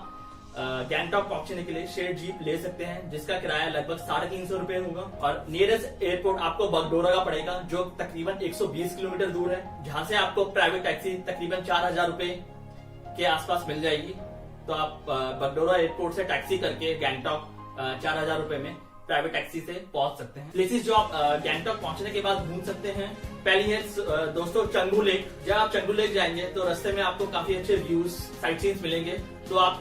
S1: गैंगटॉक पहुंचने के लिए शेयर जीप ले सकते हैं, जिसका किराया लगभग 350 रुपए होगा। और नियरेस्ट एयरपोर्ट आपको बगडोरा का पड़ेगा, जो तकरीबन 120 किलोमीटर दूर है, जहां से आपको प्राइवेट टैक्सी तकरीबन 4000 रुपए के आसपास मिल जाएगी। तो आप बगडोरा एयरपोर्ट से टैक्सी करके गैंगटॉक 4000 रुपए में प्राइवेट टैक्सी से पहुंच सकते हैं। प्लेसेस जो आप गैंगटॉक पहुंचने के बाद घूम सकते हैं, पहली है दोस्तों चंगू लेक। जब आप चंगू लेक जाएंगे तो रास्ते में आपको काफी अच्छे व्यूज, साइट सीन्स मिलेंगे, तो आप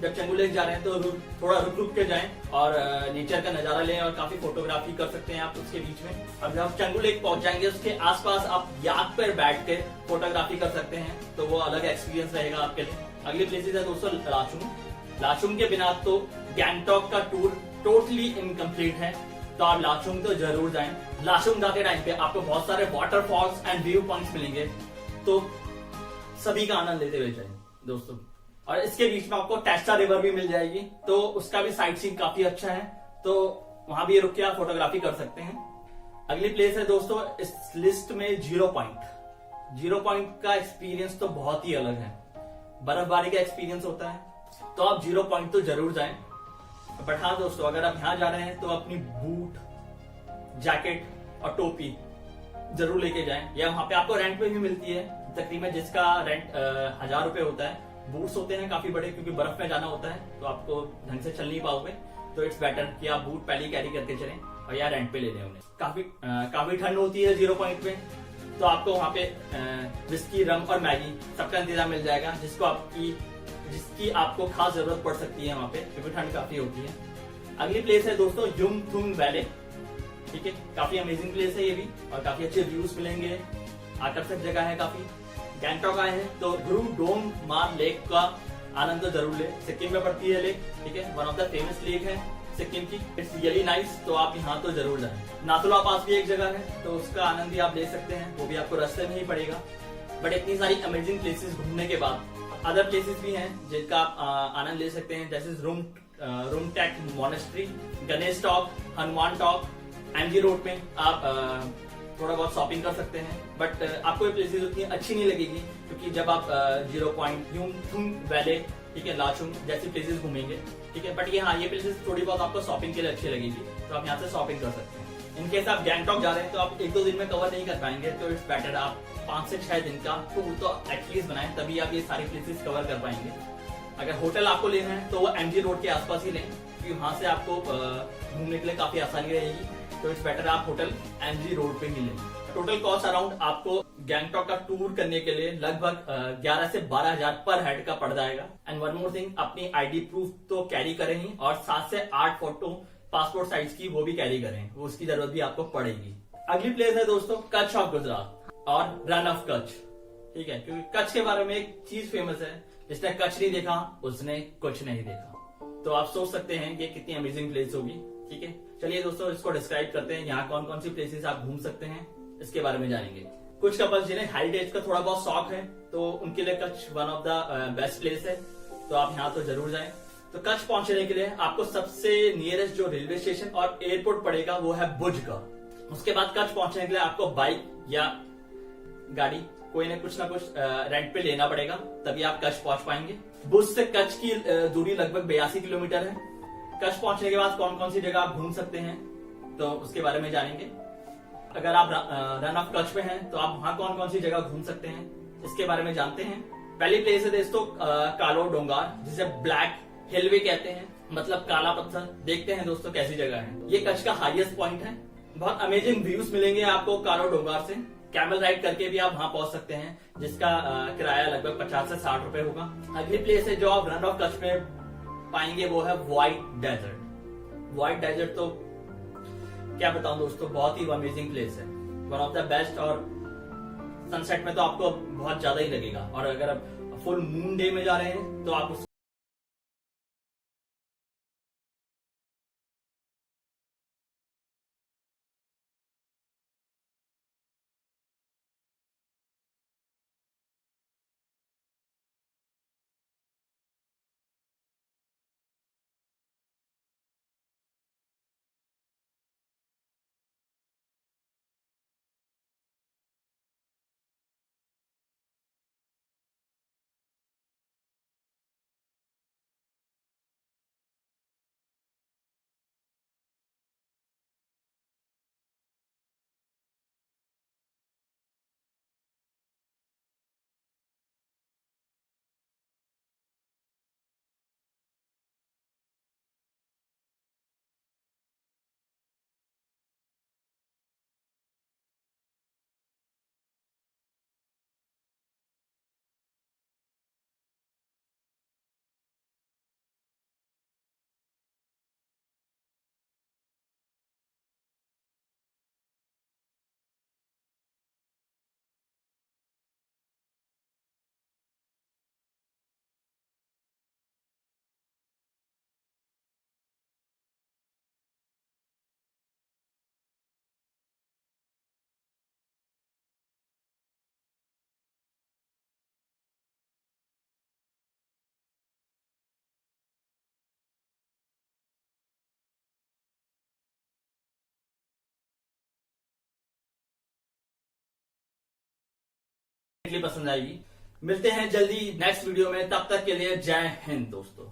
S1: जब चंगू लेक जा रहे हैं तो थोड़ा रुक के जाएं और नेचर का नजारा लें और काफी फोटोग्राफी कर सकते हैं आप उसके बीच में। अब जब आप चंगू लेक पहुंच जाएंगे उसके आसपास आप याक पर बैठ के फोटोग्राफी कर सकते हैं, तो वो अलग एक्सपीरियंस रहेगा आपके लिए। अगली प्लेसेस है दोस्तों लाचुंग। लाचुंग के बिना तो गैंगटॉक का टूर टोटली इनकम्प्लीट है, तो आप लाचुंग तो जरूर जाएं। लाचुंग जाते टाइम पे आपको बहुत सारे वाटरफॉल्स एंड व्यू पॉइंट्स मिलेंगे, तो सभी का आनंद लेते हुए जाएं दोस्तों। और इसके बीच में आपको टेस्टा रिवर भी मिल जाएगी, तो उसका भी साइट सीन काफी अच्छा है, तो वहां भी रुक के आप फोटोग्राफी कर सकते हैं। अगली प्लेस है दोस्तों इस लिस्ट में जीरो पॉइंट। जीरो पॉइंट का एक्सपीरियंस तो बहुत ही अलग है, बर्फबारी का एक्सपीरियंस होता है, तो आप जीरो पॉइंट तो जरूर जाएं। बट हाँ दोस्तों, अगर आप यहाँ जा रहे हैं तो अपनी बूट, जैकेट और टोपी जरूर लेके जाएं, या वहां पे आपको रेंट पे भी मिलती है, तकरीबन जिसका रेंट 1000 रुपए होता है। बूट्स होते हैं काफी बड़े, क्योंकि बर्फ में जाना होता है तो आपको ढंग से चल नहीं पाओगे, तो इट्स बेटर कि आप बूट पहले कैरी करके चलें और या रेंट पे ले लें उन्हें। काफी ठंड होती है जीरो पॉइंट पे, तो आपको वहां पे विस्की, रम और मैगी सबका इंतजाम मिल जाएगा, जिसकी आपको खास जरूरत पड़ सकती है वहां पे, क्योंकि ठंड काफी होती है। अगली प्लेस है दोस्तों युमथुंग वैली, ठीक है, काफी अमेजिंग प्लेस है ये भी, और काफी अच्छे व्यूज मिलेंगे, आकर्षक जगह है काफी। गैंगटॉक आए हैं तो ग्रू डोंग मार लेक का आनंद तो जरूर ले, सिक्किम में पड़ती है लेक, ठीक है, one of the famous lake है सिक्किम की, इट्स रियली नाइस, तो आप यहाँ तो जरूर जाएं। नाथुला पास भी एक जगह है, तो उसका आनंद भी आप ले सकते हैं, वो भी आपको रास्ते में ही पड़ेगा। बट इतनी सारी अमेजिंग प्लेसेस घूमने के बाद अदर प्लेसेस भी हैं जिनका आप आनंद ले सकते हैं, जैसे Rumtek monastery, Ganesh top, Hanuman top, MG road में आप थोड़ा बहुत शॉपिंग कर सकते हैं। बट आपको ये प्लेसेस उतनी अच्छी नहीं लगेगी, क्योंकि जब आप जीरो पॉइंट, युमथुंग वैली, ठीक है, लाचुंग जैसी प्लेसेस घूमेंगे, ठीक है, बट ये प्लेसेस थोड़ी बहुत आपको शॉपिंग के लिए अच्छी लगेगी, तो आप यहाँ से शॉपिंग कर सकते हैं। इनकेस आप गैंगटॉक जा रहे हैं तो आप 1-2 दिन में कवर नहीं कर पाएंगे, तो इट्स बेटर आप 5 से 6 दिन का टूर तो एटलीस्ट बनाएं, तभी आप ये सारी प्लेसेस कवर कर पाएंगे। अगर होटल आपको लेना है तो वो एमजी रोड के आसपास ही लें, क्योंकि वहां से आपको घूमने के लिए काफी आसानी रहेगी, तो इट्स बेटर आप होटल एमजी रोड पे ही लें। टोटल कॉस्ट अराउंड आपको गैंगटॉक का टूर करने के लिए लगभग 11 से 12 हजार पर हेड का पड़ जाएगा। एंड वन मोर थिंग, अपनी आईडी प्रूफ तो कैरी करें ही, और 7 से 8 फोटो पासपोर्ट साइज की वो भी कैरी करें, वो उसकी जरूरत भी आपको पड़ेगी। अगली प्लेस है दोस्तों कच्छ ऑफ गुजरात और रन ऑफ कच्छ, ठीक है, क्योंकि कच्छ के बारे में एक चीज फेमस है, जिसने कच्छ नहीं देखा उसने कुछ नहीं देखा। तो आप सोच सकते हैं कि कितनी अमेजिंग प्लेस होगी। ठीक है, चलिए दोस्तों इसको डिस्क्राइब करते हैं। यहाँ कौन कौन सी प्लेसेस आप घूम सकते हैं इसके बारे में जानेंगे। कुछ कपल्स जिन्हें हेरिटेज का थोड़ा बहुत शौक है तो उनके लिए Kutch one of the best place है, तो आप यहाँ तो जरूर जाएं। तो कच्छ पहुंचने के लिए आपको सबसे नियरेस्ट जो रेलवे स्टेशन और एयरपोर्ट पड़ेगा वो है भुज का। उसके बाद कच्छ पहुंचने के लिए आपको बाइक या गाड़ी कोई ना कुछ रेंट पे लेना पड़ेगा, तभी आप कच्छ पहुंच पाएंगे। भुज से कच्छ की दूरी लगभग 82 किलोमीटर है। कच्छ पहुंचने के बाद कौन कौन सी जगह आप घूम सकते हैं तो उसके बारे में जानेंगे। अगर आप रन ऑफ कच्छ पे हैं तो आप वहां कौन कौन सी जगह घूम सकते हैं इसके बारे में जानते हैं। पहली प्लेस है दोस्तों कालो डोंगार, जिसे ब्लैक हिल भी कहते हैं, मतलब काला पत्थर। देखते हैं दोस्तों कैसी जगह है। ये कच्छ का हाईएस्ट पॉइंट है। बहुत अमेजिंग व्यूज मिलेंगे आपको कालो डोंगार से। कैमल राइड करके भी आप वहां पहुंच सकते हैं, जिसका किराया लगभग 50 से 60 रुपए होगा। अगली प्लेस है जो आप रन ऑफ कच्छ में पाएंगे वो है व्हाइट डेजर्ट। व्हाइट डेजर्ट तो क्या बताऊं दोस्तों, बहुत ही अमेजिंग प्लेस है, वन ऑफ द बेस्ट। और सनसेट में तो आपको बहुत ज्यादा ही लगेगा, और अगर आप फुल मून डे में जा रहे हैं तो आप पसंद आएगी। मिलते हैं जल्दी नेक्स्ट वीडियो में, तब तक के लिए जय हिंद दोस्तों।